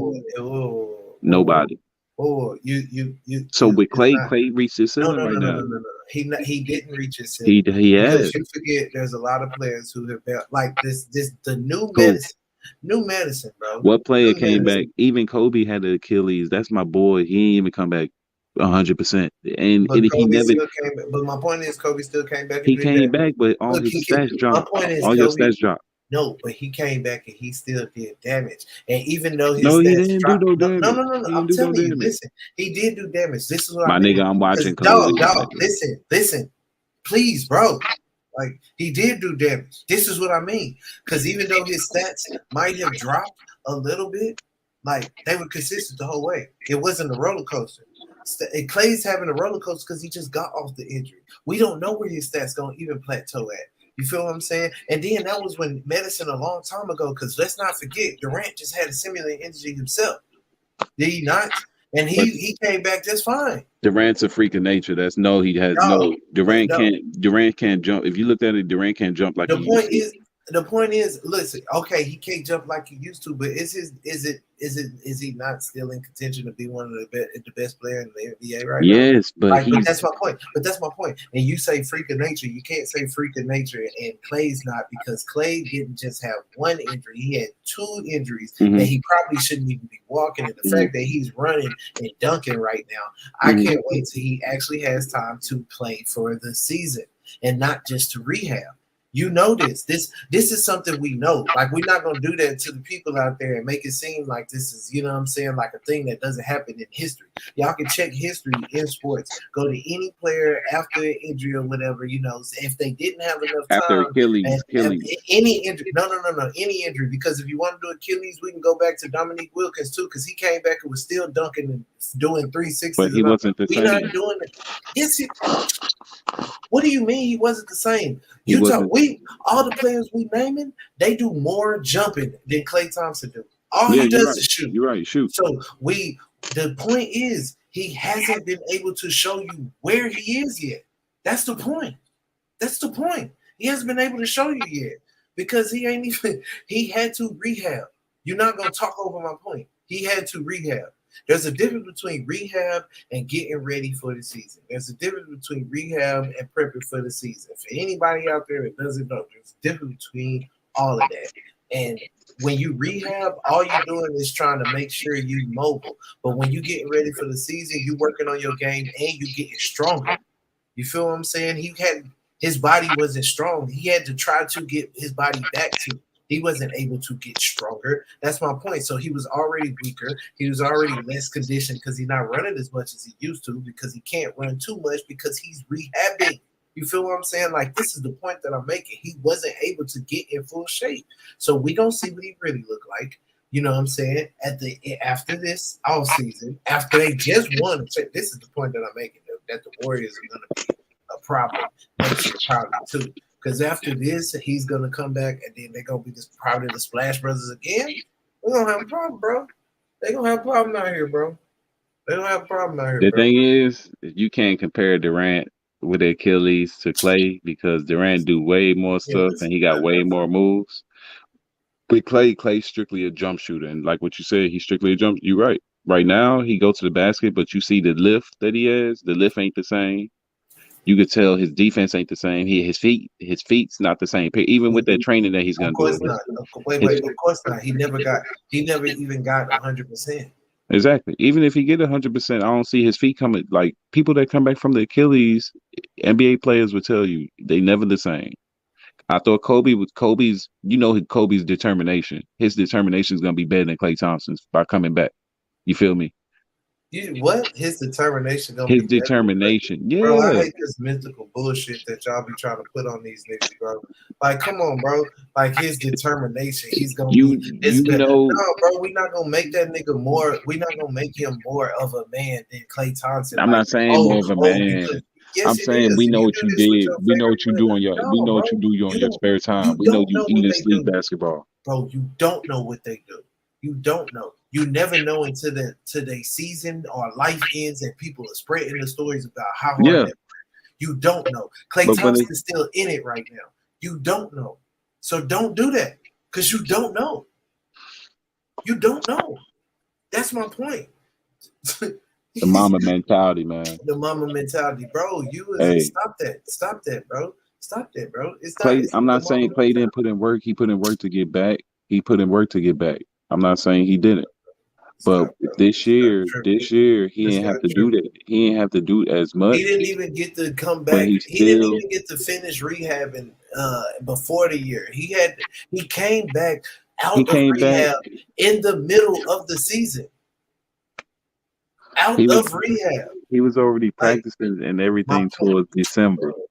Nobody. You. So with It's Clay, not. Clay reached his No, ceiling right now. He didn't reach his ceiling He has. because you forget there's a lot of players who have been like this. The new Who? medicine. New medicine, bro. What player New came back? medicine. Even Kobe had the Achilles. That's my boy. He ain't even come back 100%. And But he Kobe never still came back. But my point is, Kobe still came back and he did came that. back, but all Look, his he can. stats My dropped. point is, All your Kobe. stats dropped. No, but he came back and he still did damage. And even though his No, he stats didn't do dropped, no no, no, damage. no, no, no. He I'm didn't do no telling you, damage. listen, he did do damage. This is what My I mean. nigga, I'm watching Because, Kobe. dog, listen, please, bro. Like, he did do damage. This is what I mean. Because even though his stats might have dropped a little bit, like, they were consistent the whole way. It wasn't a roller coaster. And Clay's having a roller coaster because he just got off the injury. We don't know where his stats going to even plateau at. You feel what I'm saying? And then that was when medicine a long time ago, because let's not forget, Durant just had a similar injury himself. Did he not? And he came back just fine. Durant's a freak of nature. That's no, he has no. Durant can't jump. If you looked at it, Durant can't jump like he used to. The point is, listen, okay, he can't jump like he used to, but is he not still in contention to be one of the best player in the NBA right now? Yes, but but that's my point. And you say freak of nature, you can't say freak of nature, and Clay's not, because Clay didn't just have one injury; he had two injuries that he probably shouldn't even be walking. And the fact that he's running and dunking right now, I can't wait till he actually has time to play for the season and not just to rehab. You know this. This is something we know. Like, we're not gonna do that to the people out there and make it seem like this is, you know what I'm saying, like a thing that doesn't happen in history. Y'all can check history in sports. Go to any player after an injury or whatever, you know, if they didn't have enough time. After Achilles. Any injury. No, any injury. Because if you want to do Achilles, we can go back to Dominique Wilkins too, because he came back and was still dunking and doing 360s. But he wasn't the same. We're not doing it. Yes, what do you mean he wasn't the same? All the players we naming, they do more jumping than Klay Thompson do. All he does is shoot. You're right, shoot. So the point is, he hasn't been able to show you where he is yet. That's the point. He hasn't been able to show you yet because he had to rehab. You're not gonna talk over my point. He had to rehab. There's a difference between rehab and getting ready for the season. There's a difference between rehab and prepping for the season. For anybody out there that doesn't know, there's a difference between all of that. And when you rehab, all you're doing is trying to make sure you're mobile. But when you're getting ready for the season, you're working on your game and you're getting stronger. You feel what I'm saying? His body wasn't strong. He had to try to get his body back to. He wasn't able to get stronger. That's my point. So he was already weaker. He was already less conditioned because he's not running as much as he used to, because he can't run too much because he's rehabbing. You feel what I'm saying? Like, this is the point that I'm making. He wasn't able to get in full shape. So we don't see what he really looked like. You know what I'm saying? After this offseason, after they just won, this is the point that I'm making, that the Warriors are going to be a problem next year, probably too. Because after this, he's going to come back, and then they're going to be probably the Splash Brothers again. We're going to have a problem, bro. They're going to have a problem out here, bro. The thing is, you can't compare Durant with Achilles to Clay, because Durant do way more stuff, and he got way more moves. But Clay's strictly a jump shooter. And like what you said, he's strictly a jump. You're right. Right now, he goes to the basket, but you see the lift that he has. The lift ain't the same. You could tell his defense ain't the same. His feet's not the same. Even with that training that he's gonna do. Of course not. He never even got 100%. Exactly. Even if he get 100%, I don't see his feet coming. Like, people that come back from the Achilles, NBA players would tell you they never the same. I thought Kobe's determination. His determination is gonna be better than Klay Thompson's by coming back. You feel me? His determination? His determination, yeah. Bro, I hate this mystical bullshit that y'all be trying to put on these niggas, bro. Like, come on, bro. Like, his determination, he's gonna No, bro, we're not gonna make that nigga more. We're not gonna make him more of a man than Klay Thompson. I'm not saying more of a man. I'm saying we know what you did. We know what you do on your. We know what you do on your spare time. We know you eat and sleep basketball. Bro, you don't know what they do. You don't know. You never know until the season or life ends and people are spreading the stories about how hard they work. You don't know. Klay Thompson's still in it right now. You don't know. So don't do that, because you don't know. You don't know. That's my point. The mama mentality, man. The mama mentality, bro. Stop that, bro. Stop that, bro. I'm not saying Klay didn't put in work. He put in work to get back. He put in work to get back. I'm not saying he didn't. But Stop, bro. this year, Tripping. he This didn't have guy to do tripping. that. He didn't have to do as much. He didn't even get to come But back. he He didn't still even get to finish rehabbing before the year. He came back out of rehab in the middle of the season. Out of rehab. He was already Like, practicing and everything point, towards December. bro.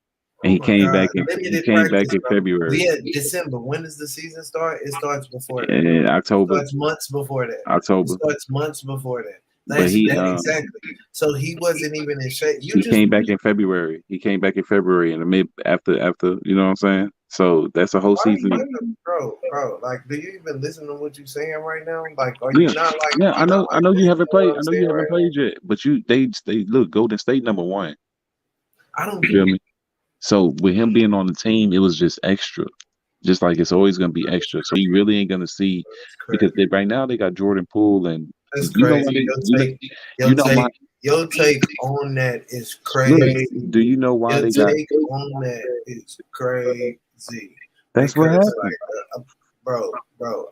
And he Oh my came God. back in Limited he came back practice, in bro. February. We had December. When does the season start? It starts before that. In It October. starts months before that. October. It starts months before that. But he exactly. So he wasn't even in shape. He came back in February. He came back in February in the mid after you know what I'm saying? So that's a whole season. Bro, like, do you even listen to what you're saying right now? Like, are you not like? Yeah, I know you haven't played. I know you haven't right played yet. But they look Golden State #1. I don't You feel me? So with him being on the team, it was just extra. Just like it's always gonna be extra. So he really ain't gonna see because right now they got Jordan Poole and that's crazy. Your take on that is crazy. Look, do you know why they got? Your take on that is crazy. That's what happened, bro.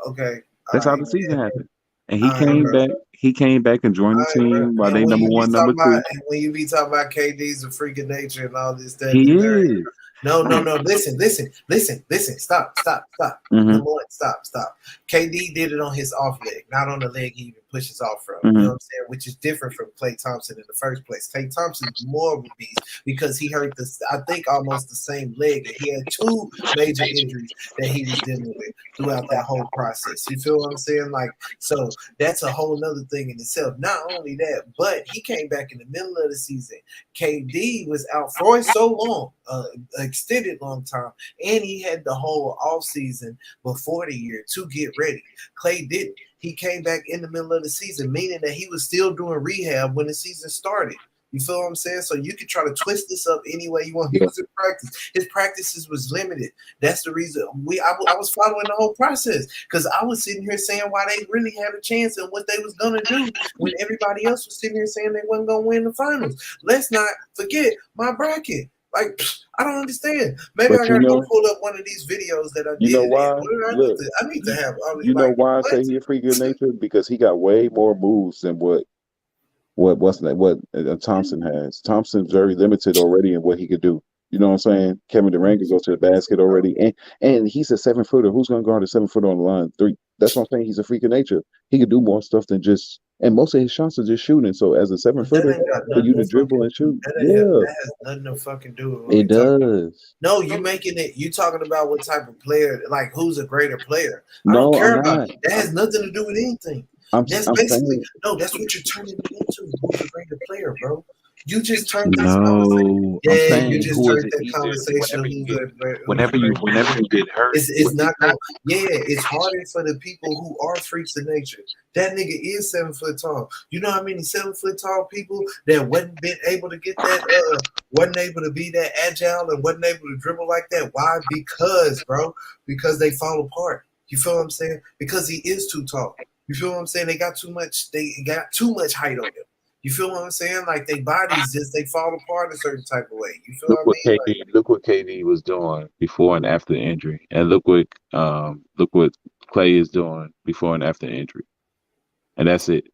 Okay, that's how the season happened, and he came back. He came back and joined the team while they #1, #2. When you be talking about KD's a freak of nature and all this, that he is. No. Listen. Stop. Mm-hmm. Number one, stop. KD did it on his off leg, not on the leg he even pushes off from. You know what I'm saying? Which is different from Klay Thompson in the first place. Klay Thompson is more of a beast because he hurt I think almost the same leg. He had 2 major injuries that he was dealing with throughout that whole process. You feel what I'm saying? Like, so that's a whole nother thing in itself. Not only that, but he came back in the middle of the season. KD was out for so long, extended long time, and he had the whole off season before the year to get ready. Klay didn't. He came back in the middle of the season, meaning that he was still doing rehab when the season started. You feel what I'm saying? So you can try to twist this up any way you want. He was in practice. His practices was limited. That's the reason I was following the whole process because I was sitting here saying why they really had a chance and what they was gonna do when everybody else was sitting here saying they wasn't gonna win the finals. Let's not forget my bracket. Like, I don't understand. Maybe I gotta go pull up one of these videos that I did. You know why? Look, I need to have. You know why I say he's a freak of nature? Because he got way more moves than what Thompson has. Thompson's very limited already in what he could do. You know what I'm saying? Kevin Durant can go to the basket already, and he's a 7-footer. Who's gonna guard a 7-footer on the line? 3. That's what I'm saying. He's a freak of nature. He could do more stuff than just. And most of his shots are just shooting. So as a 7-footer, for you to dribble and shoot, that has nothing to fucking do with it does. No, you making it. You talking about what type of player, like who's a greater player? I No, don't care I'm about not. it. That has nothing to do with anything. That's basically that's what you're turning it into. Who's a greater player, bro? You just turned this conversation. Yeah, you just turned that conversation. Whenever you get hurt, it's not going. Yeah, it's harder for the people who are freaks of nature. That nigga is 7 foot tall. You know how many 7 foot tall people that wasn't been able to get that, wasn't able to be that agile and wasn't able to dribble like that. Why? Because they fall apart. You feel what I'm saying? Because he is too tall. You feel what I'm saying? They got too much height on them. You feel what I'm saying? Like they bodies they fall apart a certain type of way. You feel what I mean? Look what KD was doing before and after the injury, and look what Klay is doing before and after the injury, and that's it.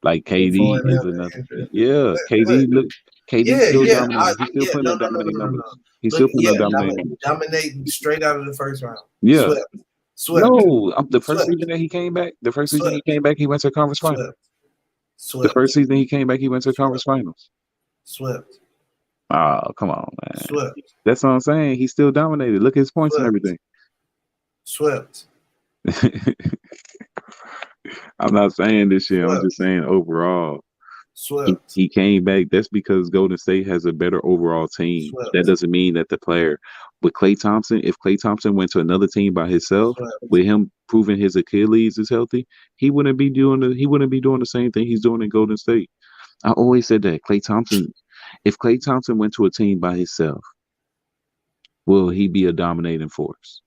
Like KD is another. Yeah, KD still dominating. He's still putting up dominating numbers. He's still putting up dominating numbers. Dominating straight out of the first round. Yeah. Swept. No, the first season that he came back. The first season he came back, he went to a conference final. The first season he came back, he went to the conference finals. Swept. Oh, come on, man. Swept. That's what I'm saying. He still dominated. Look at his points and everything. Swept. I'm not saying this year. I'm just saying overall. He came back. That's because Golden State has a better overall team. That doesn't mean that the player. With Klay Thompson, if Klay Thompson went to another team by himself, with him proving his Achilles is healthy, he wouldn't be doing the same thing he's doing in Golden State. I always said that if Klay Thompson went to a team by himself, will he be a dominating force?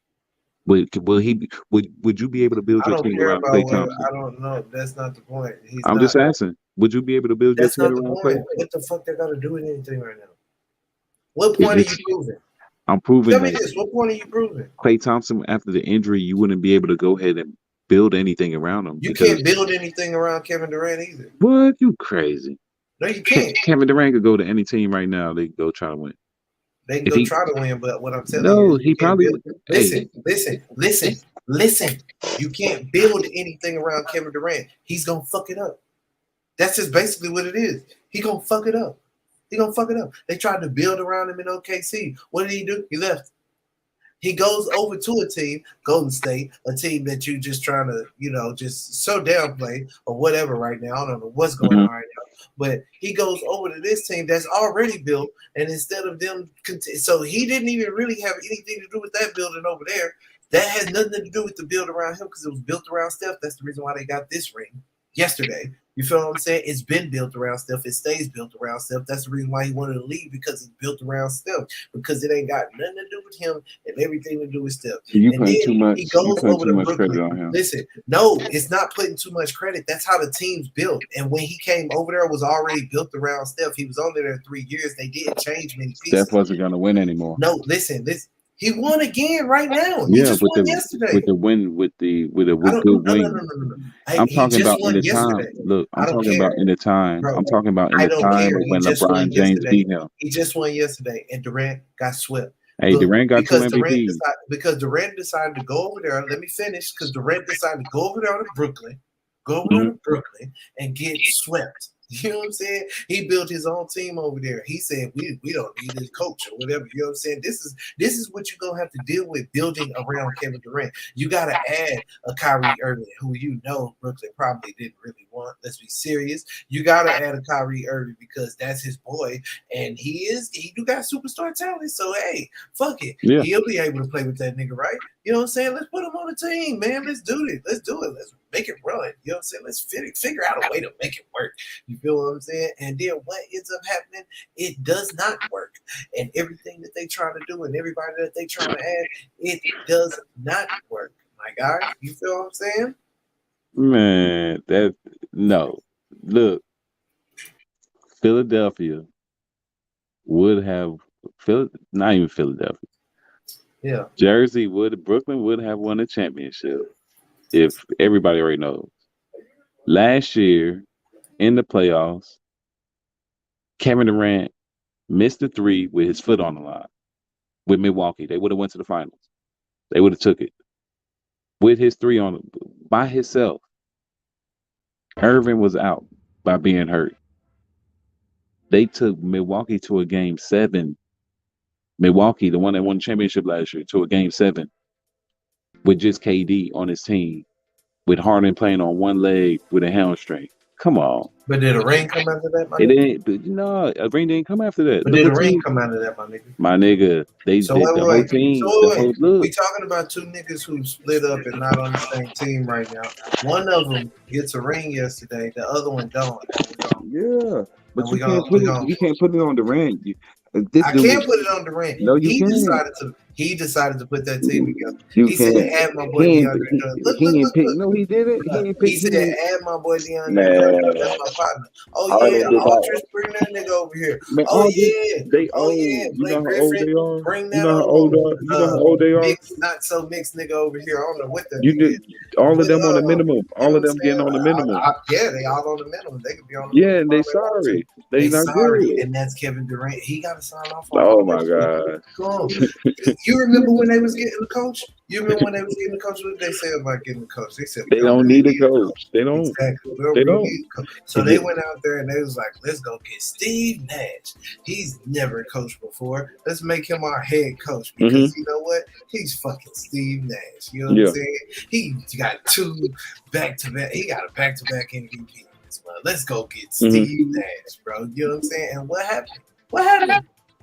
Would you be able to build your team around Klay Thompson? I don't know. That's not the point. I'm just asking. Would you be able to build your team around Klay? What the fuck that got to do with anything right now? What point are you proving? I'm proving. Tell me this. What point are you proving? Klay Thompson, after the injury, you wouldn't be able to go ahead and build anything around him. You can't build anything around Kevin Durant either. What? You crazy? No, you can't. Kevin Durant could go to any team right now. They go try to win. They can try to win, but what I'm telling no, you, he probably would. Listen. You can't build anything around Kevin Durant. He's gonna fuck it up. That's just basically what it is. He gonna fuck it up. They tried to build around him in OKC. What did he do? He left. He goes over to a team, Golden State, a team that you just trying to, just so downplay or whatever right now. I don't know what's going on right now. But he goes over to this team that's already built, and instead of them, so he didn't even really have anything to do with that building over there. That has nothing to do with the build around him because it was built around Steph. That's the reason why they got this ring yesterday. You feel what I'm saying? It's been built around Steph. It stays built around Steph. That's the reason why he wanted to leave, because it's built around Steph. Because it ain't got nothing to do with him and everything to do with Steph. You and put then too much. He goes over to Brooklyn. Credit on him. Listen, no, it's not putting too much credit. That's how the team's built. And when he came over there, it was already built around Steph. He was only there 3 years. They didn't change many pieces. Steph wasn't going to win anymore. No, listen. He won again right now. He just won yesterday. With the win, with good win. No. I'm talking about in the time. Look, I'm talking about in the time. I'm talking about in the time when LeBron James beat him. He just won yesterday, and Durant got swept. Hey, Durant got 2 MVPs. Because Durant decided to go over there. Let me finish. Because Durant decided to go over there to Brooklyn, and get swept. You know what I'm saying? He built his own team over there. He said, we don't need this coach or whatever. You know what I'm saying? This is what you're going to have to deal with building around Kevin Durant. You got to add a Kyrie Irving, who Brooklyn probably didn't really want. Let's be serious. You got to add a Kyrie Irving because that's his boy. And he do got superstar talent. So, hey, fuck it. Yeah. He'll be able to play with that nigga, right? You know what I'm saying? Let's put him on the team, man. Let's do it. Let's make it run. You know what I'm saying? Let's figure out a way to make it work. You feel what I'm saying? And then what ends up happening? It does not work. And everything that they try to do and everybody that they try to add, it does not work. My guy, you feel what I'm saying? Man, no. Look, Philadelphia would have not even Philadelphia. Yeah. Brooklyn would have won a championship if everybody already knows. Last year in the playoffs, Kevin Durant missed a 3 with his foot on the line with Milwaukee. They would have went to the finals. They would have took it with his 3 on by himself. Irving was out by being hurt. They took Milwaukee to a game 7. Milwaukee, the one that won the championship last year, to a game 7 with just KD on his team, with Harden playing on one leg with a hamstring. Come on. But did a ring come after that, my nigga? No, a ring didn't come after that. But did a ring come after that, my nigga? My nigga, they did the whole team. We talking about 2 niggas who split up and not on the same team right now. One of them gets a ring yesterday. The other one don't. Yeah, but you can't put it on the ring. I can't put it on Durant. No, you can't. He decided to put that team together. He said, add my boy DeAndre. Look. No, he didn't. He said, add my boy DeAndre. That's my partner. Oh, yeah. Aldridge, bring that nigga over here. Man, Blake Griffin, bring that over. You know how old they are? Not so mixed nigga over here. I don't know what that is. All of them on the minimum. All of them getting on the minimum. Yeah, they all on the minimum. They could be on the minimum. Yeah, and they sorry. They not sorry. good. And that's Kevin Durant. He got to sign off on Oh, my God. You remember when they was getting the coach? What did they say about getting the coach? They said they don't need a coach. They don't. Exactly. They don't. So they went out there and they was like, let's go get Steve Nash. He's never coached before. Let's make him our head coach because you know what? He's fucking Steve Nash. You know what I'm saying? He got 2 back-to-back. He got a back-to-back MVP. Let's go get Steve Nash, bro. You know what I'm saying? And what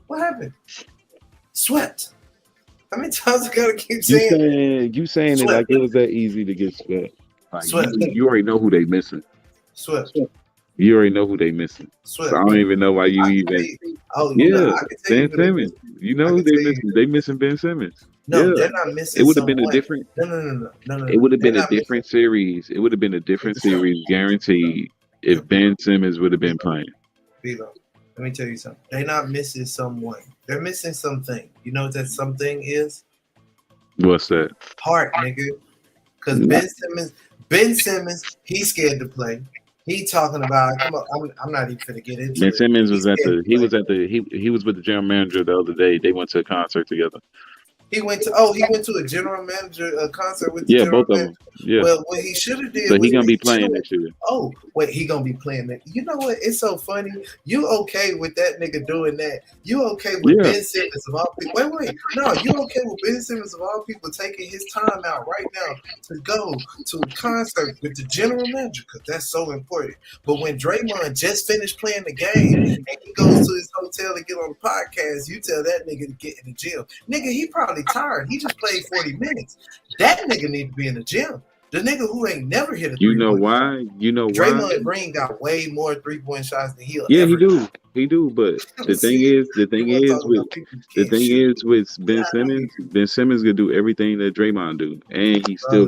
happened? Swept. How many times I gotta keep saying? You saying it like it was that easy to get swept. Like you already know who they missing. Swept. You already know who they missing. Swept. So I don't even know why you even. Ben Simmons. You know who they missing? They missing Ben Simmons. No, they're not missing. It would have been a different. No. It would have been a different series. It would have been a different series, guaranteed, if Ben Simmons would have been playing. Let me tell you something. They're not missing someone. They're missing something. You know what that something is? What's that? Heart, nigga. Because Ben Simmons, he's scared to play. He talking about, come on, I'm not even gonna get into Ben it. Simmons was he was with the general manager the other day. They went to a concert together. He went to a general manager concert with the Yeah, general both of manager. them. Yeah. Well, what he should have did. So was he gonna be playing next year. Oh, wait, he gonna be playing that. You know what? It's so funny. You okay with that nigga doing that? You okay with Ben Simmons of all people? Wait. No, you okay with Ben Simmons of all people taking his time out right now to go to a concert with the general manager? Because that's so important. But when Draymond just finished playing the game and he goes to his hotel to get on the podcast, you tell that nigga to get in the gym. Nigga, he probably tired. He just played 40 minutes. That nigga need to be in the gym. The nigga who ain't never hit a 3-point You know why? shot. You know why? Draymond Green got way more 3-point shots than he'll Yeah, ever he do. But the thing is with Ben Simmons. Ben Simmons gonna do everything that Draymond do, and he still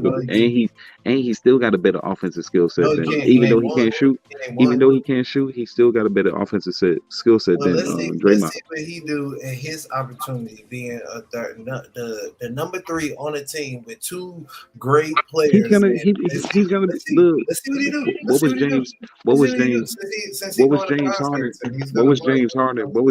he still got a better offensive skill set than even though he can't shoot. Even though he can't shoot, he still got a better offensive skill set than Draymond. Let's see what he do in his opportunity, being the number 3 on a team with 2 great players. He's gonna look. Let's see what he do. What was James Harden? What was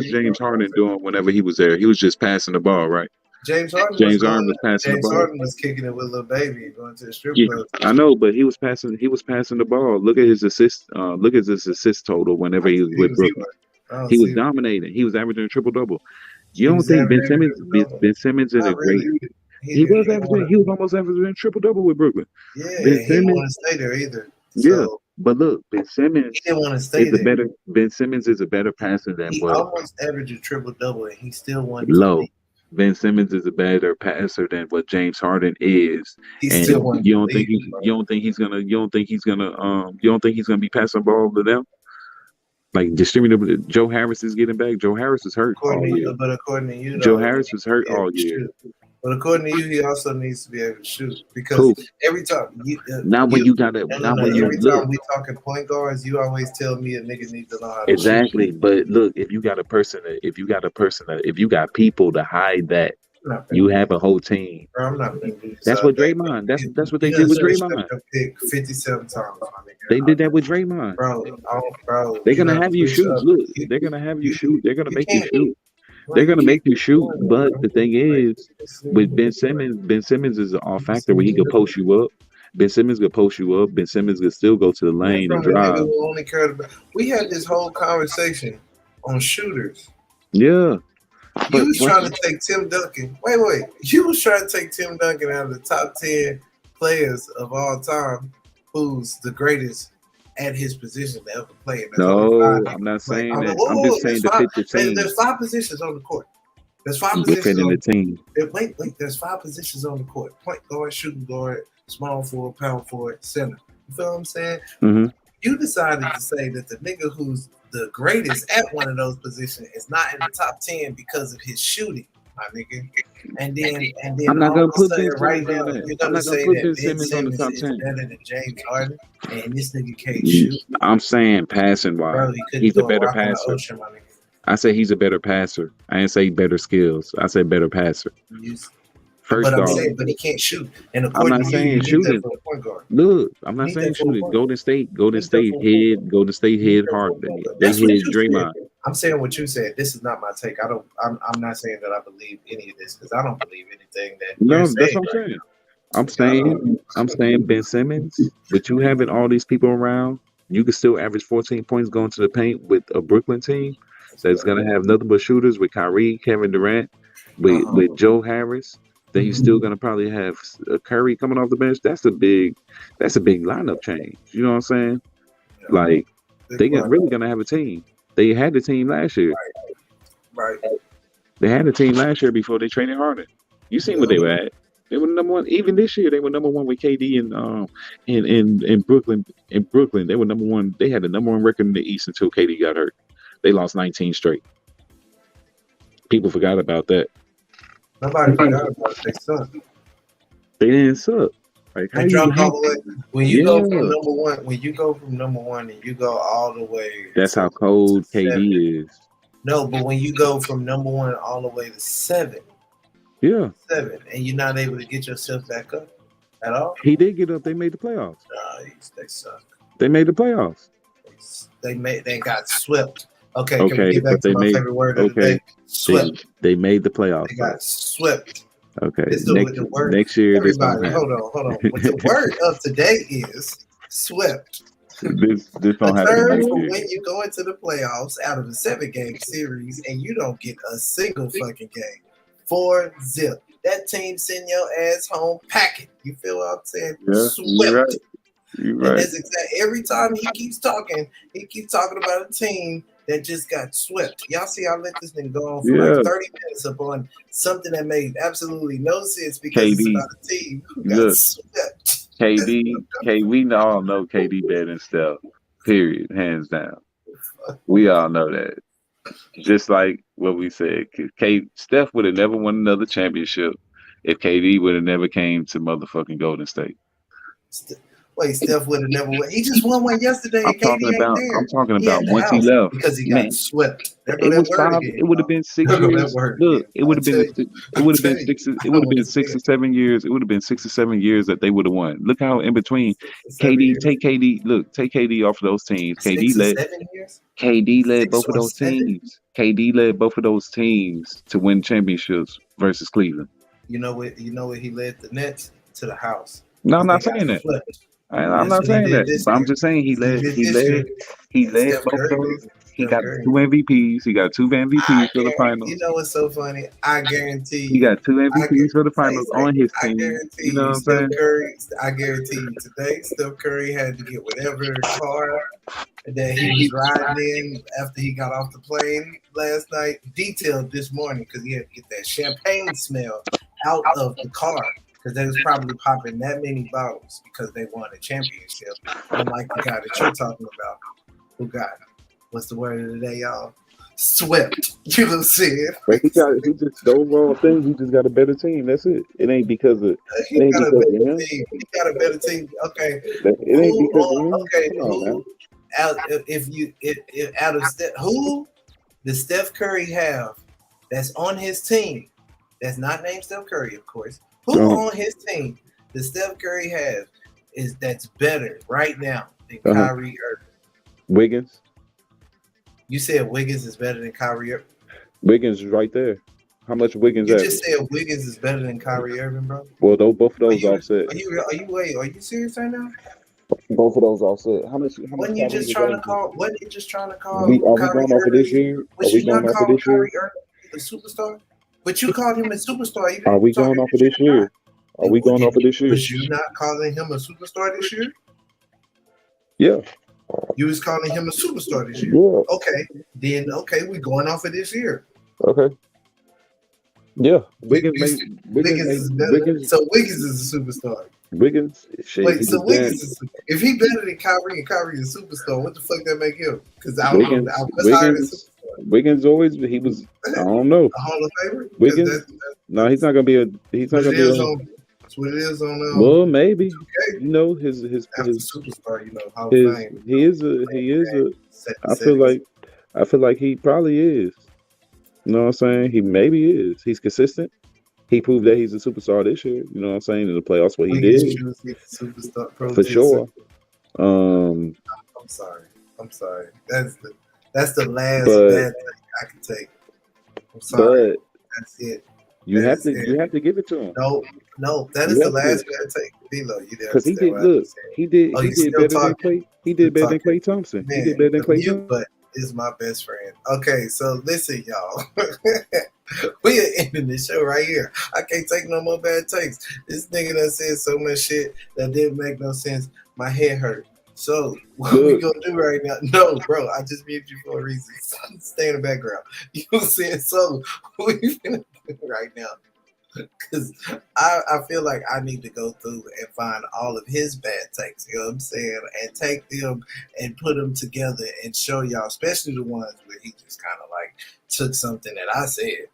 James Harden doing whenever he was there? He was just passing the ball, right? James Harden was passing the ball. Harden was kicking it with Lil Baby going to the strip club. I know, but he was passing the ball. Look at his assist. Look at his assist total whenever he was with Brooklyn. He was dominating. He was averaging a triple double. You don't think Ben Simmons is a great? He was almost averaging a triple double with Brooklyn. Yeah, he didn't want to stay there either. Yeah, but look, Ben Simmons didn't want to stay there. Ben Simmons is a better passer than he almost averaged a triple double, and he still wanted low. Ben Simmons is a better passer than what James Harden is. You don't think he's gonna be passing the ball to them? Like distributing. Joe Harris is getting back. Joe Harris is hurt all year. But according to you, Joe Harris was hurt all year. But according to you, he also needs to be able to shoot because every time when we talking point guards, you always tell me a nigga needs to know how to exactly. Shoot. But look, if you got people to hide that, you have a whole team. Bro, I'm not gonna do that's what Draymond. That's what they did with Draymond. 57 times. They did that with Draymond. Bro. They're gonna have you shoot. Look, they're gonna have you shoot. They're gonna make you shoot. They're gonna make you shoot, but the thing is, with Ben Simmons is an all factor where he can post you up. Ben Simmons could post you up. Ben Simmons could still go to the lane and drive. We had this whole conversation on shooters. Yeah. You was trying to take Tim Duncan. Wait. You was trying to take Tim Duncan out of the top 10 players of all time, who's the greatest at his position to ever play. No, I'm not saying that. I'm just saying to fit the team. There's 5 positions on the court. There's 5 positions on the team. Wait. There's 5 positions on the court: point guard, shooting guard, small forward, power forward, center. You feel what I'm saying? Mm-hmm. You decided to say that the nigga who's the greatest at one of those positions is not in the top 10 because of his shooting, my nigga. And then I'm not gonna put Ben right now. You're gonna say that Ben Simmons on the top 10 better than James Harden, and this nigga can't shoot. I'm saying passing wise, he's a better passer. I say he's a better passer. I didn't say better skills. I said better passer. First off, but he can't shoot. And I'm not saying shooting. Look, I'm not saying shooting. Golden State hit hard. They hit Draymond. I'm saying what you said. This is not my take. I'm not saying that I believe any of this because I don't believe anything that. No, that's what I'm saying. I'm saying Ben Simmons, but you having all these people around, you can still average 14 points going to the paint with a Brooklyn team that's gonna have nothing but shooters with Kyrie, Kevin Durant, with Joe Harris. Then you're still gonna probably have Curry coming off the bench. That's a big lineup change. You know what I'm saying? Like they really gonna have a team. They had the team last year. Right. They had the team last year before they traded Harden. You seen what they were at? They were number one. Even this year, they were number one with KD in Brooklyn. In Brooklyn, they were number one. They had the number one record in the East until KD got hurt. They lost 19 straight. People forgot about that. Nobody forgot about it. They suck. They didn't suck. Like, they dropped all the way. When you go from number one and you go all the way. That's how cold KD is. No, but when you go from number one all the way to 7. Yeah. 7, and you're not able to get yourself back up. at all. He did get up. They made the playoffs. They suck. They made the playoffs. They got swept. Okay, can we Okay, get back but to they my made favorite word of the day? Swept. They made the playoffs. They got swept. Okay, The word. next year this Everybody, don't happen. hold on. What the word of today is swept. This don't A happen term next for year. when you go into the playoffs out of a 7-game series and you don't get a single fucking game. 4-0. That team send your ass home packing. You feel what I'm saying? Yeah, Swept. You're And right. that's exactly every time he keeps talking about a team that just got swept. Y'all see, I let this thing go on for like 30 minutes upon something that made absolutely no sense because it's about a team who got swept. We all know KD better than Steph. Period. Hands down. We all know that. Just like what we said, Steph would have never won another championship if KD would have never came to motherfucking Golden State. Wait, Steph would have never won. He just won one yesterday. I'm talking about once he left because he got swept. It was 5. It would have been 6 years. Look, it would have been 6. It would have been 6 or 7 years. It would have been 6 or 7 years that they would have won. Look how in between take KD off of those teams. KD led both of those teams. KD led both of those teams to win championships versus Cleveland. You know what? He led the Nets to the house. No, I'm not saying that. I'm not saying that. But I'm just saying he led both of those. He got 2 MVPs. He got 2 MVPs for the finals. You know what's so funny? I guarantee he got 2 MVPs for the finals on his team. You know what I'm saying? I guarantee you today, Steph Curry had to get whatever car that he was riding in after he got off the plane last night, detailed this morning because he had to get that champagne smell out of the car. Because they was probably popping that many bottles because they won a championship. Unlike the guy that you're talking about, who got, what's the word of the day, y'all? Swept. You know what I'm saying? But he just the overall thing. He just got a better team. That's it. It ain't because of. He got a better team. He got a better team. Okay. It ain't because of him. Okay. Who? Out of who does Steph Curry have that's on his team? That's not named Steph Curry, of course. Who on his team does Steph Curry have that's better right now than Kyrie Irving? Wiggins. You said Wiggins is better than Kyrie Irving? Wiggins is right there. How much Wiggins? You just said Wiggins is better than Kyrie Irving, bro? Well, both of those offset. Are you serious right now? Both of those offset. How much? Wasn't you just trying to call? Wasn't you just trying to call? Are we going off of this year? Was you not calling Kyrie Irving a superstar? But you called him a superstar. Are we going off of this year? Are we going off of this year? Was you not calling him a superstar this year? Yeah. You was calling him a superstar this year. Yeah. Okay, we're going off of this year. Okay. Yeah. Wiggins is better. So Wiggins is a superstar. Wiggins. Wait, so Wiggins is, if he better than Kyrie and Kyrie is a superstar, what the fuck that make him? Because I don't know. Wiggins always he was. I don't know. A Hall of Famer. Wiggins. No, he's not gonna be a. He's not gonna be a. That's what it is on. Well, maybe. Okay. You know his superstar. You know Hall of Fame. He is a. I feel like he probably is. You know what I'm saying? He maybe is. He's consistent. He proved that he's a superstar this year. You know what I'm saying? In the playoffs, what he did. Superstar, for sure. I'm sorry. That's the last bad thing I can take. I'm sorry. But that's it. You have to give it to him. No, that is the last bad take. D-Lo, you did. Because he did better than Klay. He did better than Klay Thompson. He did better than Klay Thompson. But is my best friend. Okay, so listen, y'all. We are ending this show right here. I can't take no more bad takes. This nigga done said so much shit that didn't make no sense. My head hurt. So what we gonna do right now? No, bro, I just muted you for a reason. Stay in the background. You know what I'm saying? So what we gonna do right now? Because I feel like I need to go through and find all of his bad takes, you know what I'm saying, and take them and put them together and show y'all, especially the ones where he just kind of like took something that I said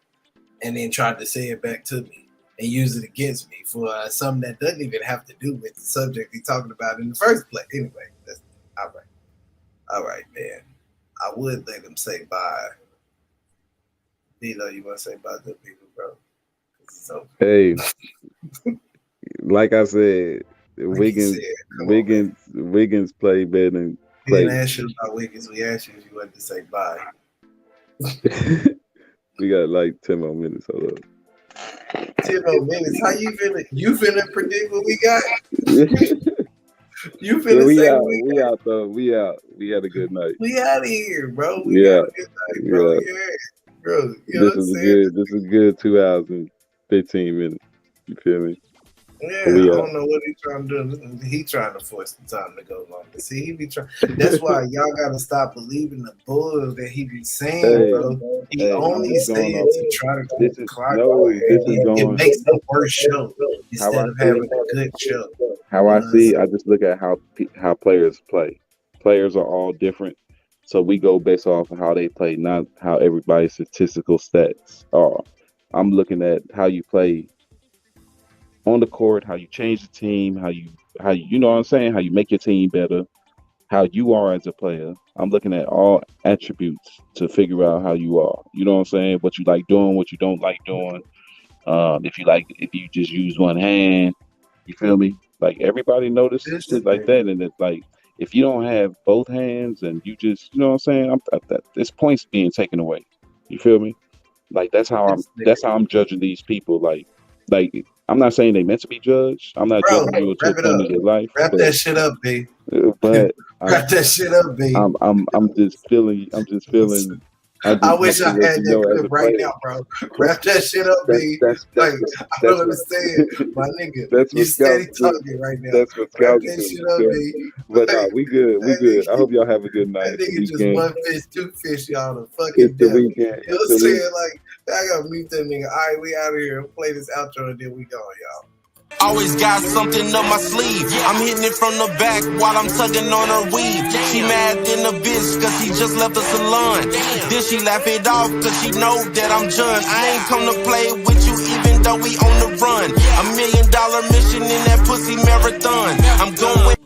and then tried to say it back to me and use it against me for something that doesn't even have to do with the subject he's talking about in the first place. Anyway, that's all right, man. I would let him say bye. D-Lo, you want to say bye to the people, bro? So. Hey, like I said, Like Wiggins, he said, come on, man. Wiggins played better than We didn't played. ask you about Wiggins. We asked you if you wanted to say bye. We got like 10 more minutes. Hold up. 10 more minutes. How you feeling? You finna predict what we got? You Yeah, finna we say out. what we We got? out though. We out. We had a good night. We out of here, bro. We Yeah, got a good night, bro. yeah. Yeah, bro. You know This what I'm is a saying? good 2 hours and 15 minutes. You feel me? Yeah, But I we out. don't know what he trying to do. He trying to force the time to go longer. See, he be trying. That's why y'all gotta stop believing the bull that he be saying, Hey, bro. He hey, only this say going it off. to try to keep This the is clock no. going. This is It going. makes the worst show How instead I of see having it. a good show. How You I know what I'm see. saying? I just look at how players play. Players are all different, so we go based off of how they play, not how everybody's statistical stats are. I'm looking at how you play on the court, how you change the team, how you know what I'm saying, how you make your team better, how you are as a player. I'm looking at all attributes to figure out how you are. You know what I'm saying? What you like doing, what you don't like doing. If you just use one hand, you feel me? Like everybody notices shit like that, and it's like if you don't have both hands and you just, you know what I'm saying, this points being taken away. You feel me? Like that's how I'm judging these people. Like I'm not saying they meant to be judged. I'm not Bro, judging you to a wrap it point up. in your life, Wrap that shit up, B. but Wrap that shit up, B. I'm just feeling. I I just wish I want to let had you that know as clip a right player. now, bro. Wrap that shit up, B. That's Like, I don't what understand, my nigga. that's You what steady scouts do. talking right now. That's what Wrap scouts that do. shit up, You feel B. me? But no, we good. We That good. I nigga, hope y'all have a good night. that It's the nigga just weekend. one fish, two fish, y'all to fucking It's the death. weekend. You know It's what the I'm weekend. saying? Like, I gotta mute that nigga. All right, we out of here. Play this outro and then we gone, y'all. Always got something up my sleeve. I'm hitting it from the back while I'm tugging on her weave. She mad in the bitch cause she just left the salon. Then she laugh it off cause she know that I'm John. I ain't come to play with you even though we on the run. $1 million mission in that pussy marathon. I'm going